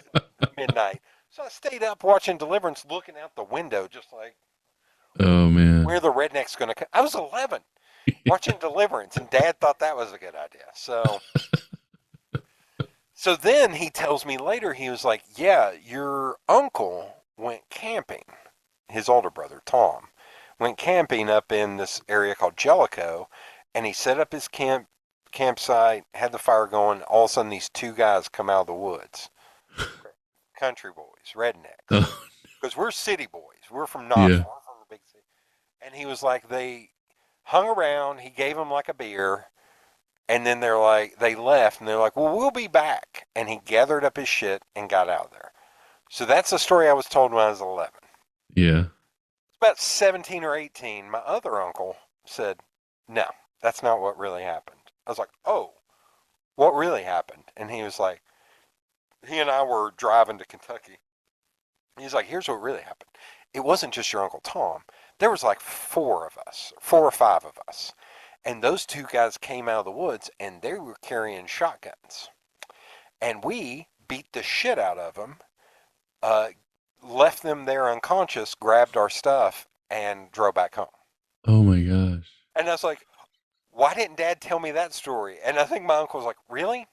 midnight. So I stayed up watching Deliverance, looking out the window, just like, Oh man. where the redneck's going to come. I was 11 watching Deliverance, and Dad thought that was a good idea. So then he tells me later, he was like, yeah, your uncle went camping. His older brother, Tom, went camping up in this area called Jellicoe, and he set up his campsite, had the fire going. All of a sudden, these two guys come out of the woods, country boys, rednecks, Oh because we're city boys. We're from yeah. Knoxville, we're from the big city. And he was like, they hung around. He gave them like a beer. And then they're like, they left and they're like, well, we'll be back. And he gathered up his shit and got out of there. So that's the story I was told when I was 11. Yeah. It's about 17 or 18. My other uncle said, no, that's not what really happened. I was like, oh, what really happened? And he was like, he and I were driving to Kentucky. He's like, here's what really happened. It wasn't just your Uncle Tom. There was like four of us, four or five of us. And those two guys came out of the woods and they were carrying shotguns. And we beat the shit out of them, uh, left them there unconscious, grabbed our stuff, and drove back home. Oh my gosh. And I was like, why didn't Dad tell me that story? And I think my uncle was like, really?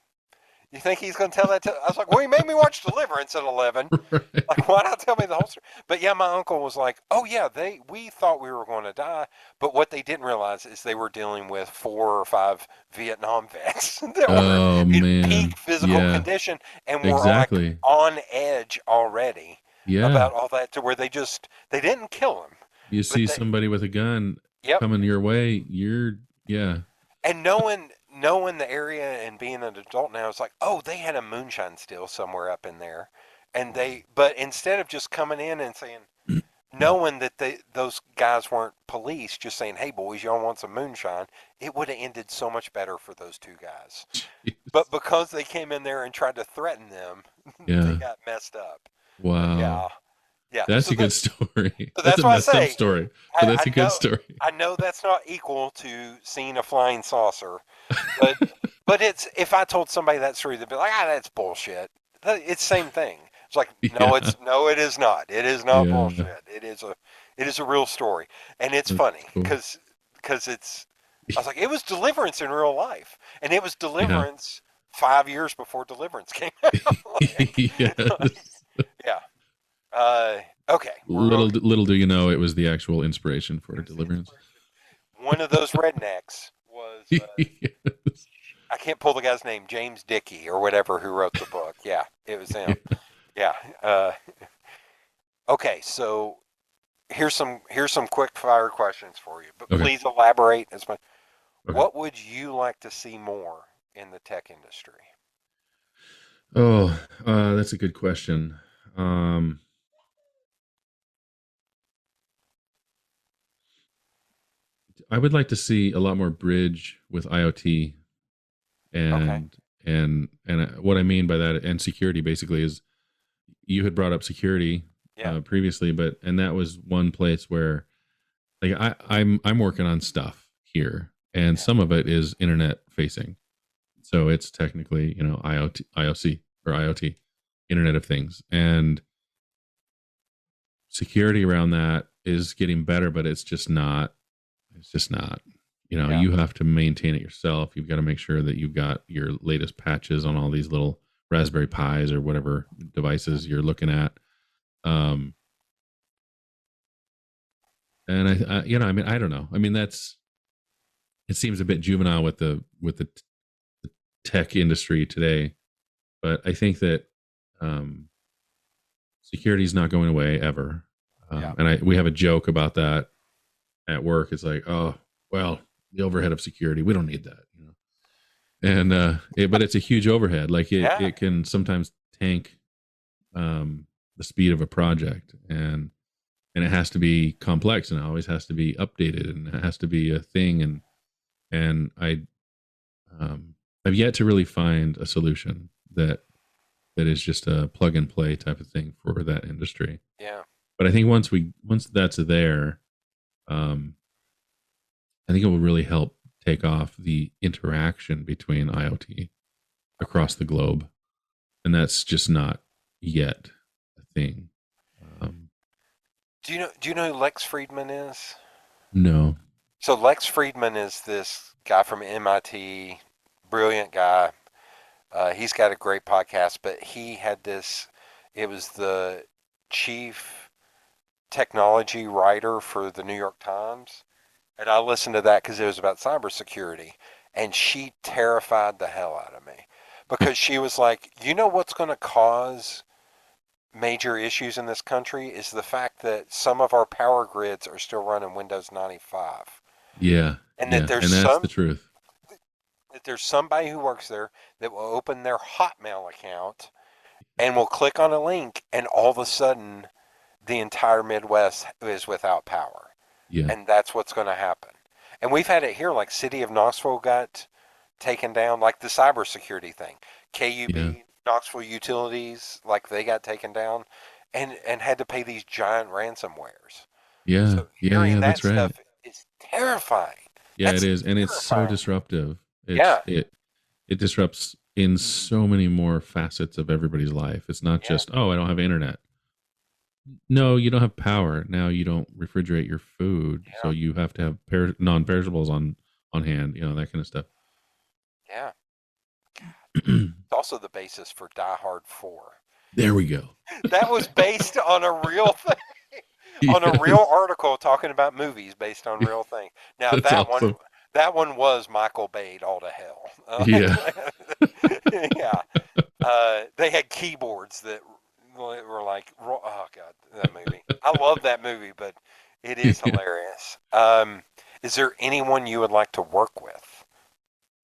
You think he's going to tell that to? I was like, well, he made me watch Deliverance at 11. Like, Right. why not tell me the whole story? But yeah, my uncle was like, oh yeah, we thought we were going to die, but what they didn't realize is they were dealing with 4 or 5 Vietnam vets that were Oh in peak man. physical Yeah. condition and were like Exactly. on edge already Yeah. about all that, to where they didn't kill him, You but see somebody with a gun yep. coming your way, yeah. And knowing the area and being an adult now, it's like, oh, they had a moonshine still somewhere up in there, and but instead of just coming in and saying, knowing that those guys weren't police, just saying, hey boys, y'all want some moonshine, it would have ended so much better for those 2 guys. But Jeez. because they came in there and tried to threaten them, they Yeah. got messed up. But Wow. yeah, yeah. That's a good story. So That's that's a why I messed up say story, but that's a good story. I know that's not equal to seeing a flying saucer, but it's, if I told somebody that story, they'd be like, ah, that's bullshit. It's the same thing. It's like, Yeah. no, it is not. It is not Yeah. bullshit. It is a real story, and it's That's funny cool. because it's. I was like, it was Deliverance in real life, and it was Yeah. Deliverance 5 years before Deliverance came out. like, Yes. yeah. Okay, we're Little okay. little do you know it was the actual inspiration It for was the Deliverance. inspiration. One of those rednecks was Yes. I can't pull the guy's name, James Dickey or whatever, who wrote the book. Yeah, it was him. Yeah. Yeah. Okay, so here's some quick fire questions for you, but Okay. please elaborate as much. Okay. What would you like to see more in the tech industry? Oh, that's a good question. Um, I would like to see a lot more bridge with IoT Okay. and what I mean by that and security basically is you had brought up security Yeah. previously, but and that was one place where like I'm working on stuff here, and Yeah. some of it is internet facing, so it's technically IoT, IOC or IoT, Internet of Things, and security around that is getting better, but it's just not. It's just not. Yeah. You have to maintain it yourself. You've got to make sure that you've got your latest patches on all these little Raspberry Pis or whatever devices you're looking at. Um, and I mean, I don't know. I mean, it seems a bit juvenile with the tech industry today, but I think that um, security is not going away ever. Yeah. And we have a joke about that at work. It's like, oh, well, the overhead of security, we don't need that. And but it's a huge overhead. Like Yeah. it can sometimes tank the speed of a project, and it has to be complex, and it always has to be updated, and it has to be a thing. And I've yet to really find a solution that is just a plug and play type of thing for that industry. Yeah. But I think once that's there, um, I think it will really help take off the interaction between IoT Okay. across the globe, and that's just not yet a thing. Um, Do you know who Lex Friedman is? no. So Lex Friedman is this guy from MIT, brilliant guy. He's got a great podcast, but he had this. It was the chief technology writer for the New York Times, and I listened to that because it was about cybersecurity, and she terrified the hell out of me because she was like, you know what's going to cause major issues in this country is the fact that some of our power grids are still running Windows 95, Yeah, and yeah, and that's the truth. that there's somebody who works there that will open their Hotmail account and will click on a link, and all of a sudden, the entire Midwest is without power. Yeah, And that's what's going to happen. And we've had it here, like City of Knoxville got taken down, like the cybersecurity thing. yeah, KUB, Knoxville Utilities, like they got taken down and had to pay these giant ransomwares. yeah, So yeah, hearing yeah. that That's right. stuff is terrifying. Yeah, it That's is, and it's so terrifying. disruptive. Yeah, It disrupts in so many more facets of everybody's life. It's not yeah, just, oh, I don't have internet. No, you don't have power. Now you don't refrigerate your food, so yeah, you have to have non-perishables on hand. That kind of stuff. yeah. So So also the basis for Die Hard 4. There we go. That was based on a real thing, on a real Yes. article talking about movies based on real things. Now That's awesome. that one was Michael Bayed all to hell. Yeah. Yeah, they had keyboards that were like, oh god, that movie. I love that movie, but it is Yeah. hilarious. Is there anyone you would like to work with?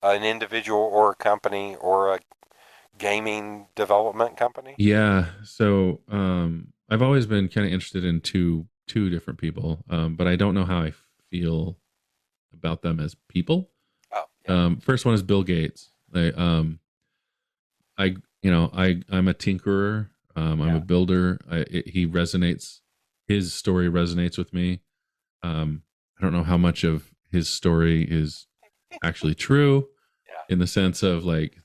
An individual or a company or a gaming development company? Yeah. So I've always been kind of interested in two different people, but I don't know how I feel about them as people. Oh, yeah, First one is Bill Gates. I I'm a tinkerer. I'm yeah, a builder. He resonates. His story resonates with me. I don't know how much of his story is actually true yeah, in the sense of like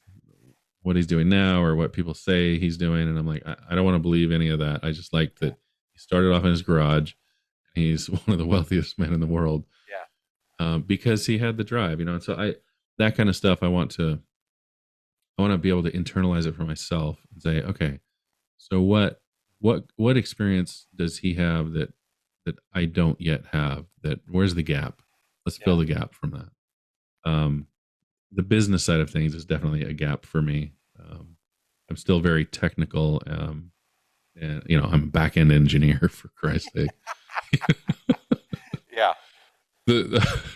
what he's doing now or what people say he's doing. And I'm like, I don't want to believe any of that. I just like yeah, that he started off in his garage. And he's one of the wealthiest men in the world yeah, because he had the drive, And so that kind of stuff, I want to be able to internalize it for myself and say, okay, so what experience does he have that I don't yet have? That where's the gap? Let's yeah, fill the gap from that. The business side of things is definitely a gap for me. I'm still very technical, and I'm a back end engineer for Christ's sake. yeah, the,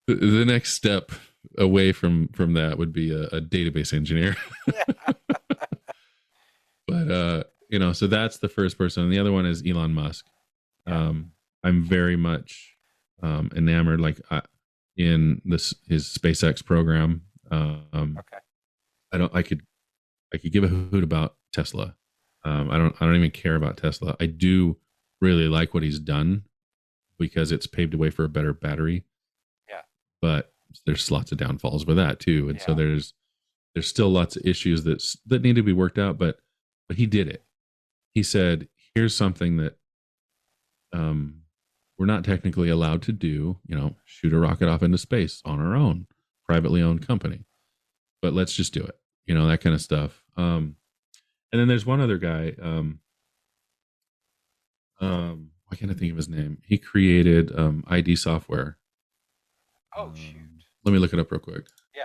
the next step away from that would be a database engineer. yeah, But so that's the first person, and the other one is Elon Musk. yeah. um I'm very much enamored, like in this his SpaceX program. Okay, I don't I could give a hoot about Tesla. I don't even care about Tesla. I do really like what he's done because it's paved the way for a better battery, yeah, but there's lots of downfalls with that too. And so yeah, there's still lots of issues that need to be worked out, but he did it. He said, here's something that um we're not technically allowed to do, shoot a rocket off into space on our own, privately owned company. But let's just do it. That kind of stuff. And then there's one other guy, why can't I think of his name? He created ID software. oh shoot, Let me look it up real quick. yeah,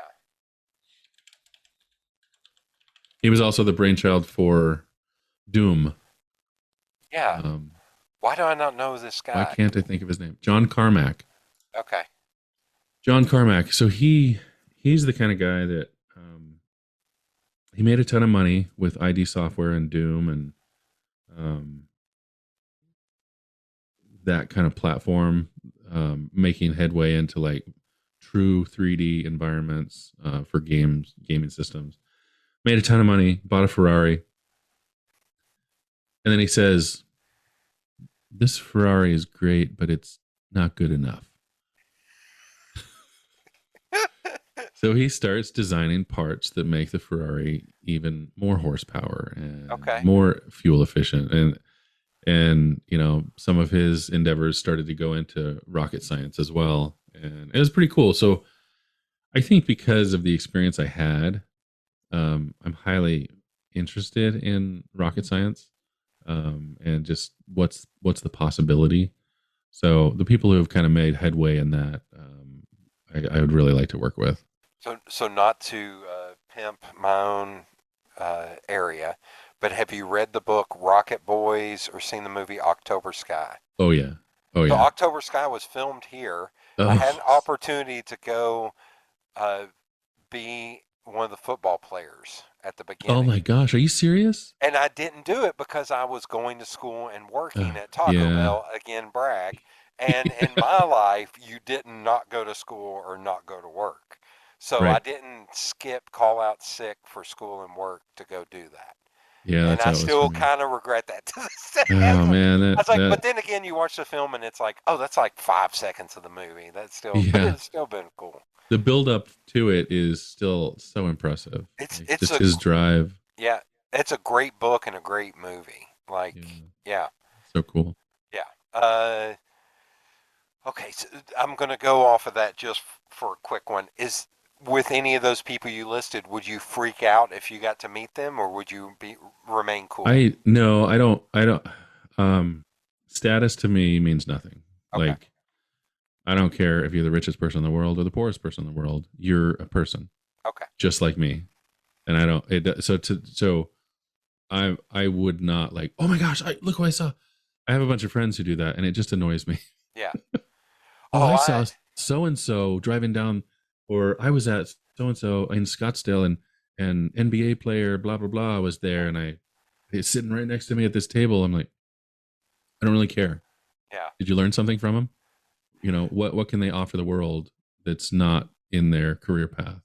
He was also the brainchild for Doom. yeah. Um, Why do I not know this why guy? can't I think of his name? John Carmack. Okay, John Carmack. So he's the kind of guy that he made a ton of money with ID software and Doom and um, that kind of platform, making headway into like true 3D environments for gaming systems. Made a ton of money, bought a Ferrari, and then he says, "This Ferrari is great, but it's not good enough." So he starts designing parts that make the Ferrari even more horsepower and okay, more fuel efficient. And some of his endeavors started to go into rocket science as well. And it was pretty cool. So I think because of the experience I had, I'm highly interested in rocket science, and just what's the possibility. So the people who have kind of made headway in that, I would really like to work with. so not to pimp my own area, but have you read the book Rocket Boys or seen the movie October Sky? Oh yeah, oh So yeah. October Sky was filmed here. I had an Oh, opportunity to go uh, be one of the football players at the oh beginning. my gosh, are you serious? And I didn't do it because I was going to school and working at Taco Yeah. Bell, again, brag. And in my life, you didn't not go to school or not go to work. So I Right. didn't skip, call out sick for school and work to go do that. Yeah, And that's I how it was for still me. kind of regret that to this day. Oh man, I that was like, that but then again, you watch the film and it's like, oh, that's like 5 seconds of the movie. That's still, but yeah. it's still been cool. The build up to it is still so impressive. It's Like it's just a his drive. yeah, it's a great book and a great movie. Yeah. Like, yeah, So cool. yeah. Okay, so I'm gonna go off of that just for a quick one. Is with any of those people you listed, would you freak out if you got to meet them, or would you be remain cool? I no, I don't. Um, Status to me means nothing. Okay. Like I don't care if you're the richest person in the world or the poorest person in the world. You're a person, Okay. just like me. And I don't. So I would not like. Oh my gosh! Look who I saw. I have a bunch of friends who do that, and it just annoys me. Yeah. Oh, Oh, I saw so and so driving down, or I was at so and so in Scottsdale, and NBA player blah blah blah was there, and he's sitting right next to me at this table. I'm like, I don't really care. yeah. Did you learn something from him? What can they offer the world that's not in their career path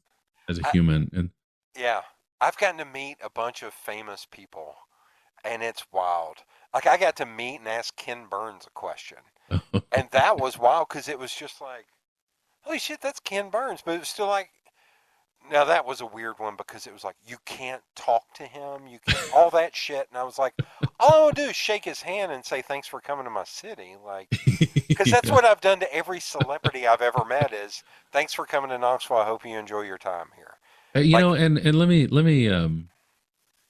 as a I, human? And yeah. I've gotten to meet a bunch of famous people, and it's wild. Like I got to meet and ask Ken Burns a question, and that was wild because it was just like, holy shit, that's Ken Burns. But it was still like, now that was a weird one because it was like you can't talk to him, you can't all that shit, and I was like, all I want to do is shake his hand and say thanks for coming to my city, like because that's yeah. what I've done to every celebrity I've ever met is thanks for coming to Knoxville. I hope you enjoy your time here. Like, And let me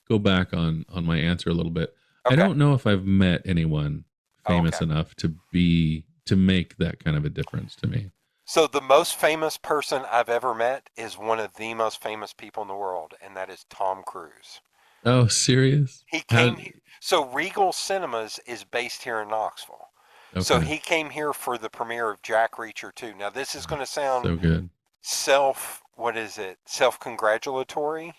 go back on my answer a little bit. I okay, don't know if I've met anyone oh, okay. famous enough to make that kind of a difference to me. So the most famous person I've ever met is one of the most famous people in the world, and that is Tom Cruise. Oh, serious? He How? came here. So Regal Cinemas is based here in Knoxville. So Okay. he came here for the premiere of Jack Reacher 2. Now this is Oh, going to sound so good. what is it? Self-congratulatory,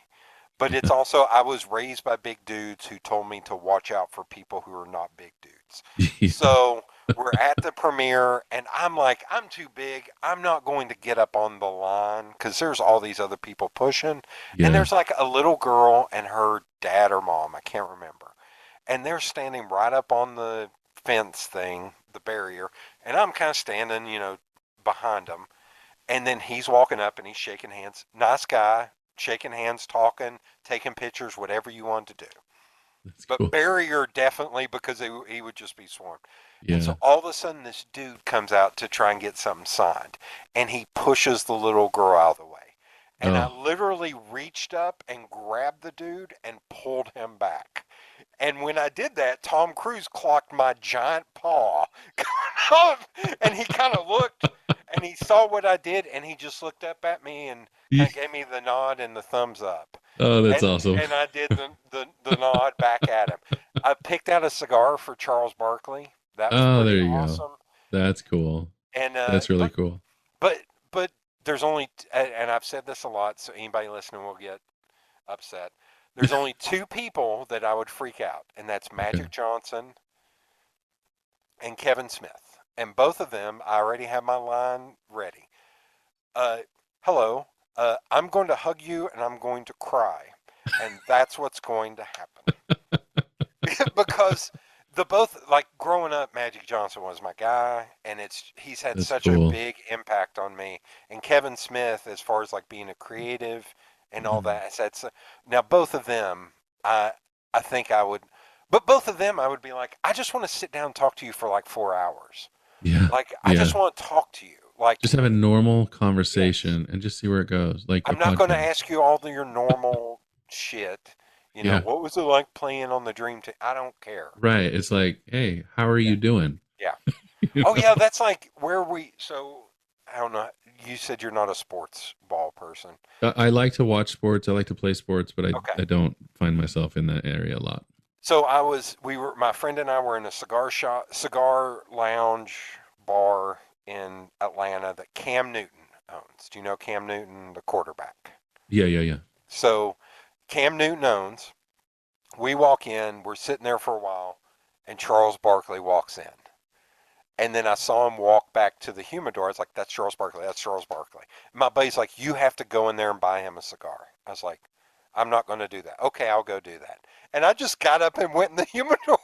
but it's also I was raised by big dudes who told me to watch out for people who are not big dudes. Yeah. So we're at the premiere, and I'm like, I'm too big. I'm not going to get up on the line because there's all these other people pushing. And Yeah. there's like a little girl and her dad or mom, I can't remember. And they're standing right up on the fence thing, the barrier. And I'm kind of standing, behind them. And then he's walking up and he's shaking hands. Nice guy, shaking hands, talking, taking pictures, whatever you want to do. That's But cool. barrier definitely because he would just be swarmed. And Yeah. so all of a sudden, this dude comes out to try and get something signed, and he pushes the little girl out of the way. And I Oh. literally reached up and grabbed the dude and pulled him back. And when I did that, Tom Cruise clocked my giant paw, and he kind of looked and he saw what I did, and he just looked up at me and kind of gave me the nod and the thumbs up. Oh, that's And awesome. and I did the nod back at him. I picked out a cigar for Charles Barkley. That was Oh, there pretty you go. awesome. That's cool. And That's really cool. but but there's only and I've said this a lot, so anybody listening will get upset. There's only two people that I would freak out, and that's Okay. Magic Johnson and Kevin Smith. And both of them, I already have my line ready. Uh, hello, I'm going to hug you and I'm going to cry. And that's what's going to happen. Because the both, like growing up, Magic Johnson was my guy, and he's had That's such a cool. big impact on me. And Kevin Smith, as far as like being a creative and all Mhm. that, now both of them, I I think I would, but both of them, I would be like, I just want to sit down and talk to you for like 4 hours. Yeah. Like I just Yeah. want to talk to you. Like Just have a normal yes, conversation and just see where it goes, like a I'm not going to podcast. ask you all your normal shit. Yeah. What was it like playing on the Dream Team? I don't care. Right. It's like, hey, how are Yeah, you doing? yeah. You Oh know? yeah, that's like where we. So I don't know. You said you're not a sports ball person. I like to watch sports. I like to play sports, but Okay. I don't find myself in that area a lot. So my friend and I were in a cigar lounge bar in Atlanta that Cam Newton owns. Do you know Cam Newton, the quarterback? Yeah. Yeah. Yeah. So Cam Newton owns. We walk in, we're sitting there for a while, and Charles Barkley walks in. And then I saw him walk back to the humidor. I was like, that's Charles Barkley. That's Charles Barkley. And my buddy's like, you have to go in there and buy him a cigar. I was like, I'm not going to do that. Okay, I'll go do that. And I just got up and went in the humidor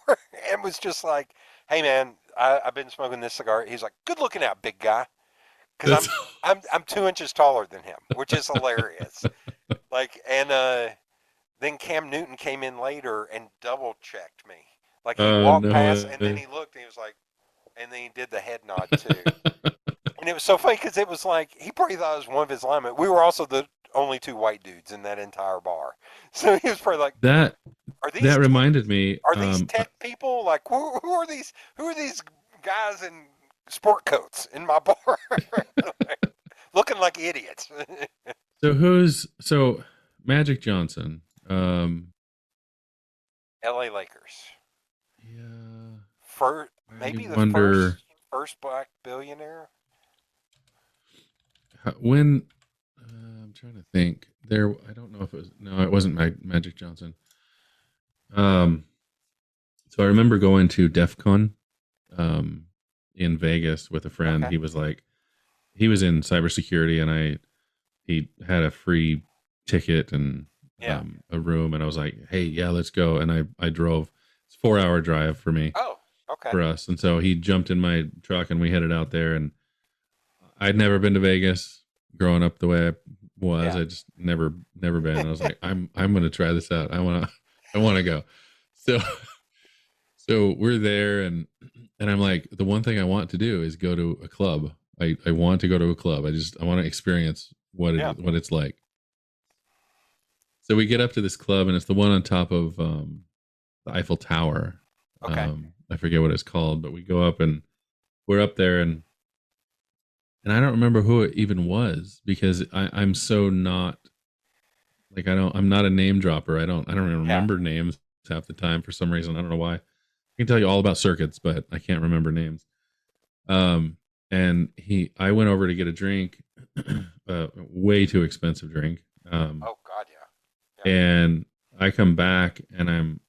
and was just like, hey, man, I've been smoking this cigar. He's like, good looking out, big guy. Because That's I'm 2 inches taller than him, which is hilarious. Like, and then Cam Newton came in later and double checked me. Like he walked no past and then way. he looked and he was like, and then he did the head nod too. And it was so funny because it was like he probably thought it was one of his linemen. We were also the only two white dudes in that entire bar, so he was probably like, That "Are that these reminded me. are these tech people? Like, who are these? Who are these guys in sport coats in my bar, looking like idiots?" So Magic Johnson? L.A. Lakers, Yeah, first I maybe the wonder first black billionaire. when. I'm trying to think. There, I don't know if it was. No, it wasn't Magic Johnson. Um, so I remember going to DEF CON um, in Vegas with a friend. Okay, He was in cybersecurity, and he had a free ticket and yeah. a room, and I was like, hey, yeah, let's go. And I drove. It's 4 hour drive for me Oh, okay, for us, and so he jumped in my truck and we headed out there. And I'd never been to Vegas growing up the way I was. yeah, I just never been. And I was like, I'm gonna try this out. I wanna go. So so we're there, and I'm like, the one thing I want to do is go to a club. I want to go to a club. I want to experience yeah. what it's like. So we get up to this club, and it's the one on top of the Eiffel Tower. Okay, I forget what it's called, but we go up and we're up there, and I don't remember who it even was because I'm so not like I'm not a name dropper. I don't even yeah. remember names half the time for some reason. I don't know why. I can tell you all about circuits, but I can't remember names. Um, and I went over to get a drink, way too expensive drink. Oh God, yeah, yeah. And I come back and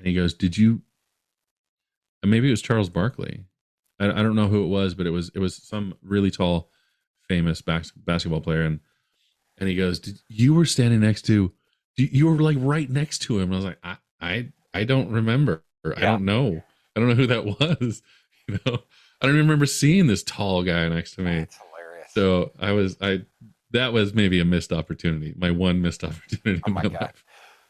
he goes, "Did you?" And maybe it was Charles Barkley. I don't know who it was, but it was some really tall, famous basketball player. And he goes, You were standing next to, you were like right next to him." And I was like, I don't remember. I Yeah. don't know. I don't know who that was. You know, I don't even remember seeing this tall guy next to me. That's hilarious. So that was maybe a missed opportunity. My one missed opportunity Oh in my my God. life.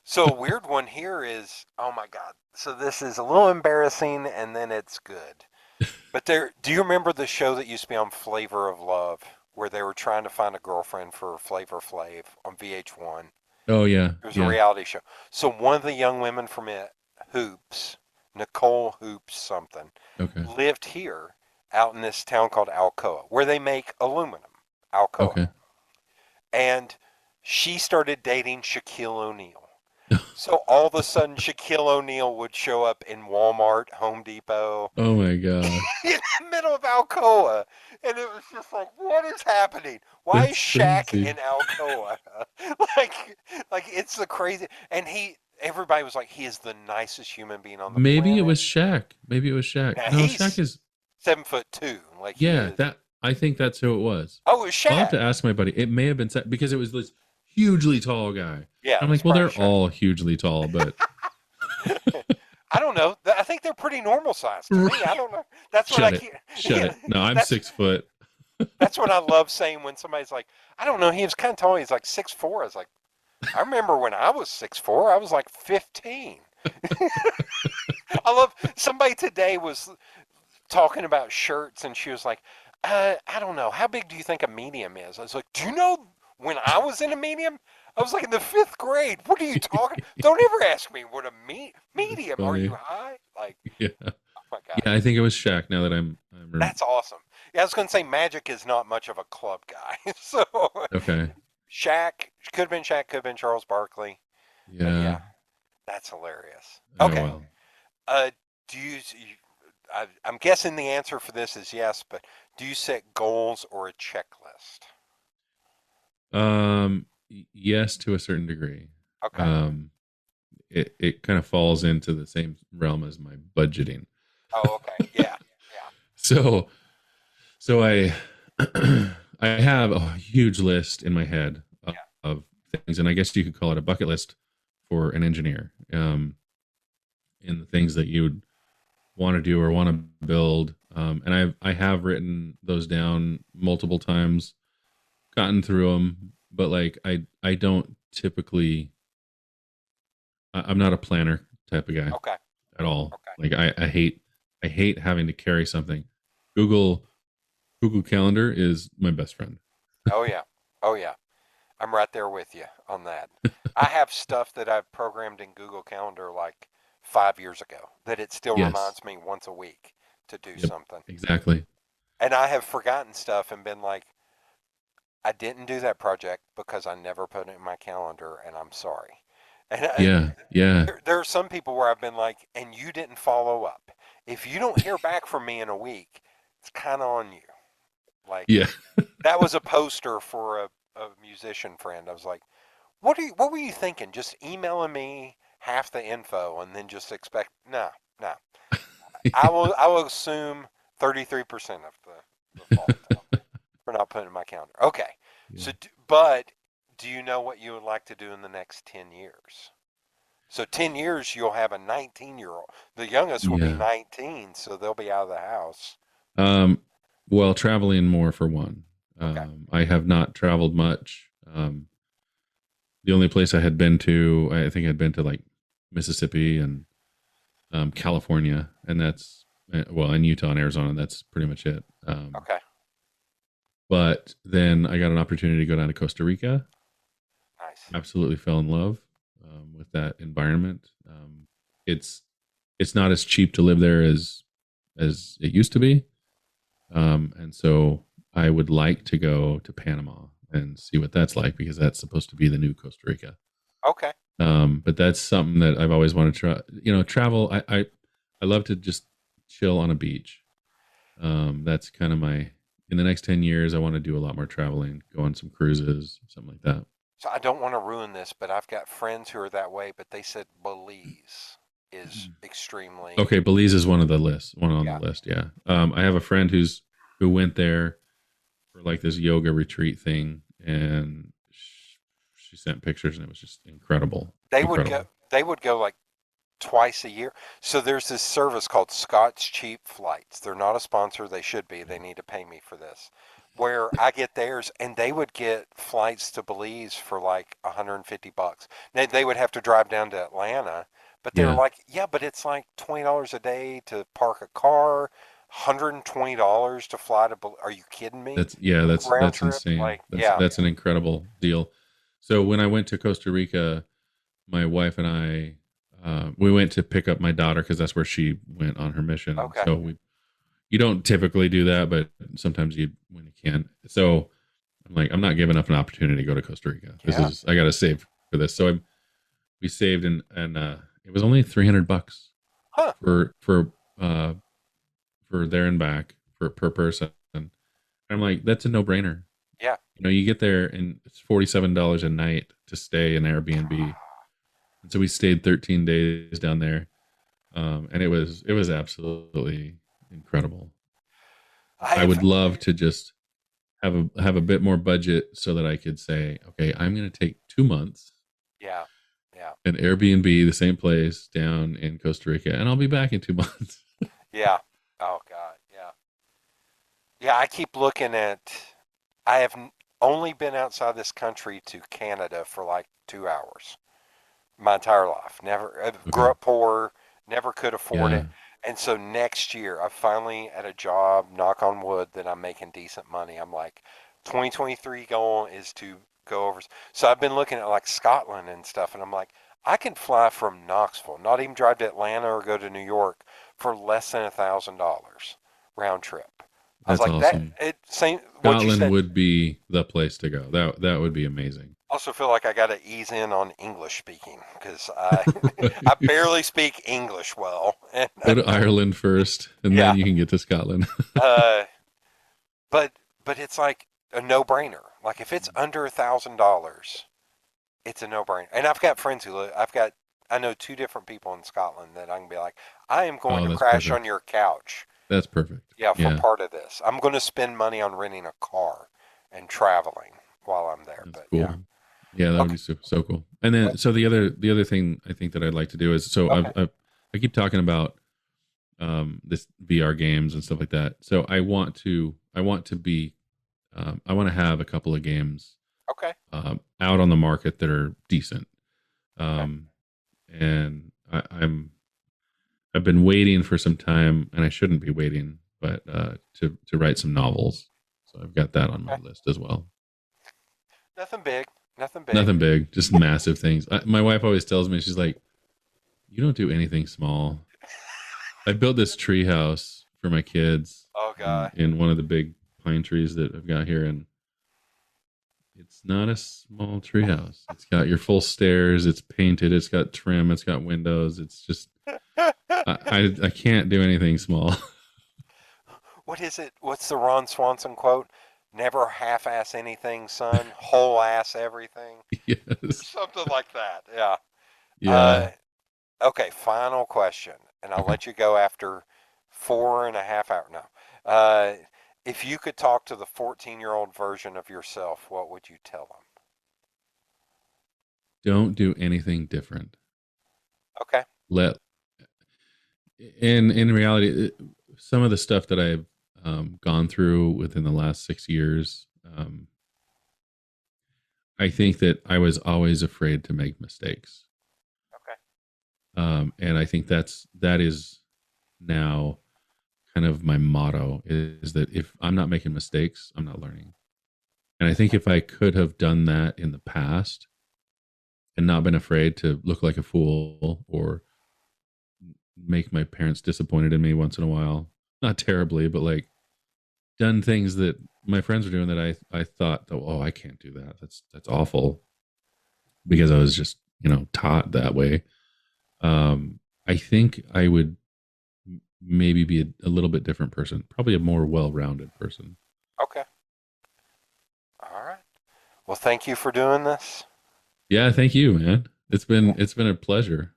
So a weird one here is, oh my God. So this is a little embarrassing and then it's good. But do you remember the show that used to be on Flavor of Love where they were trying to find a girlfriend for Flavor Flav on VH1? Oh yeah. It was a Yeah. reality show. So one of the young women from it, Hoops, Nicole Hoops something, Okay. lived here out in this town called Alcoa where they make aluminum. Alcoa. Okay. And she started dating Shaquille O'Neal. So all of a sudden, Shaquille O'Neal would show up in Walmart, Home Depot, Oh my gosh. in the middle of Alcoa. And it was just like, what is happening? Why is That's Shaq crazy. in Alcoa? like, like it's the crazy. And everybody was like, he is the nicest human being on the Maybe it planet. was Shaq. Maybe it was Shaq. Now No, Shaq he's is 7'2". Like he yeah, is. that I think that's who it was. Oh, it was I'll have Shaq. to ask my buddy. It may have been Shaq because it was this hugely tall guy. Yeah, it I'm was like, well, probably they're Shaq. all hugely tall, but I don't know. I think they're pretty normal size to me. I don't know. That's what I shut it. hear. Shut Yeah, it. No, I'm that's 6 foot. that's what I love saying when somebody's like, I don't know. He was kind of tall. He's like 6'4". I was like, I remember when I was 6'4". I was like 15. I love somebody today was talking about shirts and she was like, I don't know. How big do you think a medium is? I was like, do you know when I was in a medium? I was like in the fifth grade. What are you talking? Don't ever ask me what a That's medium. Are you funny. high? Like, Yeah. oh my God. Yeah, I think it was Shaq now that That's awesome. Yeah, I was going to say Magic is not much of a club guy. So okay. Shaq could have been Shaq, could have been Charles Barkley. But Yeah. yeah, that's hilarious. Oh Okay. well. Uh, do I'm guessing the answer for this is yes, but do you set goals or a checklist? Yes, to a certain degree. Okay. Um, it kind of falls into the same realm as my budgeting. Oh, okay. Yeah. Yeah. So I I have a huge list in my head Yeah. of things, and I guess you could call it a bucket list for an engineer. In the things that you would want to do or want to build. And I have written those down multiple times, gotten through them, but like I don't typically. I'm not a planner type of guy Okay. at all. Okay. Like I hate having to carry something. Google Google Calendar is my best friend. Oh yeah. Oh yeah. I'm right there with you on that. I have stuff that I've programmed in Google Calendar like 5 years ago that it still Yes. reminds me once a week to do Yep. something. Exactly. And I have forgotten stuff and been like, I didn't do that project because I never put it in my calendar and I'm sorry. And Yeah. Yeah. there are some people where I've been like, and you didn't follow up. If you don't hear back from me in a week, it's kind of on you. Like, Yeah. that was a poster for a musician friend. I was like, what were you thinking? Just emailing me half the info and then just expect no, no. I will assume 33% of the fault for not putting it in my calendar. Okay. Yeah. So but do you know what you would like to do in the next 10 years? So 10 years you'll have a 19-year-old. The youngest will be Yeah. 19, so they'll be out of the house. Um, well, traveling more for one. Okay. I have not traveled much. The only place I had been to, I think I'd been to like Mississippi and California, and that's well, in Utah and Arizona. That's pretty much it. Okay. But then I got an opportunity to go down to Costa Rica. Nice. Absolutely fell in love with that environment. It's it's not as cheap to live there as it used to be, and so I would like to go to Panama and see what that's like because that's supposed to be the new Costa Rica. Okay. But that's something that I've always wanted to try. You know, travel. I love to just chill on a beach. That's kind of my. In the next 10 years, I want to do a lot more traveling, go on some cruises, something like that. So I don't want to ruin this, but I've got friends who are that way, but they said Belize is extremely, Okay, Belize is one of the list, one on the yeah. list. Yeah, I have a friend who went there for like this yoga retreat thing, and she sent pictures, and it was just incredible, They would go incredible. they would go like twice a year. So there's this service called Scott's Cheap Flights. They're not a sponsor. They should be. They need to pay me for this. Where I get theirs, and they would get flights to Belize for like 150 bucks. Now they would have to drive down to Atlanta, but they're Yeah, like, yeah, but it's like $20 a day to park a car, $120 to fly to. Are you kidding me? that's yeah, Round that's trip, insane. like yeah, That's an incredible deal. So when I went to Costa Rica, my wife and I we went to pick up my daughter because that's where she went on her mission, and okay, so we you don't typically do that, but sometimes you when you can. So I'm like, I'm not giving up an opportunity to go to Costa Rica. This yeah, is I got to save for this. So we saved and it was only $300 huh, for uh for there and back for per person. And I'm like, that's a no brainer. yeah. You know, you get there and it's $47 a night to stay in Airbnb. And so we stayed 13 days down there, and it was absolutely incredible. I I've would love to just have a bit more budget so that I could say, okay, I'm going to take 2 months yeah, yeah. and Airbnb the same place down in Costa Rica, and I'll be back in 2 months. Yeah. Oh God. Yeah. Yeah. I keep looking at. I have only been outside this country to Canada for like 2 hours my entire life. Never grew Okay. up poor. Never could afford it. Yeah. And so next year, I finally at a job. Knock on wood that I'm making decent money. I'm like, 2023 goal is to go over. So I've been looking at like Scotland and stuff, and I'm like, I can fly from Knoxville, not even drive to Atlanta or go to New York for less than $1,000 round trip. I was That's like that. awesome. It same what you Scotland said. would be the place to go. That would be amazing. Also feel like I got to ease in on English speaking because I I barely speak English well. And Go to Ireland first, and yeah, then you can get to Scotland. uh, but it's like a no brainer. Like if it's under $1,000, it's a no brainer. And I've got friends who live. I know two different people in Scotland that I can be like, I am going Oh, to that's crash on perfect. your couch. That's perfect. Yeah, for Yeah, part of this, I'm going to spend money on renting a car and traveling while I'm there. that's But yeah, cool. Yeah, that would okay, be so cool. And then so the other thing I think that I'd like to do is so okay, I keep talking about this VR games and stuff like that. So I want to have a couple of games okay, out on the market that are decent. okay. Um, and I've been waiting for some time, and I shouldn't be waiting, but to write some novels. So I've got that on my Okay. list as well. Nothing big. Nothing big. Nothing big, just massive things. My wife always tells me, she's like, "You don't do anything small." I built this tree house for my kids Oh God. in one of the big pine trees that I've got here, and it's not a small tree house. It's got your full stairs. It's painted. It's got trim. It's got windows. It's just I can't do anything small. What is it? What's the Ron Swanson quote? Never half-ass anything, son. Whole-ass everything. Yes. Something like that. Yeah. Yeah. Uh, okay. Final question, and I'll Okay. let you go after 4.5 hours. No. Uh, if you could talk to the 14-year-old version of yourself, what would you tell them? Don't do anything different. Okay. Let in reality, some of the stuff that I've gone through within the last 6 years, I think that I was always afraid to make mistakes, Okay. and I think that is now kind of my motto is that if I'm not making mistakes, I'm not learning. And I think if I could have done that in the past and not been afraid to look like a fool or make my parents disappointed in me once in a while, not terribly, but like done things that my friends were doing that I thought, oh, I can't do that. That's awful because I was just taught that way. I think I would maybe be a little bit different person, probably a more well-rounded person. Okay. All right. Well, thank you for doing this. Yeah, thank you, man. Yeah. It's been a pleasure.